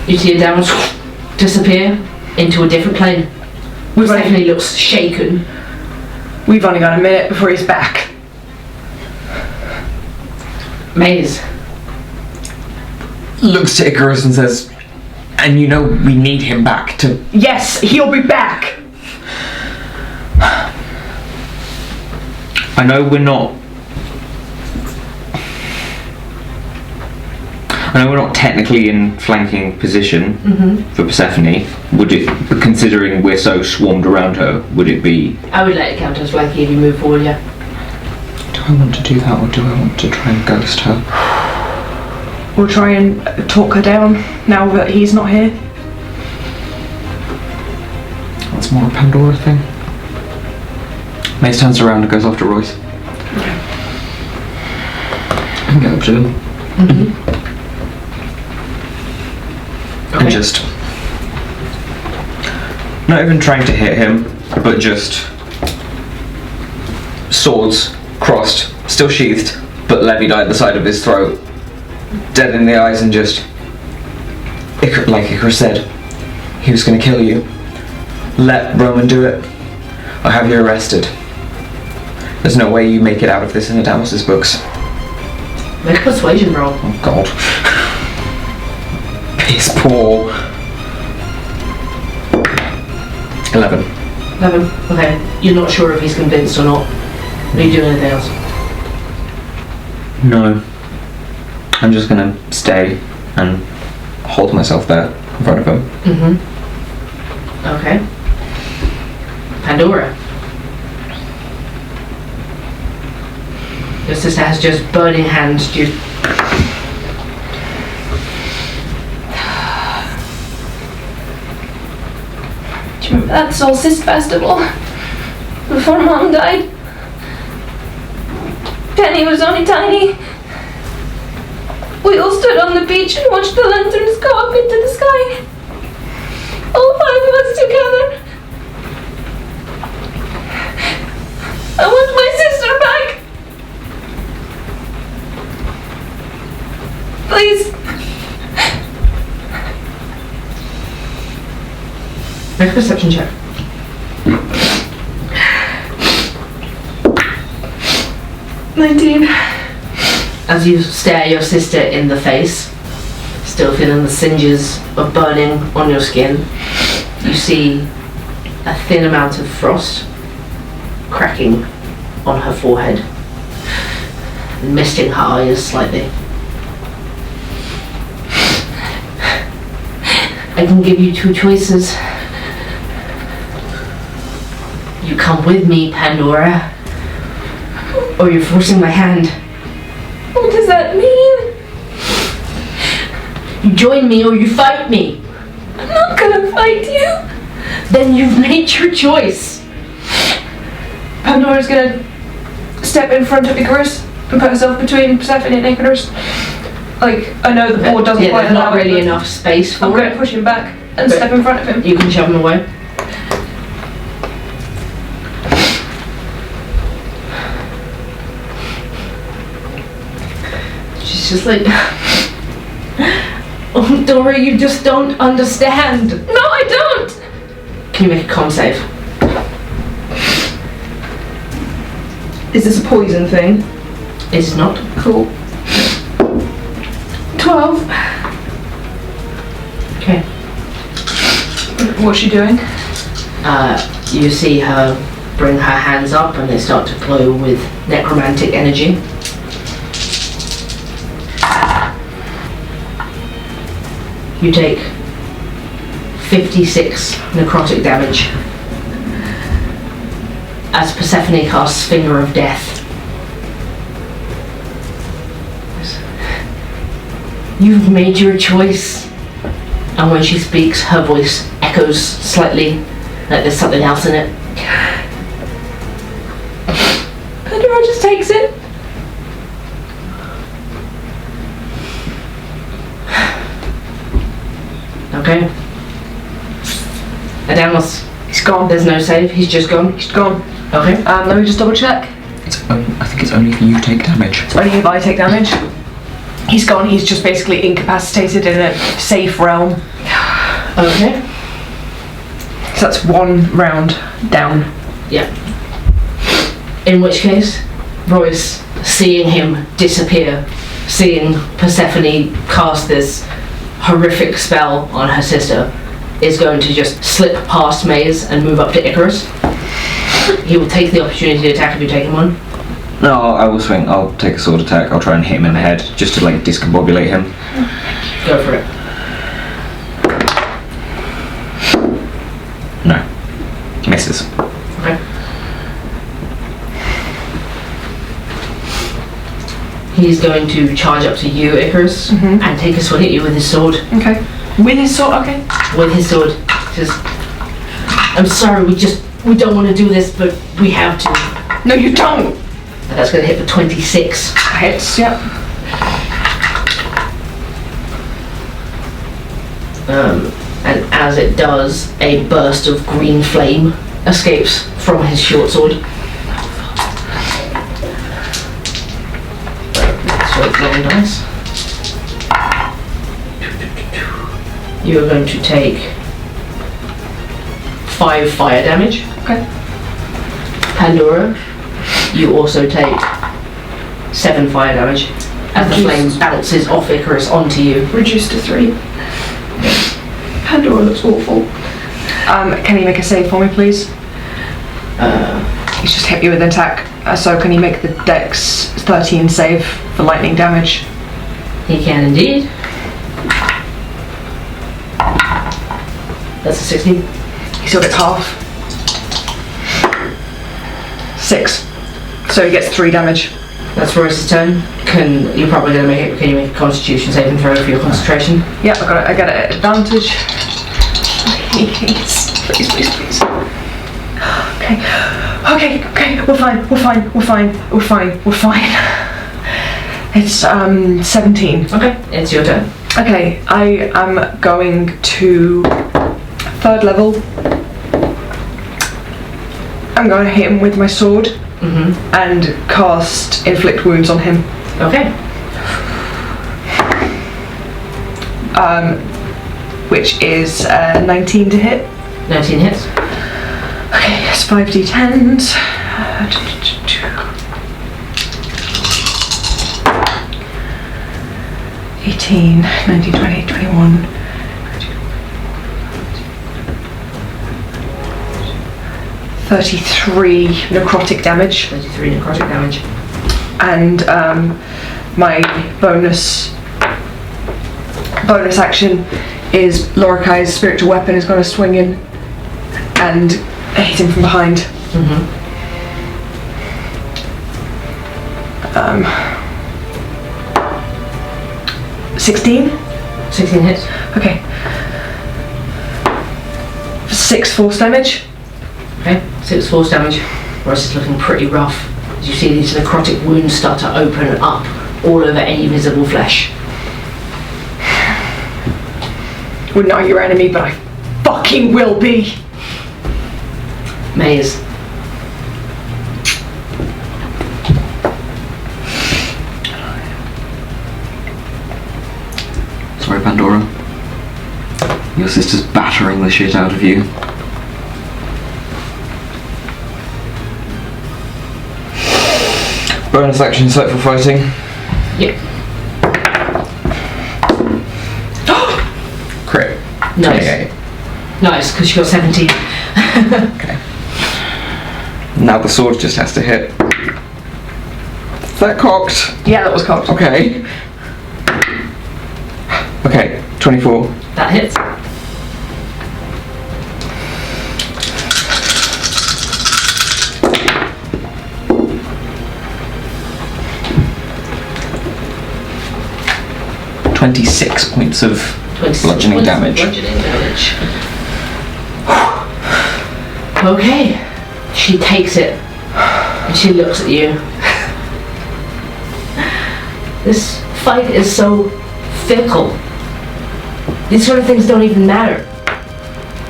You see Adamos disappear into a different plane. Stephanie looks shaken. We've only got a minute before he's back. Maze. Looks to Icarus and says, and you know we need him back to... Yes, he'll be back. I know we're not technically in flanking position for Persephone. Would it, considering we're so swarmed around her, would it be... I would let it count as flanking if you move forward, yeah. Do I want to do that, or do I want to try and ghost her? We'll try and talk her down now that he's not here. That's more a Pandora thing. Mace turns around and goes after Royce. And get up to him. And just... not even trying to hit him, but just... swords crossed, still sheathed, but levied either side of his throat. Dead in the eyes, and just... like Icarus said, he was going to kill you. Let Roman do it. I'll have you arrested. There's no way you make it out of this in Adamos's books. Make a persuasion roll. Oh god. Piss poor. 11. 11. Okay. You're not sure if he's convinced or not. Are you doing anything else? No. I'm just gonna stay and hold myself there in front of him. Okay. Pandora. Your sister has just burning hands. Do you... Do you remember that Solstice Festival? Before Mom died? Penny was only tiny. We all stood on the beach and watched the lanterns go up into the sky. All 5 of us together. I want my sister back. Please. Make a perception check. 19. As you stare your sister in the face, still feeling the singes of burning on your skin, you see a thin amount of frost cracking on her forehead. misting her eyes slightly. I can give you two choices. You come with me, Pandora, or you're forcing my hand. What does that mean? You join me or you fight me. I'm not gonna fight you. Then you've made your choice. Pandora's gonna step in front of Icarus and put herself between Persephone and Icarus. Like, I know the board doesn't quite there's allow not really it, but enough space for I'm it. gonna push him back and But step in front of him. You can shove him away. She's just like, oh, Dora, you just don't understand. No, I don't! Can you make a con save? Is this a poison thing? It's not. Cool. 12. Okay. What's she doing? You see her bring her hands up and they start to glow with necromantic energy. You take 56 necrotic damage as Persephone casts Finger of Death. You've made your choice. And when she speaks, her voice echoes slightly, like there's something else in it. Pandora just takes it. Okay. Adamos. He's gone. There's no save, he's just gone. He's gone. Okay. Let me just double check. I think it's only if you take damage. It's only if I take damage. He's gone. He's just basically incapacitated in a safe realm. Okay. So that's one round down. Yeah. In which case, Royce, seeing him disappear, seeing Persephone cast this horrific spell on her sister, is going to just slip past Maze and move up to Icarus. He will take the opportunity to attack if you take him on. No, I will swing. I'll take a sword attack. I'll try and hit him in the head just to like discombobulate him. Go for it. No. Misses. Okay. He's going to charge up to you, Icarus, and take a swing at you with his sword. Okay. With his sword. Okay. With his sword. Just, I'm sorry, we don't want to do this, but we have to. No, you don't. And that's going to hit for 26. Hits. Yep. And as it does, a burst of green flame escapes from his short sword. So it's long dice. You are going to take 5 fire damage. Okay. Pandora, you also take 7 fire damage as the flame bounces off Icarus onto you. Reduced to 3. Pandora looks awful. Can you make a save for me, please? He's just hit you with an attack. So can you make the Dex 13 save for lightning damage? He can indeed. That's a 16. He still gets half. 6. So he gets 3 damage. That's Royce's turn. You're probably going to make it. Can you make a Constitution saving throw for your concentration? Yep, I got it at advantage. Please. Okay, we're fine. It's 17. Okay, it's your turn. Okay, I am going to 3rd level. I'm going to hit him with my sword and cast Inflict Wounds on him. Okay. Which is 19 to hit. 19 hits. Okay, yes, 5d10s. 18, 19, 20, 21. 33 necrotic damage. 33 necrotic damage. And my bonus action is Lorcai's spiritual weapon is going to swing in and hit him from behind. 16? 16 hits. Okay. 6 force damage. Okay, 6 force damage. Royce is looking pretty rough. As you see these necrotic wounds start to open up all over any visible flesh. We're not your enemy, but I fucking will be. Maze. Sorry, Pandora. Your sister's battering the shit out of you. Bonus action, insightful fighting. Yep. Crit. Nice. 28. Nice, because you got 17. Okay. Now the sword just has to hit. Is that cocked? Yeah, that was cocked. Okay. Okay, 24. That hits. .26 points of 26 bludgeoning points of damage. Bludgeoning damage. Okay. She takes it and she looks at you. This fight is so fickle. These sort of things don't even matter.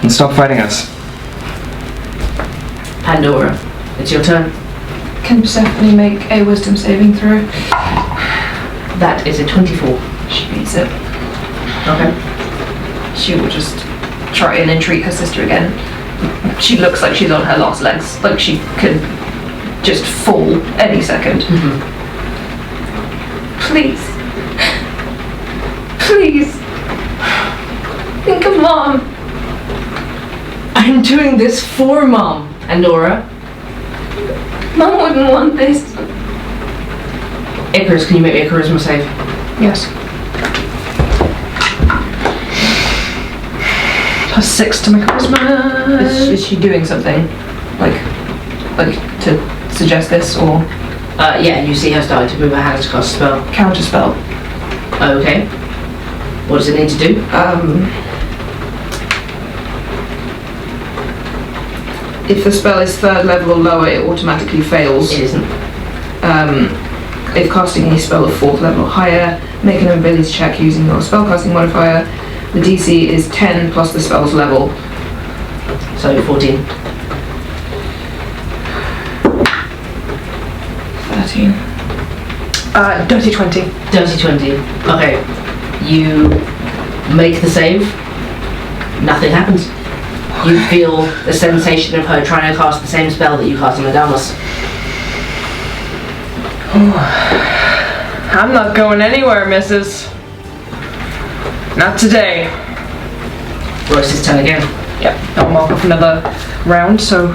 And stop fighting us. Pandora, it's your turn. Can Persephone make a wisdom saving throw? That is a 24. She beats it. Okay. She will just try and entreat her sister again. She looks like she's on her last legs, like she could just fall any second. Please. Please. Think of Mom. I'm doing this for Mom, Pandora. Mom wouldn't want this. Icarus, can you make me a charisma save? Yes. +6 to my charisma. Is she doing something? Like to suggest this or Yeah, you see her starting to move her hands to cast a spell. counter spell? Okay. What does it need to do? If the spell is 3rd level or lower, it automatically fails. It isn't. If casting any spell of 4th level or higher, make an ability check using your spellcasting modifier. The DC is 10 plus the spell's level. So 14. 13. Dirty 20. Dirty 20. Okay. You make the save. Nothing happens. You feel the sensation of her trying to cast the same spell that you cast on Adamus. I'm not going anywhere, missus. Not today. Royce's turn again. Yep, I'll mark off another round, so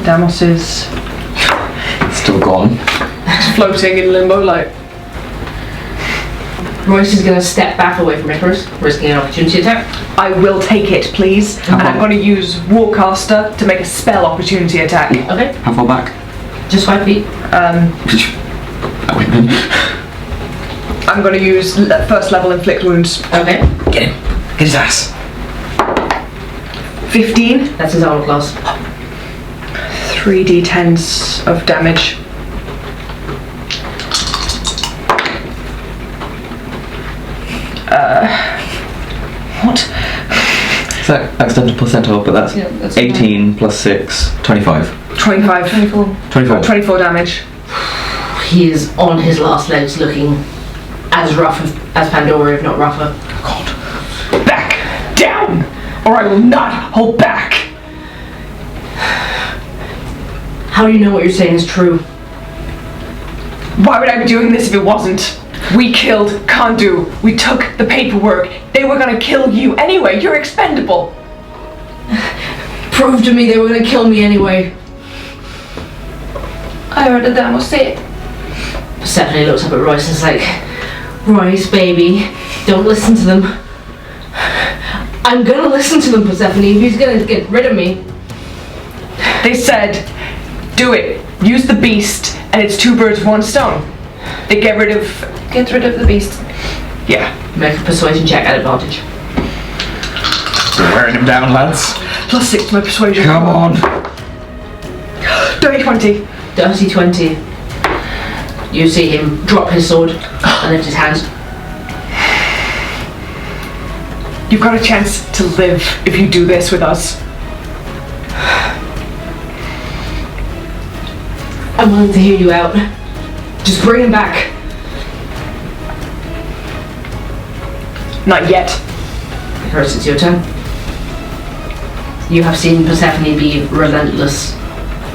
Damos is Still gone. floating in limbo like... Royce is going to step back away from Icarus, risking an opportunity attack. I will take it, please. And I'm going to use Warcaster to make a spell opportunity attack. Okay. How far back? Just 5 feet. I'm going to use 1st level inflict wounds. Okay. Get him. Get his ass. 15. That's his armor class. 3d10s of damage. What? Is that accidental percentile? But that's, Yeah, that's 18 plus 6, 25. 25. 24. 24 damage. He is on his last legs, looking as rough as Pandora, if not rougher. God. Back down, or I will not hold back. How do you know what you're saying is true? Why would I be doing this if it wasn't? We killed Kandu. We took the paperwork. They were gonna kill you anyway. You're expendable. Prove to me they were going to kill me anyway. I heard Adamo say it. Stephanie looks up at Royce and is like, Royce, baby, don't listen to them. I'm gonna listen to them, Persephone, if he's gonna get rid of me. They said, do it. Use the beast, and it's 2 birds with 1 stone. They get rid of the beast. Yeah. Make a persuasion check at advantage. We're wearing him down, lads. +6 to my persuasion. Come on. Dirty 20. Dirty 20. You see him drop his sword and lift his hands. You've got a chance to live if you do this with us. I'm willing to hear you out. Just bring him back. Not yet. Icarus, it's your turn. You have seen Persephone be relentless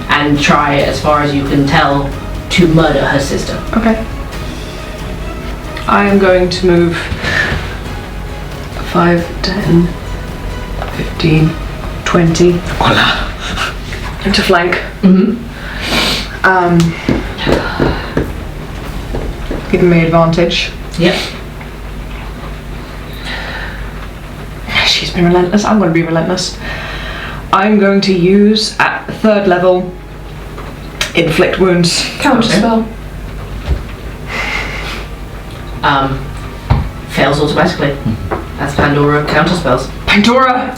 and try, as far as you can tell, to murder her sister. Okay. I am going to move 5, 10, 15, 20. Voila. To flank. Giving me advantage. Yep. She's been relentless. I'm going to be relentless. I'm going to use at 3rd level inflict wounds. Counter spell. Fails automatically. That's Pandora counter spells. Pandora.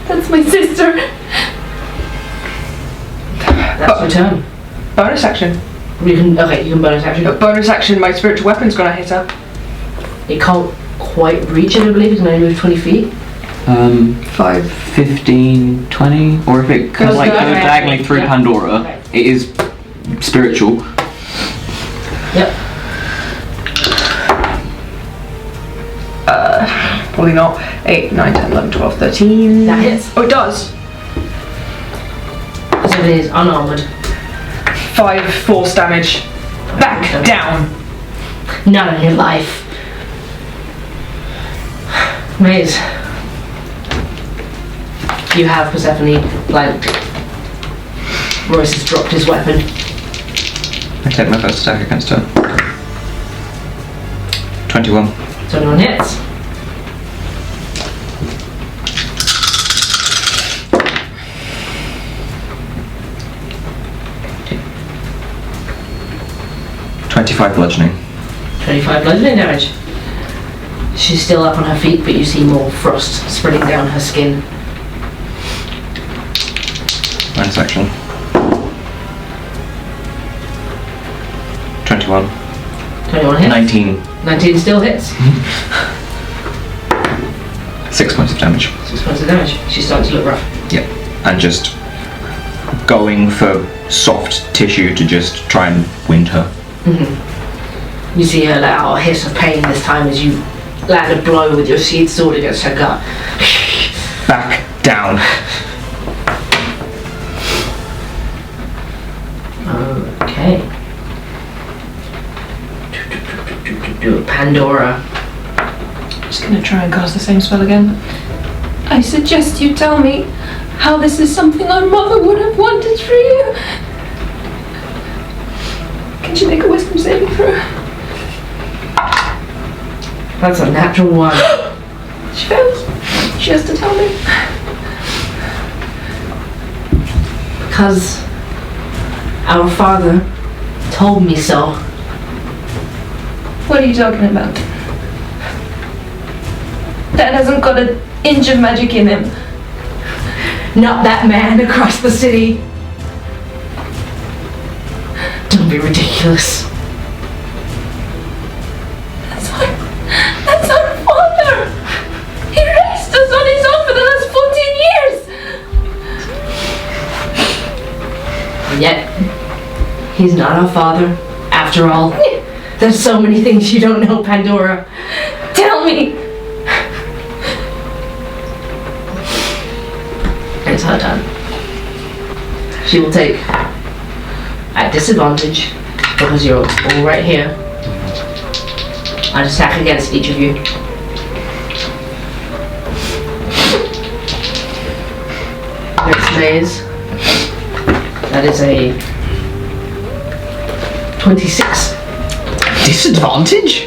That's my sister. That's your turn. Bonus action. You can bonus action. Bonus action. My spiritual weapon's going to hit her. It can't quite reach it, I believe. It can only move 20 feet. 5, 15, 20, or if it goes like okay. diagonally through Yeah. Pandora, Okay. it is spiritual. Yep. Probably not. 8, 9, 10, 11, 12, 13. That hits. Oh, it does. So it is unarmored. 5 force damage. Back down. None in your life. Maze. You have Persephone flanked. Royce has dropped his weapon. I take my first attack against her. 21. So anyone hits. $25 bludgeoning. 25 bludgeoning damage. She's still up on her feet, but you see more frost spreading down her skin. Bonus action. 21. 21 hits. 19. 19 still hits. 6 points of damage. 6 points of damage. She's starting to look rough. Yep. And just going for soft tissue to just try and wind her. You see her let out a hiss of pain this time as you land a blow with your sheathed sword against her gut. Back down. Okay. Pandora. Just gonna try and cast the same spell again. I suggest you tell me how this is something our mother would have wanted for you. Can she make a wisdom saving throw? That's a natural one. She fails. She has to tell me. Because our father told me so. What are you talking about? Dad hasn't got an inch of magic in him. Not that man across the city. Don't be ridiculous. That's our father! He raised us on his own for the last 14 years! And yet, he's not our father, after all. There's so many things you don't know, Pandora. Tell me! It's her turn. She will take, at disadvantage, because you're all right here, an attack against each of you. Next maze. That is a 26. Disadvantage?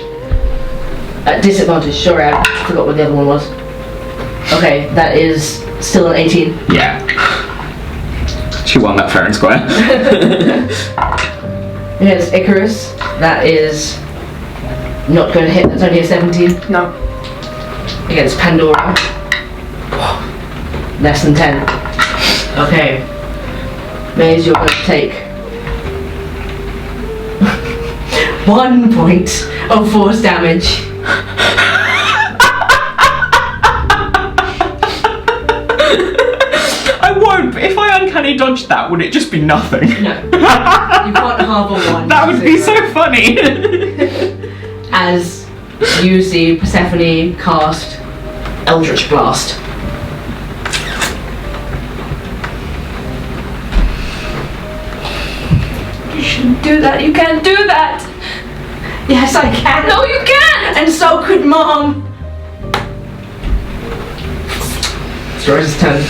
At disadvantage, sorry, I forgot what the other one was. Okay, that is still an 18. Yeah. She won that fair and square. Against Icarus, that is not going to hit, that's only a 17. No. Against Pandora, less than 10. Okay. Maze, you're going to take 1 point of force damage. I won't, but if I uncanny dodged that, would it just be nothing? No. You can't harbour one. That would be so funny. As you see Persephone cast Eldritch Blast. You shouldn't do that. You can't do that. Yes, I can. No, you can't. And so could Mom. It's Rose's turn.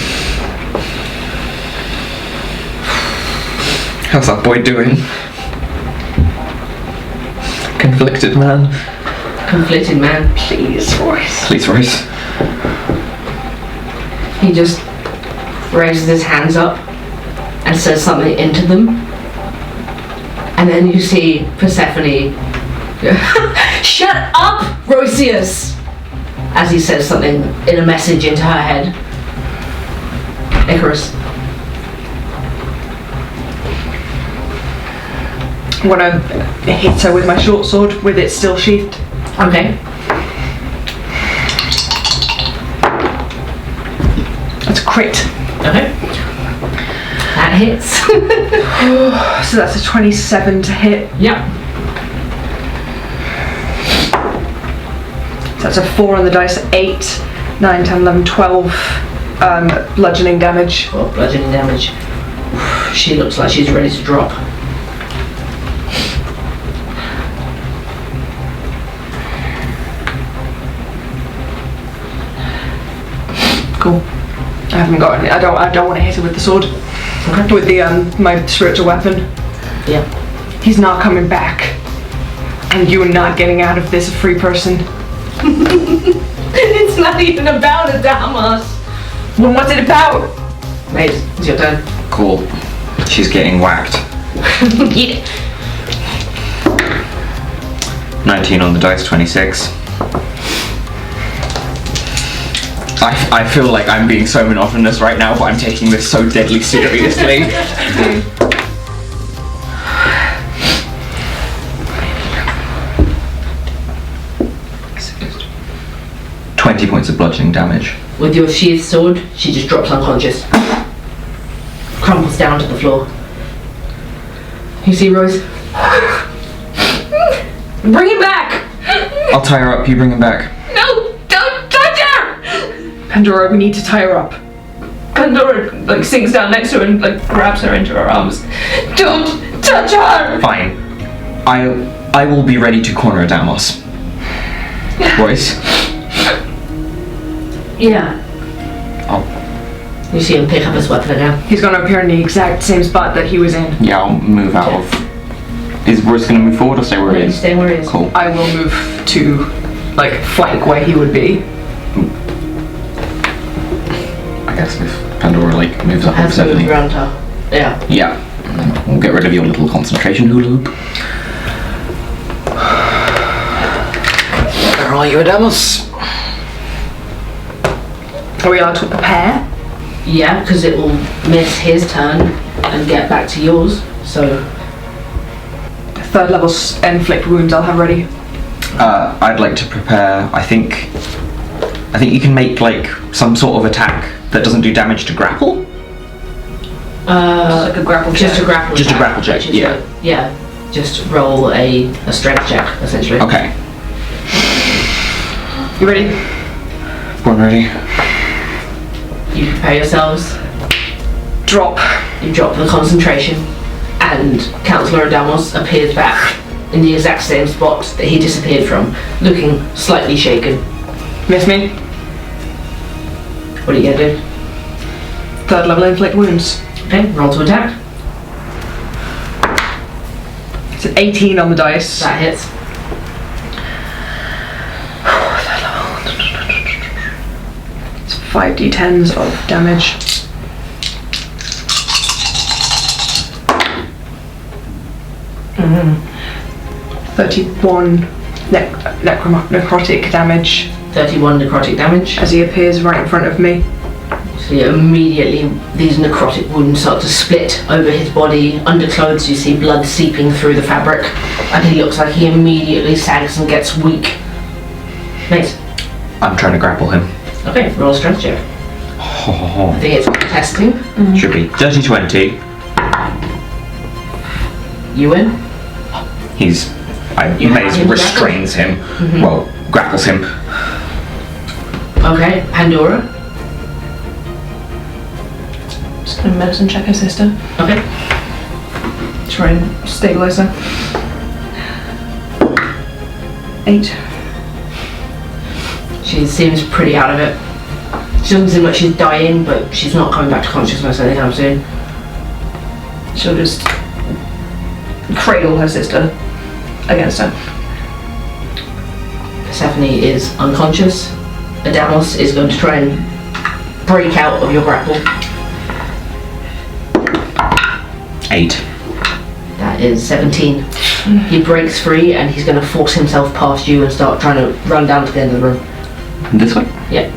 How's that boy doing? Conflicted man. Conflicted man. Please, Royce. Please, Royce. He just raises his hands up and says something into them. And then you see Persephone shut up, Roseus! As he says something in a message into her head. Icarus. I'm gonna hit her with my short sword with it still sheathed. Okay. That's a crit. Okay. That hits. So that's a 27 to hit. Yep. So that's a 4 on the dice, 8, 9, 10, 11, 12 bludgeoning damage. Oh, bludgeoning damage. She looks like she's ready to drop. Cool. I haven't got any. I don't want to hit her with the sword. Okay. With the my spiritual weapon. Yeah. He's not coming back. And you are not getting out of this a free person. It's not even about a Damos. Well, what's it about? Maze, it's your turn. Cool. She's getting whacked. Eat it. 19 on the dice, 26. I feel like I'm being so monotonous right now, but I'm taking this so deadly seriously. 20 points of bludgeoning damage. With your sheathed sword, she just drops unconscious. Crumbles down to the floor. You see Rose? Bring him back! I'll tie her up, you bring him back. No! Don't touch her! Pandora, we need to tie her up. Pandora sinks down next to her and grabs her into her arms. Don't touch her! Fine. I will be ready to corner Damos. Royce? Yeah. Oh. You see him pick up his weapon again. He's gonna appear in the exact same spot that he was in. Yeah, I'll move out of... Is Royce gonna move forward or stay where he is? Stay where he is. Cool. I will move to, flank where he would be. I guess if Pandora, moves up Has to move Persephone. around her. Yeah. Yeah. And then we'll get rid of your little concentration hula hoop. Where are you, Adamus? Are we allowed to prepare? Yeah, because it will miss his turn and get back to yours. So, 3rd level inflict wounds I'll have ready. I'd like to prepare, I think you can make, some sort of attack that doesn't do damage to grapple? Like a grapple just check. a grapple Just a check, grapple check, which is yeah. yeah. Just roll a strength check, essentially. Okay. You ready? Born ready. You prepare yourselves. Drop. You drop the concentration, and Councillor Adamos appears back in the exact same spot that he disappeared from, looking slightly shaken. Miss me? What are you gonna do? 3rd level inflict wounds. Okay, roll to attack. It's an 18 on the dice. That hits. It's 5d10s of damage. 31 necrotic damage 31 necrotic damage. as he appears right in front of me. So you immediately, these necrotic wounds start to split over his body. Underclothes, you see blood seeping through the fabric, and he looks like he immediately sags and gets weak. Nice. I'm trying to grapple him. Okay, roll a strength check. I think it's testing. Should be. Dirty 20. You win. You have Maze him restrains him. Well, grapples him. Okay, Pandora. Just gonna medicine check her sister. Okay. Try and stabilize her. 8. She seems pretty out of it. She doesn't seem like she's dying, but she's not coming back to consciousness anytime soon. She'll just cradle her sister against her. Persephone is unconscious. Damianos is going to try and break out of your grapple. 8. That is 17. He breaks free and he's going to force himself past you and start trying to run down to the end of the room. This way? Yep.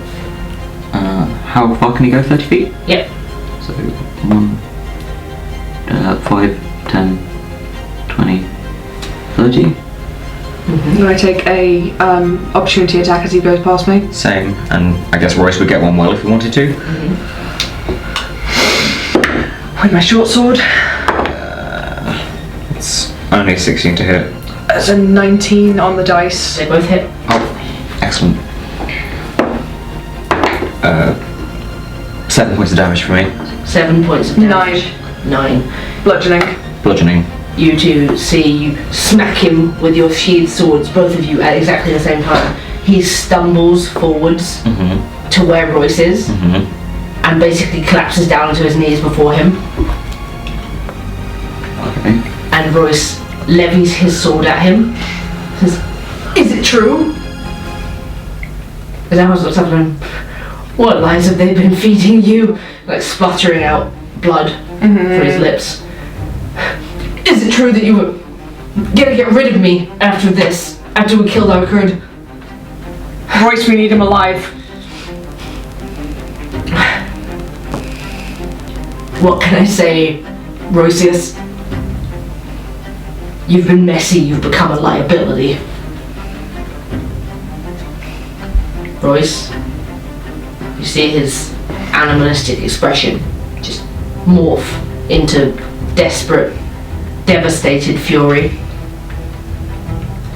How far can he go? 30 feet? Yep. So 1, 5, 10, 20, 30. Can I take a opportunity attack as he goes past me? Same, and I guess Royce would get one well if he wanted to. With my short sword. It's only 16 to hit. That's a 19 on the dice. They both hit. Oh, excellent. 7 points of damage for me. 7 points of damage. 9. Bludgeoning. Bludgeoning. You two see you smack him with your sheathed swords, both of you at exactly the same time. He stumbles forwards to where Royce is and basically collapses down to his knees before him. Okay. And Royce levies his sword at him. Says, "Is it true?" And Damianos looks up at him. "What lies have they been feeding you?" Like spluttering out blood from his lips. "Is it true that you were gonna get rid of me after this? After we killed our Kurd?" Royce, we need him alive. What can I say, Roycius? You've been messy, you've become a liability. Royce, you see his animalistic expression just morph into desperate, devastated fury.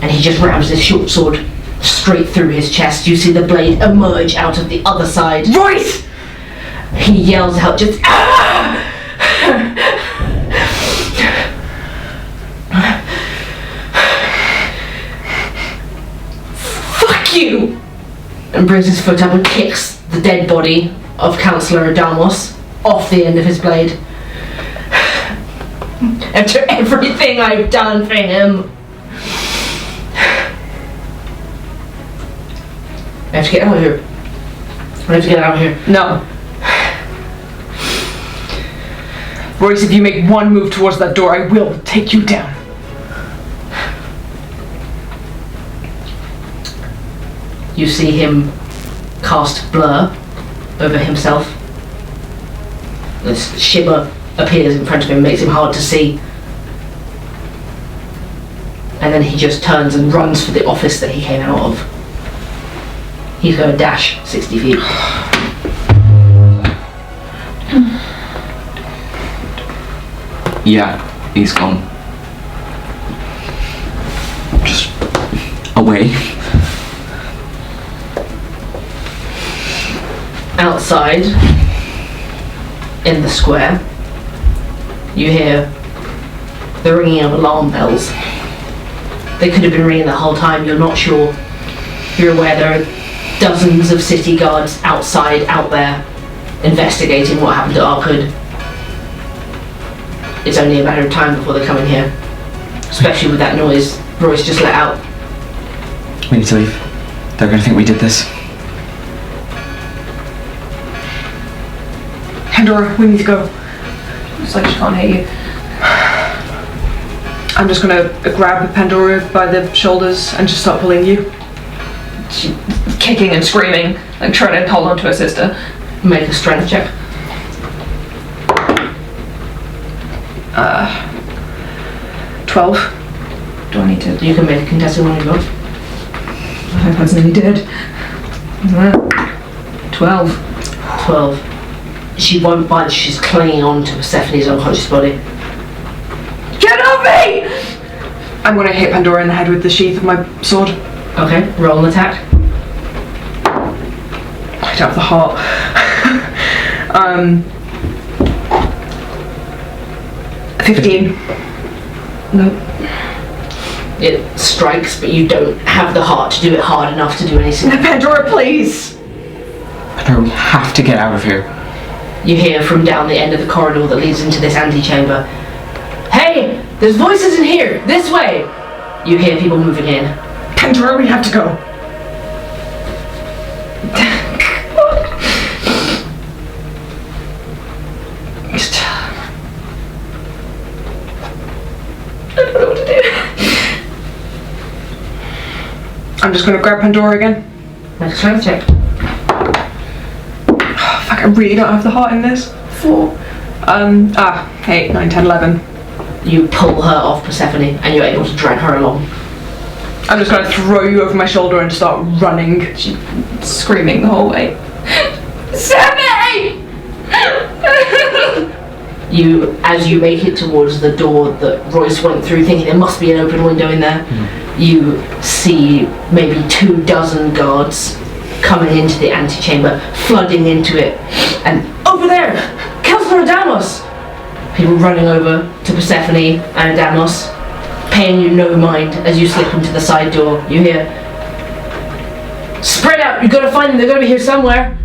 And he just rams his short sword straight through his chest. You see the blade emerge out of the other side. Royce! He yells out just, "Ah!" "Fuck you!" And brings his foot up and kicks the dead body of Councillor Damianos off the end of his blade. "After everything I've done for him." I have to get out of here. I have to get out of here. No. Royce, if you make one move towards that door, I will take you down. You see him cast blur over himself. This shimmer appears in front of him, makes him hard to see. And then he just turns and runs for the office that he came out of. He's going to dash 60 feet. Yeah, he's gone. Just away. Outside, in the square, you hear the ringing of alarm bells. They could have been ringing the whole time, you're not sure. You're aware there are dozens of city guards outside, out there, investigating what happened to Arkhood. It's only a matter of time before they come in here. especially with that noise Royce just let out. We need to leave. They're gonna think we did this. Pandora, we need to go. It's like she can't hear you. I'm just gonna grab Pandora by the shoulders and just start pulling you. She's kicking and screaming, like trying to hold on to her sister. Make a strength check. 12. Do I need to? You can make a contested one if you want. I personally did. 12. 12. She won't budge, she's clinging on to Persephone's unconscious body. Get off me! I'm gonna hit Pandora in the head with the sheath of my sword. Okay, roll an attack. I don't have the heart. 15. Nope. It strikes, but you don't have the heart to do it hard enough to do anything. Pandora, please! Pandora, we have to get out of here. You hear from down the end of the corridor that leads into this antechamber. Hey! There's voices in here! This way! You hear people moving in. Pandora, we have to go. I don't know what to do. I'm just gonna grab Pandora again. Make a strength check. Oh, fuck, I really don't have the heart in this. 4. 8, 9, 10, 11. You pull her off Persephone and you're able to drag her along. I'm just gonna throw you over my shoulder and start running. She's screaming the whole way. Sammy! As you make it towards the door that Royce went through, thinking there must be an open window in there, you see maybe 24 guards coming into the antechamber, flooding into it, and over there, Councillor Adamos! People running over to Persephone and Adamos, paying you no mind as you slip into the side door. You hear, "Spread out! You've got to find them. They're going to be here somewhere."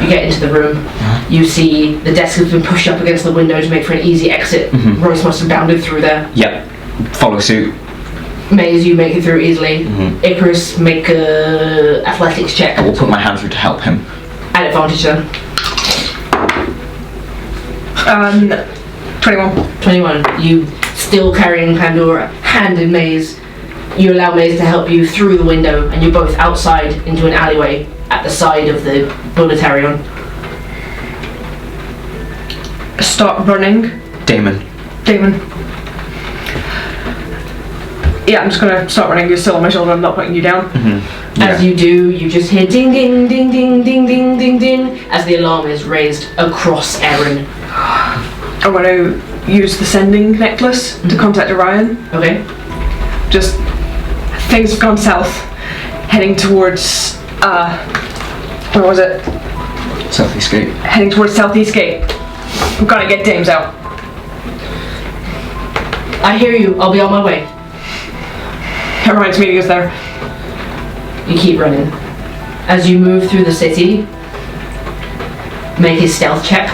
You get into the room. You see the desk has been pushed up against the window to make for an easy exit. Royce must have bounded through there. Yep. Follow suit. Maze, you make it through easily. Icarus, make a athletics check. I will put my hand through to help him. At advantage then. 21. 21. You still carrying Pandora, hand in Maze. You allow Maze to help you through the window, and you're both outside into an alleyway at the side of the Bulletarion. Start running. Damon. Yeah, I'm just gonna start running. You're still on my shoulder, I'm not putting you down. As you do, you just hear ding ding ding ding ding ding ding ding as the alarm is raised across Erin. I want to use the sending necklace to contact Orion. Okay. Just things have gone south, heading towards where was it? Southeast Gate. Heading towards Southeast Gate. I'm gonna get Dames out. I hear you. I'll be on my way. Orion's meeting us there. You keep running. As you move through the city, make a stealth check.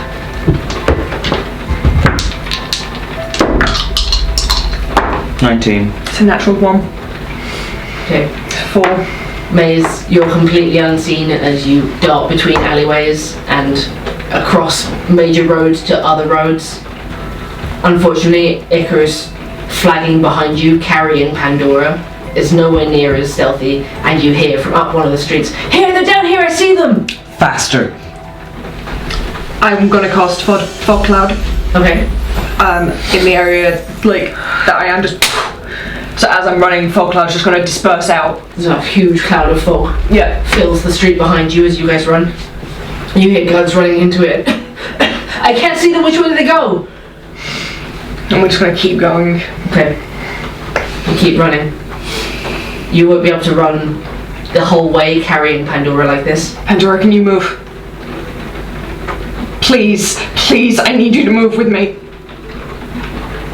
19. It's a natural 1. Okay. 4. Maze, you're completely unseen as you dart between alleyways and across major roads to other roads. Unfortunately, Icarus, flagging behind you, carrying Pandora, is nowhere near as stealthy, and you hear from up one of the streets, "Here, they're down here, I see them!" Faster. I'm gonna cast fog cloud Okay. in the area like that I am just. So as I'm running, fog cloud's just gonna disperse out. There's a huge cloud of fog Yeah. fills the street behind you as you guys run. You hear guns running into it. I can't see them, which way do they go? And we're just gonna keep going. Okay. You keep running. You won't be able to run the whole way carrying Pandora like this. Pandora, can you move? Please, please, I need you to move with me.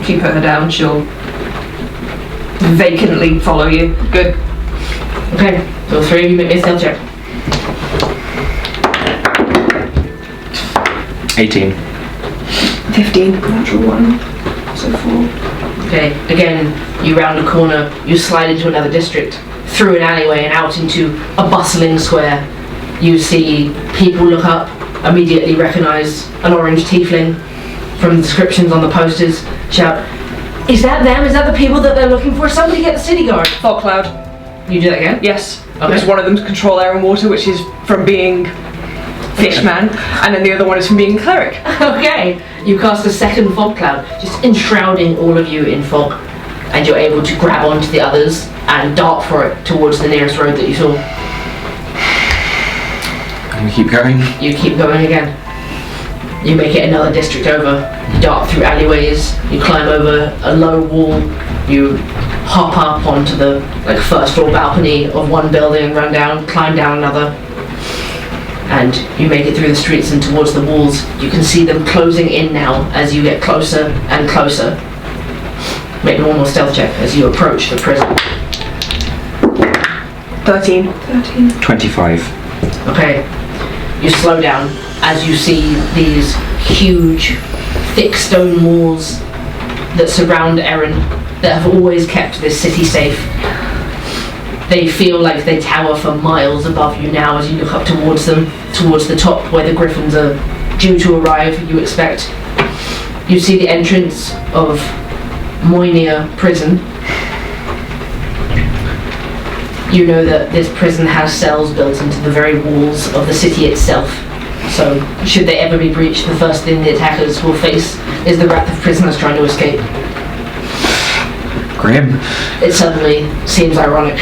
If you put her down, she'll vacantly follow you. Good. Okay, so 3 of you make me a stealth check. 18. 15. Natural 1. So 4. Okay, again, you round a corner, you slide into another district, through an alleyway and out into a bustling square. You see people look up, immediately recognise an orange tiefling from the descriptions on the posters, shout, "Is that them? Is that the people that they're looking for? Somebody get the city guard." Fog cloud. You do that again? Yes. Okay. Because one of them control air and water, which is from being fishman, and then the other one is from being cleric. Okay, you cast a second fog cloud, just enshrouding all of you in fog, and you're able to grab onto the others and dart for it towards the nearest road that you saw. And we keep going. You keep going again. You make it another district over. You dart through alleyways. You climb over a low wall. You hop up onto the first floor balcony of one building, run down, climb down another, and you make it through the streets and towards the walls. You can see them closing in now as you get closer and closer. Make a normal stealth check as you approach the prison. 13. 25. Okay, you slow down as you see these huge, thick stone walls that surround Erin, that have always kept this city safe. They feel like they tower for miles above you now as you look up towards them, towards the top where the griffins are due to arrive, you expect. You see the entrance of Moynia Prison. You know that this prison has cells built into the very walls of the city itself. So, should they ever be breached, the first thing the attackers will face is the wrath of prisoners trying to escape. Grim. It suddenly seems ironic.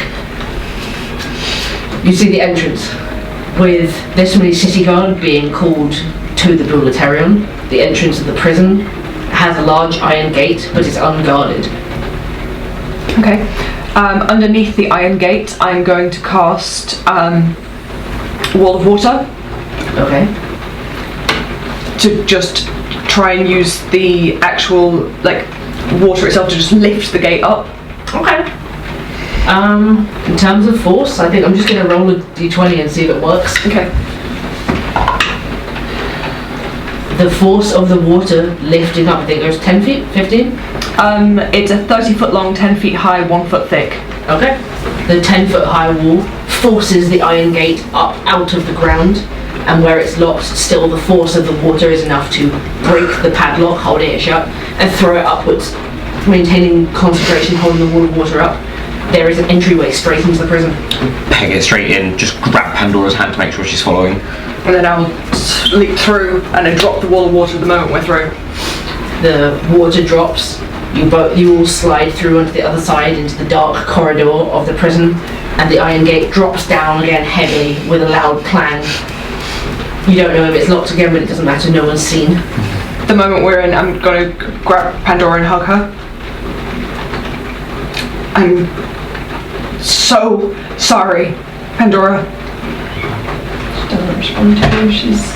You see the entrance, with this many city guard being called to the Bulatarion. The entrance of the prison has a large iron gate, but it's unguarded. Okay. Underneath the iron gate, I'm going to cast Wall of Water. Okay. To just try and use the actual, water itself to just lift the gate up. Okay. In terms of force, I think I'm just going to roll a d20 and see if it works. Okay. The force of the water lifting up, I think there's 10 feet, 15? It's a 30-foot long, 10 feet high, 1 foot thick. Okay. The 10-foot high wall forces the iron gate up out of the ground, and where it's locked, still the force of the water is enough to break the padlock, holding it shut, and throw it upwards, maintaining concentration, holding the wall of water up. There is an entryway straight into the prison. Peg it straight in, just grab Pandora's hand to make sure she's following. And then I'll leap through and then drop the wall of water the moment we're through. The water drops. You all slide through onto the other side into the dark corridor of the prison, and the iron gate drops down again heavily with a loud clang. You don't know if it's locked again, but it doesn't matter, no one's seen. The moment we're in, I'm going to grab Pandora and hug her. I'm so sorry, Pandora. She doesn't respond to you. She's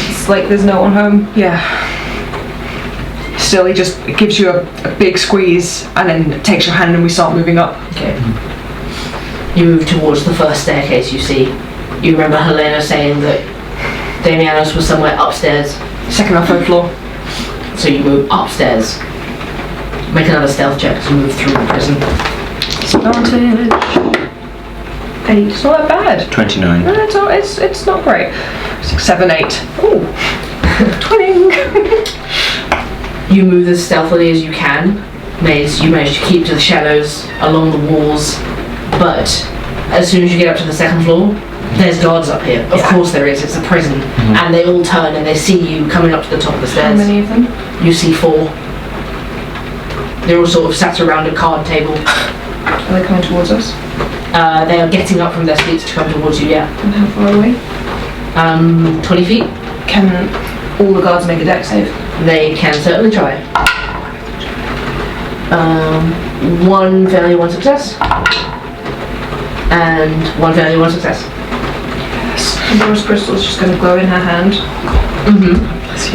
it's like there's no one home. Yeah. Still, he just gives you a big squeeze and then takes your hand and we start moving up. Okay. You move towards the first staircase you see. You remember Helena saying that Damianos was somewhere upstairs. Second or third floor. So you move upstairs. Make another stealth check to move through the prison. Advantage. 8. It's not that bad. 29. No, it's not great. 6, 7, 8. Ooh. Twinning. You move as stealthily as you can. You manage to keep to the shadows along the walls, but as soon as you get up to the second floor, there's guards up here. Of course there is, it's a prison. And they all turn and they see you coming up to the top of the stairs. How many of them? You see 4. They're all sort of sat around a card table. Are they coming towards us? They are getting up from their seats to come towards you, yeah. And how far away? 20 feet. Can all the guards make a dex save? They can certainly try. 1 failure, 1 success. And 1 failure, 1 success. Pandora's crystal's just going to glow in her hand.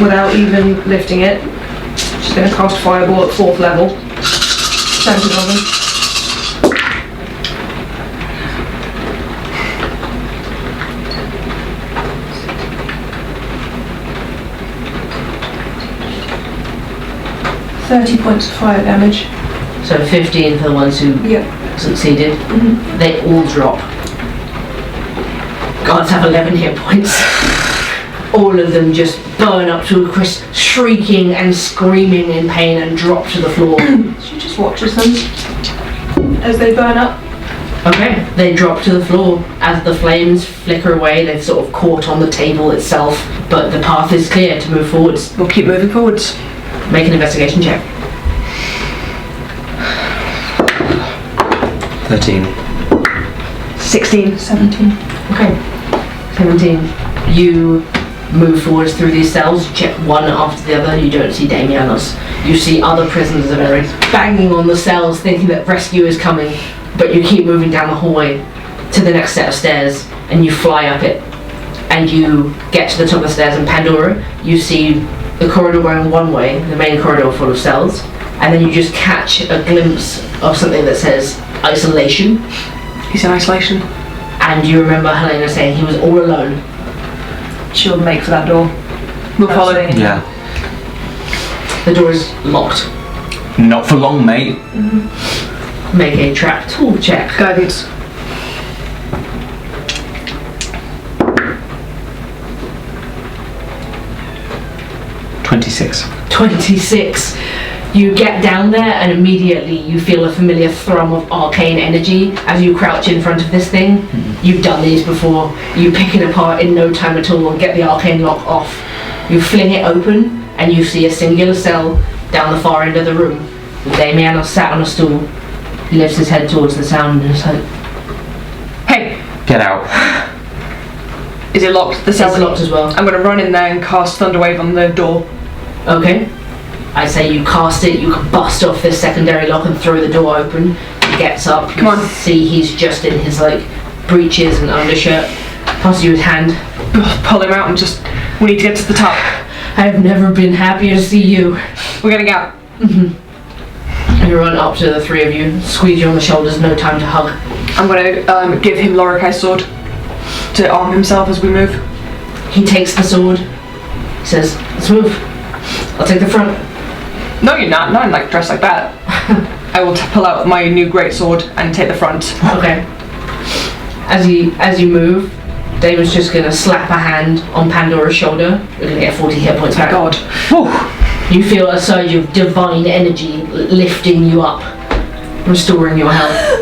Without even lifting it. She's going to cast Fireball at 4th level. Centered on them. 30 points of fire damage. So 15 for the ones who Yep. succeeded. They all drop. Guards have 11 hit points. All of them just burn up to a crisp, shrieking and screaming in pain and drop to the floor. She just watches them as they burn up. Okay, they drop to the floor. As the flames flicker away, they've sort of caught on the table itself, but the path is clear to move forwards. We'll keep moving forwards. Make an investigation check. 13. 16. 17. Okay, 17. You move forwards through these cells, you check one after the other, you don't see Damianos. You see other prisoners of Eris banging on the cells thinking that rescue is coming, but you keep moving down the hallway to the next set of stairs and you fly up it. And you get to the top of the stairs in Pandora, you see the corridor going one way, the main corridor full of cells, and then you just catch a glimpse of something that says isolation. He's in isolation. And you remember Helena saying he was all alone. She'll make for that door. We'll follow. Yeah. The door is locked. Not for long, mate. Make a trap tool check. Guidance. $26. 26. You get down there and immediately you feel a familiar thrum of arcane energy as you crouch in front of this thing. You've done these before. You pick it apart in no time at all and get the arcane lock off. You fling it open and you see a singular cell down the far end of the room with Damianos sat on a stool. He lifts his head towards the sound and is like, Hey, Get out. is it locked? The it's cell's locked as well. I'm gonna run in there and cast Thunderwave on the door. Okay. I say you cast it, you can bust off this secondary lock and throw the door open. He gets up, you Come on. see he's just in his like breeches and undershirt. Passes you his hand. Pull him out and just, we need to get to the top. I have never been happier to see you. We're getting out. You run up to the three of you, squeeze you on the shoulders, no time to hug. I'm gonna give him Lorikai's sword to arm himself as we move. He takes the sword, he says, let's move. I'll take the front. No, you're not. Not like dressed like that. I will pull out my new greatsword and take the front. Okay. As you move, Damon's just gonna slap a hand on Pandora's shoulder. You're gonna get 40 hit points back. God. Whew. You feel a surge of divine energy lifting you up, restoring your health.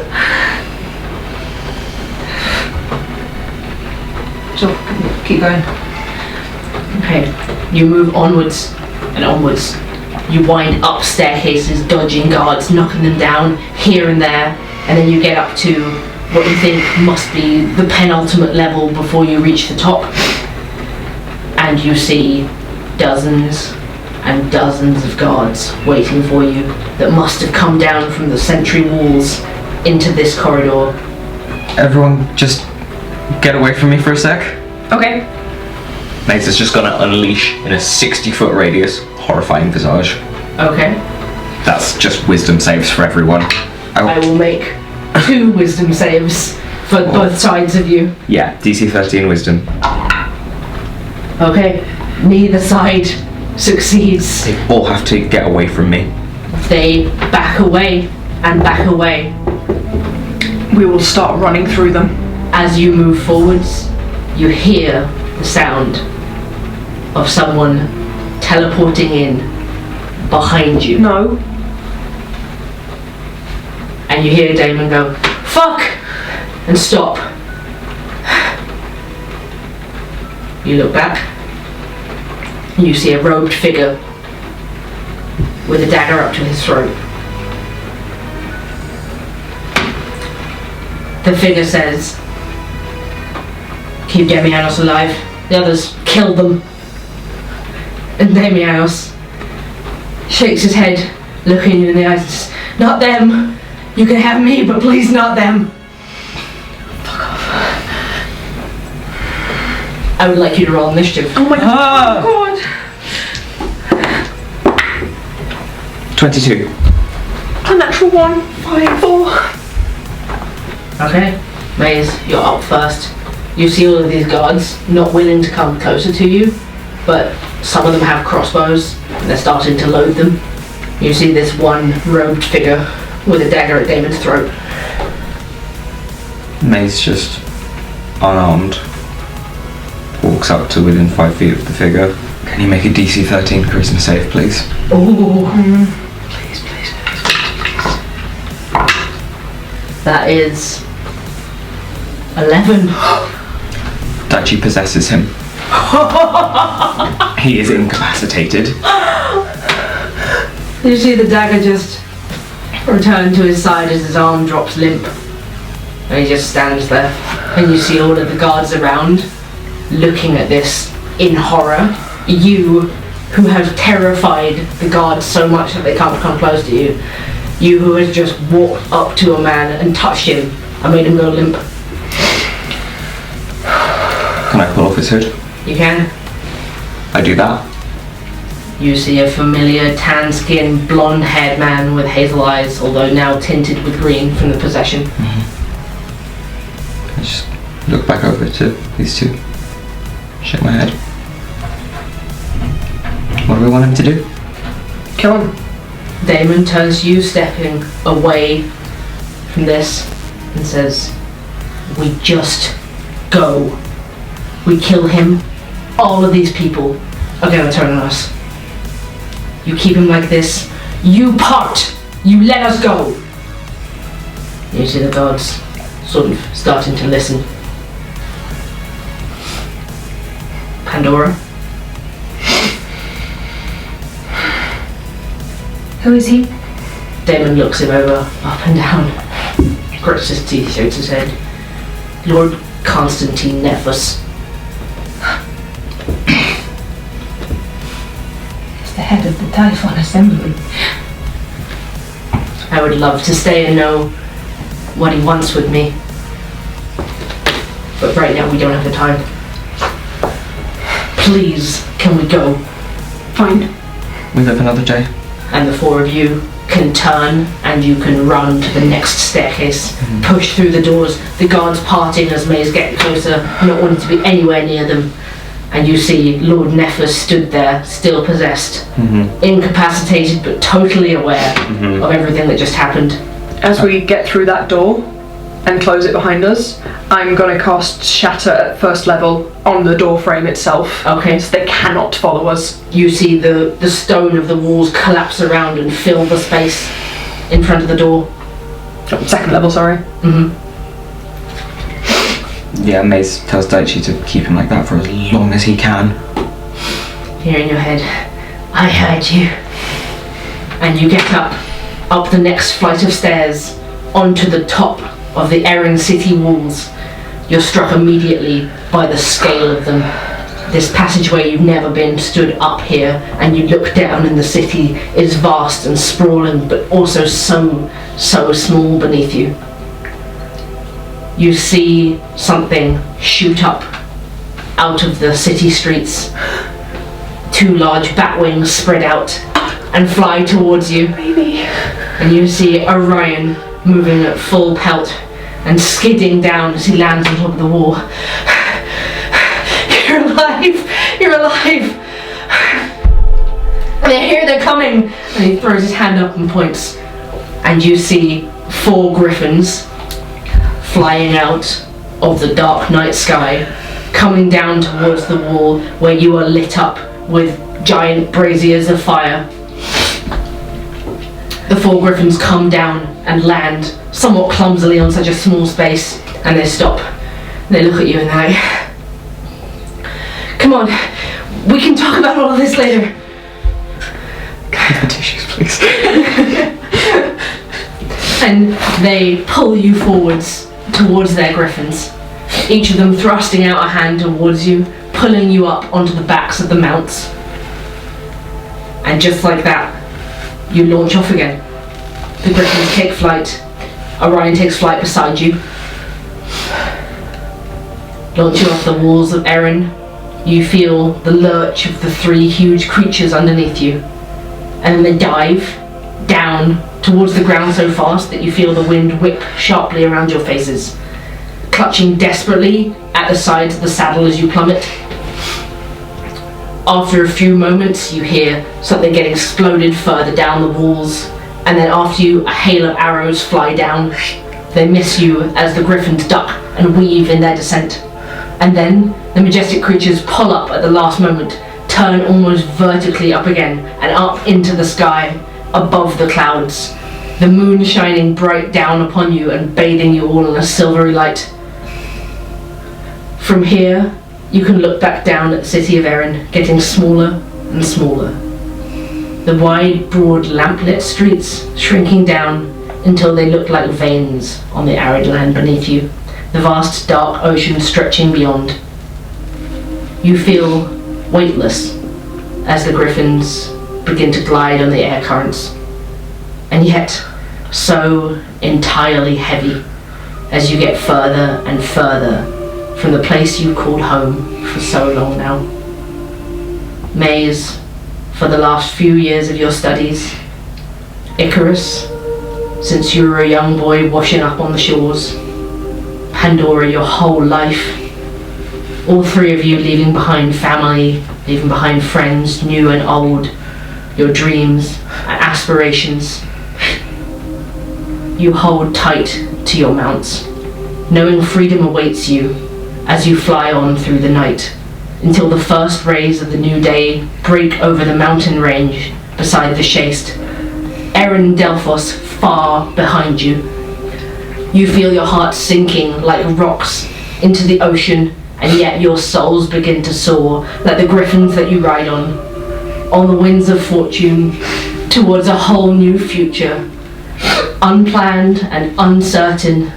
So, keep going. Okay, you move onwards and onwards. You wind up staircases, dodging guards, knocking them down here and there, and then you get up to what you think must be the penultimate level before you reach the top. And you see dozens and dozens of guards waiting for you that must have come down from the sentry walls into this corridor. Everyone just get away from me for a sec. Okay. Mace is just gonna unleash in a 60-foot radius horrifying visage. Okay, That's just wisdom saves for everyone. I will make 2 wisdom saves for both sides of you. Yeah, DC 13 wisdom. Okay, neither side succeeds. They all have to get away from me. They back away and back away. We will start running through them. As you move forwards, you hear the sound of someone teleporting in behind you. No. And you hear Damon go, fuck! And stop. You look back, and you see a robed figure with a dagger up to his throat. The figure says, keep Damianos alive. The others, kill them. And Damianos shakes his head, looking you in the eyes and says, not them. You can have me, but please not them. Fuck off. I would like you to roll initiative. Oh my god. 22. A natural 1. 5, 4. Okay. Maze, you're up first. You see all of these guards not willing to come closer to you, but some of them have crossbows and they're starting to load them. You see this one robed figure with a dagger at Damon's throat. May's just unarmed. Walks up to within 5 feet of the figure. Can you make a DC 13 charisma save, please? Ooh. Please. That is 11. Daichi possesses him. He is incapacitated. You see the dagger just return to his side as his arm drops limp. And he just stands there. And you see all of the guards around looking at this in horror. You, who have terrified the guards so much that they can't come close to you. You who has just walked up to a man and touched him and made him go limp. Can I pull off his hood? You can. I do that. You see a familiar tan-skinned, blonde-haired man with hazel eyes, although now tinted with green from the possession. I just look back over to these two. Shake my head. What do we want him to do? Kill him. Damon turns to you, stepping away from this, and says, "We just go. We kill him. All of these people are gonna turn on us. You keep him like this. You part. You let us go." You see the guards sort of starting to listen. Pandora. Who is he? Damon looks him over, up and down, grits his teeth, shakes his head. Lord Constantine Delphos. He's the head of the Typhon Assembly. I would love to stay and know what he wants with me. But right now we don't have the time. Please, can we go? Fine. We live another day. And the four of you can turn and you can run to the next staircase, push through the doors, the guards parting as May's getting closer, not wanting to be anywhere near them. And you see Lord Delphos stood there, still possessed, incapacitated but totally aware of everything that just happened. As we get through that door and close it behind us, I'm gonna cast Shatter at first level on the door frame itself. Okay. So they cannot follow us. You see the stone of the walls collapse around and fill the space in front of the door. Oh, second level, sorry. Yeah, Mace tells Daichi to keep him like that for as long as he can. Here in your head, I heard you. And you get up the next flight of stairs, onto the top of the Erin city walls. You're struck immediately by the scale of them. This passageway you've never been stood up here, and you look down and the city is vast and sprawling, but also so small beneath you. You see something shoot up out of the city streets. Two large bat wings spread out and fly towards you. Baby. And you see Orion moving at full pelt and skidding down as he lands on top of the wall. You're alive! You're alive! They're here, they're coming! And he throws his hand up and points. And you see 4 griffins flying out of the dark night sky, coming down towards the wall where you are lit up with giant braziers of fire. The 4 griffins come down and land somewhat clumsily on such a small space, and they stop. They look at you and they're like, "Come on, we can talk about all of this later." Can I have the tissues, please? And they pull you forwards towards their griffins, each of them thrusting out a hand towards you, pulling you up onto the backs of the mounts. And just like that, you launch off again. The griffins take flight. Orion takes flight beside you. Launching off the walls of Erin, you feel the lurch of the 3 huge creatures underneath you. And then they dive down towards the ground so fast that you feel the wind whip sharply around your faces, clutching desperately at the sides of the saddle as you plummet. After a few moments, you hear something get exploded further down the walls, and then after you, a hail of arrows fly down. They miss you as the griffins duck and weave in their descent. And then, the majestic creatures pull up at the last moment, turn almost vertically up again, and up into the sky, above the clouds. The moon shining bright down upon you and bathing you all in a silvery light. From here, you can look back down at the city of Erin, getting smaller and smaller. The wide, broad, lamplit streets shrinking down until they look like veins on the arid land beneath you, the vast dark ocean stretching beyond. You feel weightless as the griffins begin to glide on the air currents, and yet so entirely heavy as you get further and further from the place you called home for so long now. Maze, for the last few years of your studies. Icarus, since you were a young boy washing up on the shores. Pandora, your whole life. All three of you leaving behind family, leaving behind friends, new and old, your dreams and aspirations. You hold tight to your mounts, knowing freedom awaits you as you fly on through the night, until the first rays of the new day break over the mountain range beside the Shaste. Erin and Delphos far behind you. You feel your heart sinking like rocks into the ocean, and yet your souls begin to soar like the griffins that you ride on the winds of fortune, towards a whole new future, unplanned and uncertain,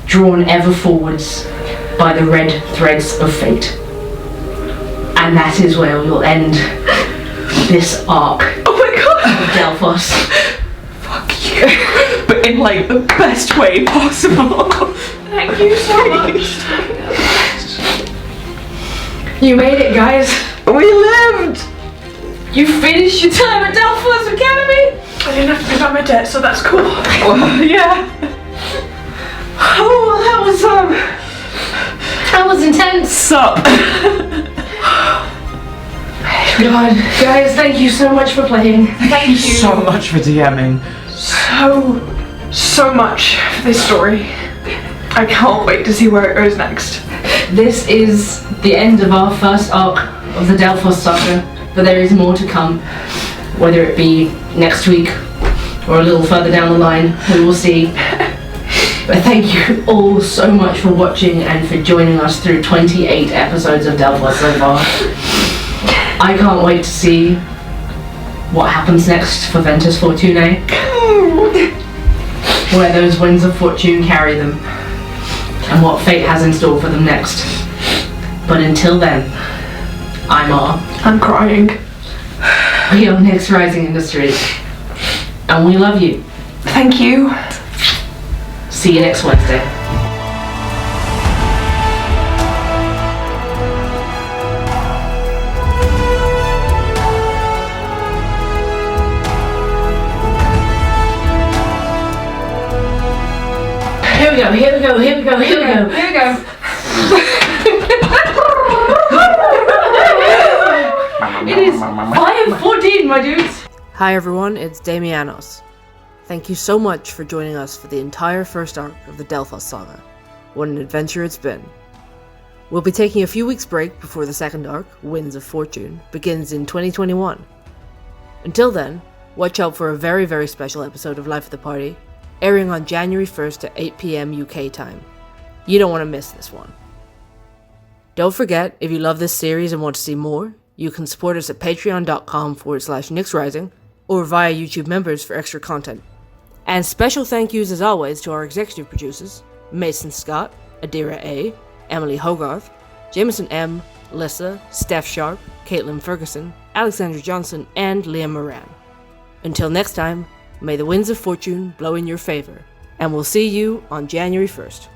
drawn ever forwards by the red threads of fate. And that is where we'll end this arc. Oh my god! Of Delphos. Fuck you. But in like the best way possible. Thank you so much. You made it, guys. We lived! You finished your time at Delphos Academy. I didn't have to pick up my debt, so that's cool. Yeah. Oh, that was intense. Sup? God, guys, thank you so much for playing. Thank you So much for DMing. so much for this story. I can't wait to see where it goes next. This is the end of our first arc of the Delphos Saga, but there is more to come. Whether it be next week or a little further down the line, we will see. But thank you all so much for watching and for joining us through 28 episodes of Delphos so far. I can't wait to see what happens next for Ventus Fortunae, where those winds of fortune carry them, and what fate has in store for them next. But until then, I'm R. I'm crying. We are NYXrising Industries, and we love you. Thank you. See you next Wednesday. Here we go, here we go, here we go, here we go. Here we go. It is 5:14, my dudes. Hi everyone, it's Damianos. Thank you so much for joining us for the entire first arc of the Delphos Saga. What an adventure it's been. We'll be taking a few weeks break before the second arc, Winds of Fortune, begins in 2021. Until then, watch out for a very, very special episode of Life of the Party, airing on January 1st at 8 PM UK time. You don't want to miss this one. Don't forget, if you love this series and want to see more, you can support us at patreon.com/nyxrising or via YouTube members for extra content. And special thank yous as always to our executive producers, Mason Scott, Adira A, Emily Hogarth, Jameson M, Lissa, Stef Sharp, Katelyn Ferguson, Alexandra Johnson, and Leah Moran. Until next time, may the winds of fortune blow in your favor, and we'll see you on January 1st.